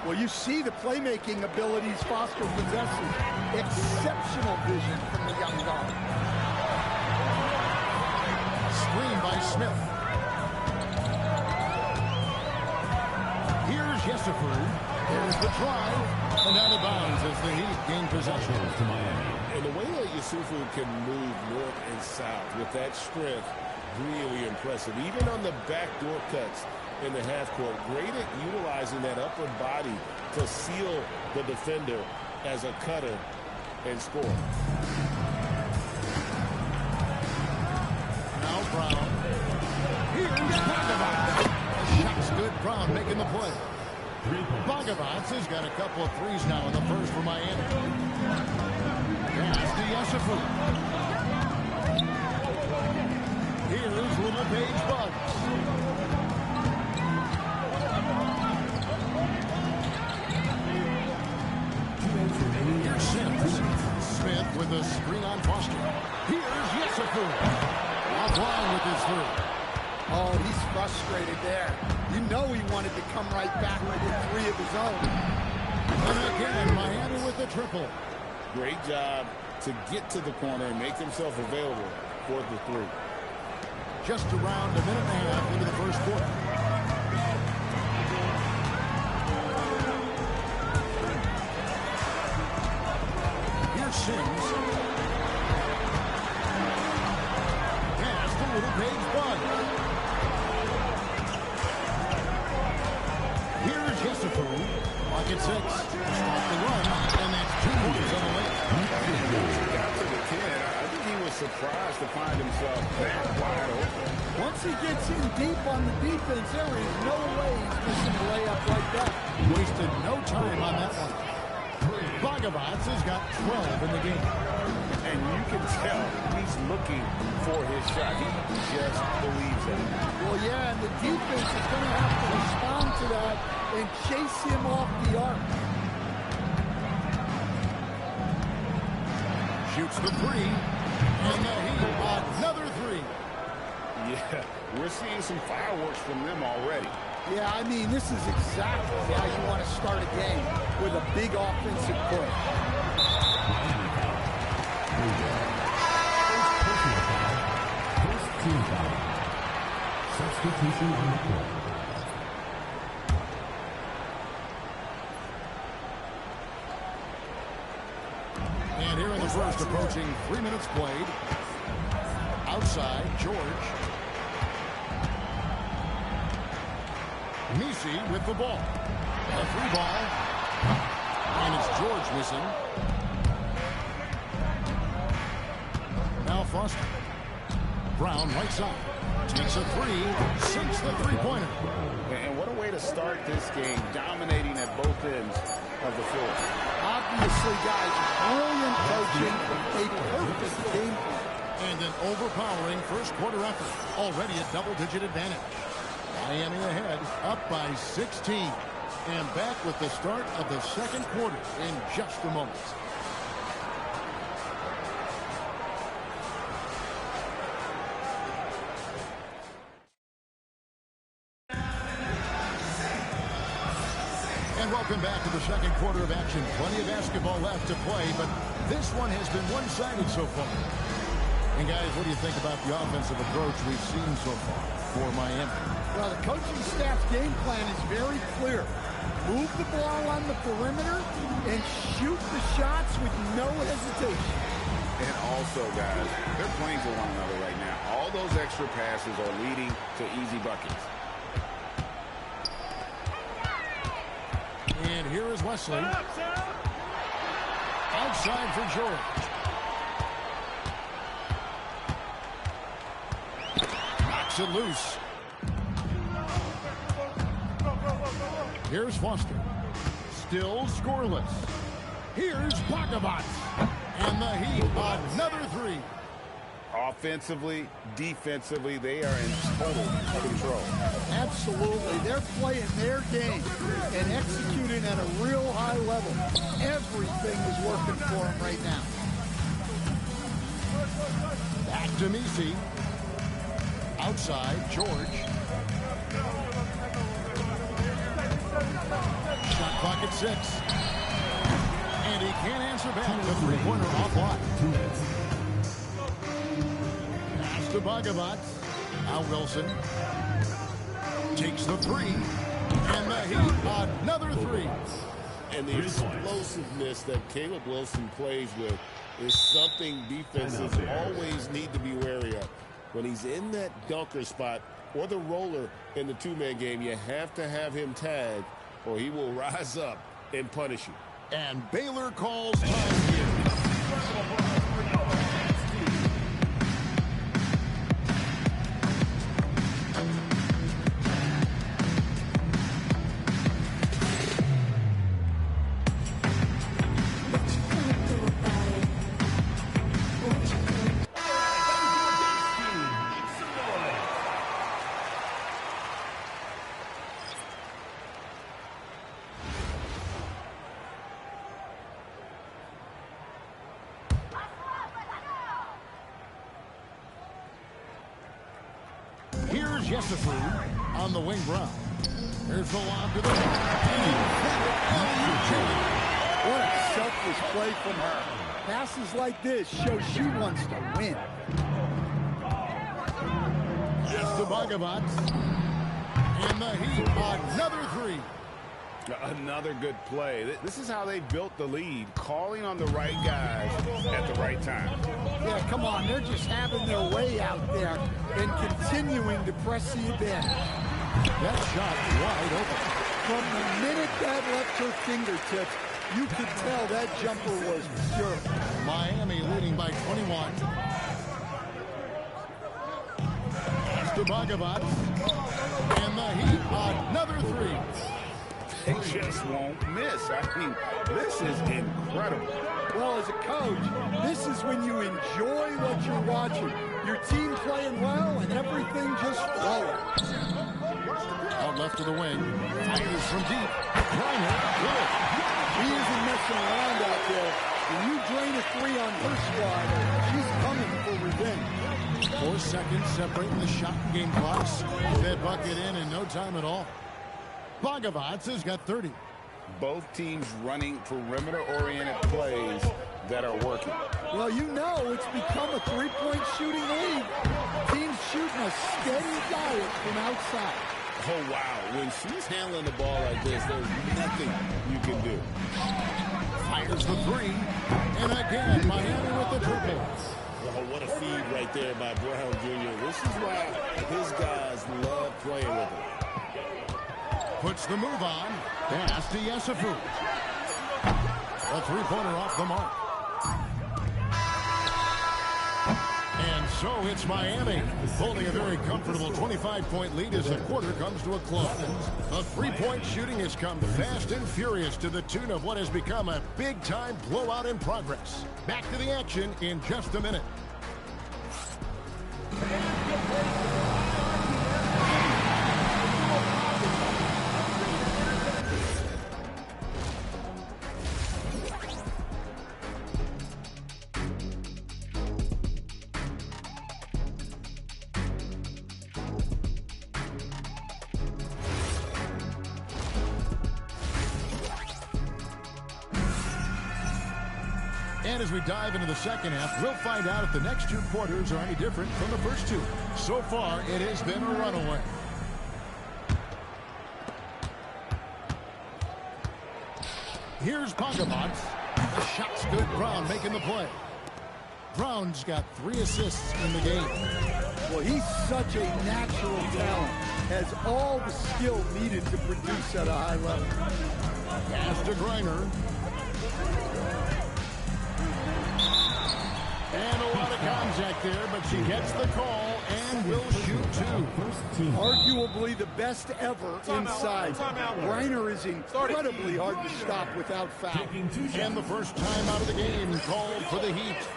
Speaker 3: Well, you see the playmaking abilities Foster possesses. Exceptional vision from the young guard.
Speaker 1: Screen by Smith. Here's Yesufu. There's the drive, and out of bounds as the Heat gain possession to Miami.
Speaker 2: And the way that Yesufu can move north and south with that strength, really impressive. Even on the backdoor cuts in the half court, great at utilizing that upper body to seal the defender as a cutter and score.
Speaker 1: Now Brown. Here's Bogovac. The shot's good. Brown making the play. Bogovac has got a couple of threes now in the first for Miami. Pass to Yesufu. Here's Little Page Bugs. Here's Sims. Smith with a screen on Foster. Here's Yesufu. Offline with his three.
Speaker 3: Oh, he's frustrated there. You know he wanted to come right back with three of his own.
Speaker 1: And again, Miami with the triple.
Speaker 2: Great job to get to the corner and make himself available for the three.
Speaker 1: Just around a minute and a half into the first quarter. Here's Sims. Pass to Little Page Bud. Here's Yesufu. Pocket six. Stop the run, and that's 2 points on the lane.
Speaker 7: Got to the 10. I think he was surprised to find himself that wide open.
Speaker 3: Once he gets in deep on the defense, there is no way he's missing a layup like that.
Speaker 1: Wasted no time on that one. Bogovac has got 12 in the game.
Speaker 7: And you can tell he's looking for his shot. He just believes in it.
Speaker 3: Well, yeah, and the defense is going to have to respond to that and chase him off the arc.
Speaker 1: Shoots the three, and the Heat another three.
Speaker 7: Yeah, we're seeing some fireworks from them already.
Speaker 3: Yeah, I mean, this is exactly how you want to start a game, with a big offensive push.
Speaker 5: First team foul. Substitution on the court.
Speaker 1: And here in the first, approaching 3 minutes played. Outside, George. Nisi with the ball. A free ball. And it's George missing. Now Foster. Brown right side. Takes a three. Sinks the three-pointer.
Speaker 7: And what a way to start this game, dominating at both ends of the floor.
Speaker 3: Obviously, guys, brilliant coaching, a perfect game plan.
Speaker 1: And an overpowering first quarter effort. Already a double-digit advantage. Miami ahead, up by 16. And back with the start of the second quarter in just a moment. And welcome back to the second quarter of action. Plenty of basketball left to play, but this one has been one-sided so far. And guys, what do you think about the offensive approach we've seen so far for Miami?
Speaker 3: Well, the coaching staff's game plan is very clear. Move the ball on the perimeter and shoot the shots with no hesitation.
Speaker 7: And also, guys, they're playing for one another right now. All those extra passes are leading to easy buckets.
Speaker 1: And here is Wesley. Outside for George. Knocks it loose. Here's Foster. Still scoreless. Here's Bogavats. And the Heat, another three.
Speaker 7: Offensively, defensively, they are in total control.
Speaker 3: Absolutely. They're playing their game and executing at a real high level. Everything is working for them right now.
Speaker 1: Back to Messi. Outside, George. Shot clock at 6. And he can't answer back. The three-pointer offline. Pass to Bogavats. Now Wilson. Takes the three. And the Heat, another three.
Speaker 2: And the explosiveness that Caleb Wilson plays with is something defenses always need to be wary of. When he's in that dunker spot or the roller in the two-man game, you have to have him tagged or he will rise up and punish you.
Speaker 1: And Baylor calls time here. Jessup on the wing. Brown. Here's the lob to the rim.
Speaker 3: What a selfless play from her. Passes like this show she wants to win.
Speaker 1: Just to Bogavats. And the Heat, another three.
Speaker 7: Another good play. This is how they built the lead, calling on the right guys at the right time.
Speaker 3: Yeah, come on. They're just having their way out there and continuing to press the advantage.
Speaker 1: That shot wide open.
Speaker 3: From the minute that left her fingertips, you could tell that jumper was pure.
Speaker 1: Miami leading by 21. Pass to Bogavats. And the Heat, another three.
Speaker 7: They just won't miss. I mean, this is incredible.
Speaker 3: Well, as a coach, this is when you enjoy what you're watching. Your team playing well and everything just flowing.
Speaker 1: Out left to the wing. Fires from deep. Griner, good.
Speaker 3: He isn't messing around out there. When you drain a three on her squad, she's coming for revenge.
Speaker 1: 4 seconds separating the shot and game clocks. That bucket in no time at all. Bogavats has got 30.
Speaker 7: Both teams running perimeter-oriented plays that are working.
Speaker 3: Well, you know it's become a three-point shooting league. Teams shooting a steady diet from outside.
Speaker 2: Oh, wow. When she's handling the ball like this, there's nothing you can do.
Speaker 1: Fires the three. And again, Miami with the triple.
Speaker 2: Oh, what a feed right there by Brown Jr. This is why his guys love playing with him.
Speaker 1: Puts the move on. Pass to Yesufu. A three-pointer off the mark. And so it's Miami holding a very comfortable 25-point lead as the quarter comes to a close. The three-point shooting has come fast and furious to the tune of what has become a big-time blowout in progress. Back to the action in just a minute. And as we dive into the second half, we'll find out if the next two quarters are any different from the first two. So far, it has been a runaway. Here's Bogavats. The shot's good. Brown making the play. Brown's got 3 assists in the game.
Speaker 3: Well, he's such a natural talent. Has all the skill needed to produce at a high level.
Speaker 1: Pass to Griner. And a lot of contact there, but she gets the call and will shoot two.
Speaker 3: Arguably the best ever inside. Griner is incredibly hard to stop without foul.
Speaker 1: And the first time out of the game called for the Heat.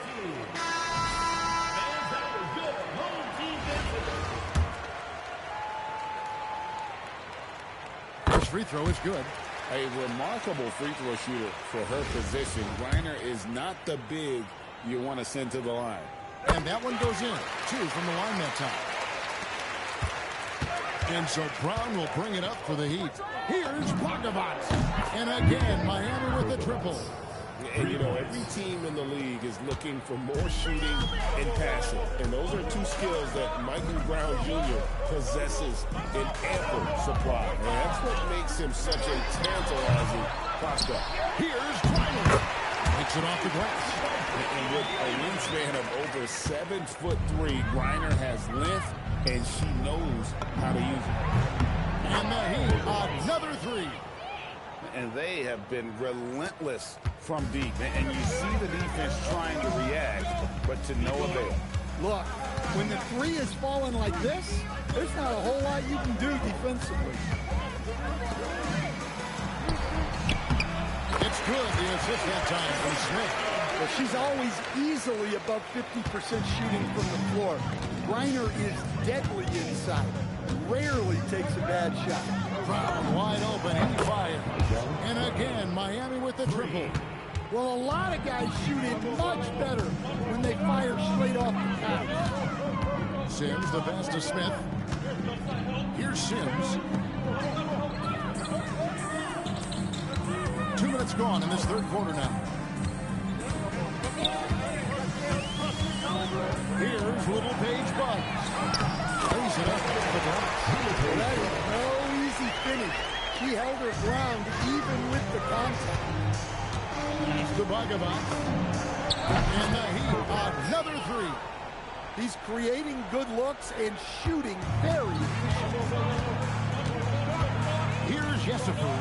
Speaker 1: First free throw is good.
Speaker 2: A remarkable free throw shooter for her position. Griner is not the big you want to send to the line.
Speaker 1: And that one goes in. 2 from the line that time. And so Brown will bring it up for the Heat. Here's Bogavant. And again, Miami with the triple.
Speaker 2: And, you know, every team in the league is looking for more shooting and passing. And those are two skills that Michael Brown Jr. possesses in ample supply. And that's what makes him such a tantalizing prospect.
Speaker 1: Here's Griner. Takes it off the glass.
Speaker 2: And with a wingspan of over 7'3", Griner has length, and she knows how to use it.
Speaker 1: And the Heat, another three.
Speaker 7: And they have been relentless from deep. And you see the defense trying to react, but to no avail.
Speaker 3: Look, when the three is falling like this, there's not a whole lot you can do defensively.
Speaker 1: It's good, the assist that time from Smith.
Speaker 3: Well, she's always easily above 50% shooting from the floor. Griner is deadly inside. Rarely takes a bad shot.
Speaker 1: Brown wide open, he fired. And again, Miami with the triple.
Speaker 3: Well, a lot of guys shoot it much better when they fire straight off the couch.
Speaker 1: Sims, the pass to Smith. Here's Sims. 2 minutes gone in this third quarter now. Here's Little Paige Bugs. Lays it up for the block.
Speaker 3: That is no easy finish. She held her ground even with the contact.
Speaker 1: The Bogavant. And the Heat, another three.
Speaker 3: He's creating good looks and shooting very efficiently.
Speaker 1: Here's Yesufu.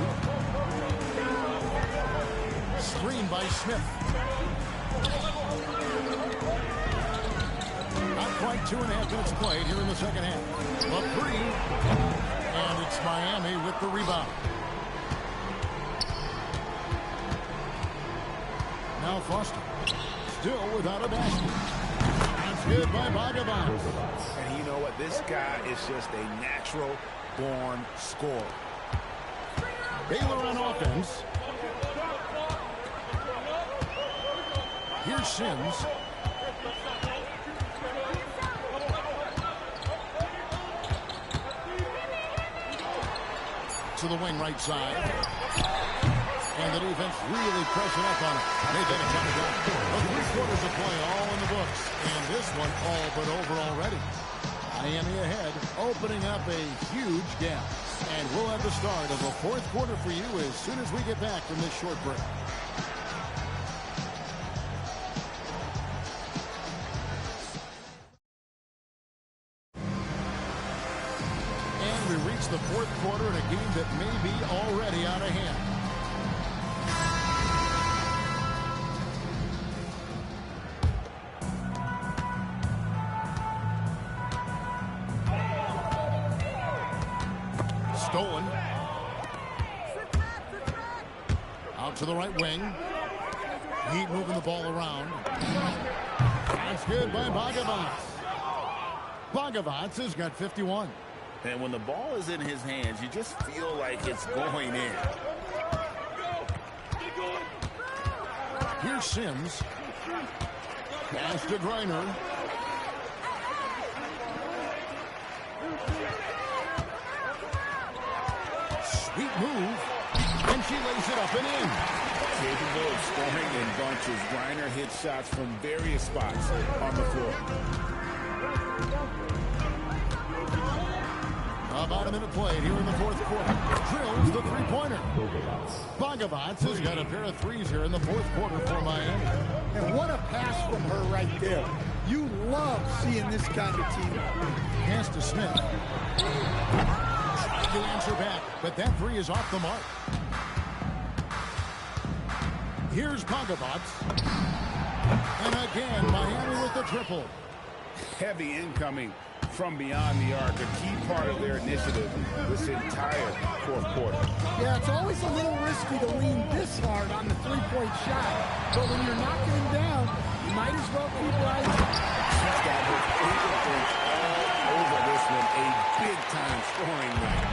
Speaker 1: Screen by Smith. Not quite 2.5 minutes played here in the second half. A three. And it's Miami with the rebound. Now Foster. Still without a basket. That's good by Bogavant.
Speaker 7: And you know what? This guy is just a natural-born scorer.
Speaker 1: Baylor on offense. Here's Sims. To the wing right side. And the defense really pressing up on it. They get a timeout. Well, 3 quarters of play all in the books. And this one all but over already. Miami ahead, opening up a huge gap. And we'll have the start of a fourth quarter for you as soon as we get back from this short break. And we reach the fourth quarter in a game that may be already out of hand. Stolen. Out to the right wing. Heat moving the ball around. That's good by Bogavant. Bogavant has got 51.
Speaker 2: And when the ball is in his hands, you just feel like it's going in.
Speaker 1: Here's Sims. Pass to Griner. Sweet move. And she lays it up and in.
Speaker 2: Capable of scoring in bunches. Griner hits shots from various spots on the floor.
Speaker 1: About a minute played here in the fourth quarter. Drills the three-pointer. Bogavant has got a pair of threes here in the fourth quarter for Miami.
Speaker 3: And what a pass from her right there. You love seeing this kind of team.
Speaker 1: Pass to Smith. Trying to answer back, but that three is off the mark. Here's Pagavats. And again, Miami with the triple.
Speaker 7: Heavy incoming from beyond the arc, a key part of their initiative this entire fourth quarter.
Speaker 3: Yeah, it's always a little risky to lean this hard on the three-point shot. But when you're knocking him down, you might as well keep riding.
Speaker 7: She's got her fingerprints all over this one. A big-time scoring night.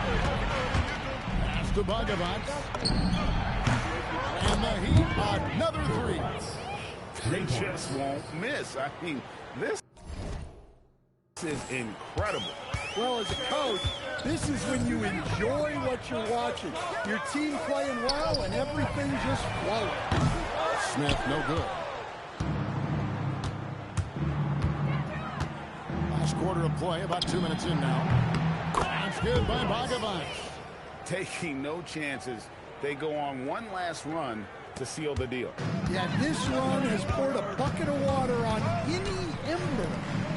Speaker 1: Pass to Pagavats. And the Heat, another three.
Speaker 7: They just won't miss. I mean, this is incredible.
Speaker 3: Well, as a coach, this is when you enjoy what you're watching. Your team playing well and everything just flowing.
Speaker 1: Smith, no good. Last quarter of play, about 2 minutes in now. That's good by Pagavats.
Speaker 7: Taking no chances. They go on one last run to seal the deal.
Speaker 3: Yeah, this run has poured a bucket of water on any ember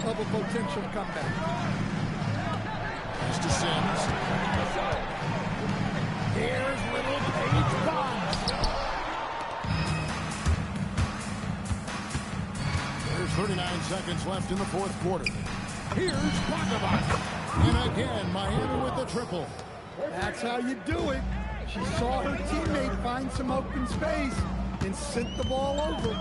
Speaker 3: of a potential comeback.
Speaker 1: Pass to Sims. Here's little Paige Bonds. There's 39 seconds left in the fourth quarter. Here's Pagavats. And again, Miami with the triple.
Speaker 3: That's how you do it. She saw her teammate find some open space and sent the ball over.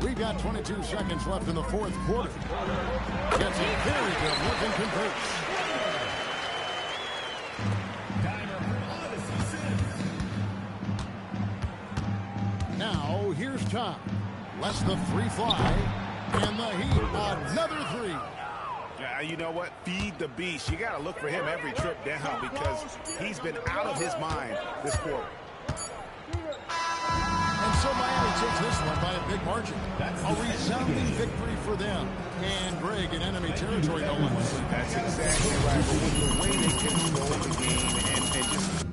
Speaker 1: We've got 22 seconds left in the fourth quarter. Gets a very good look and converts. Now, here's Tom. Lets the three fly. And the Heat, another three.
Speaker 4: You know what? Feed the beast. You got to look for him every trip down because he's been out of his mind this quarter.
Speaker 1: And so Miami takes this one by a big margin. A resounding victory for them. And Greg in enemy territory, no less.
Speaker 4: That's exactly right. But with the way they control the game and just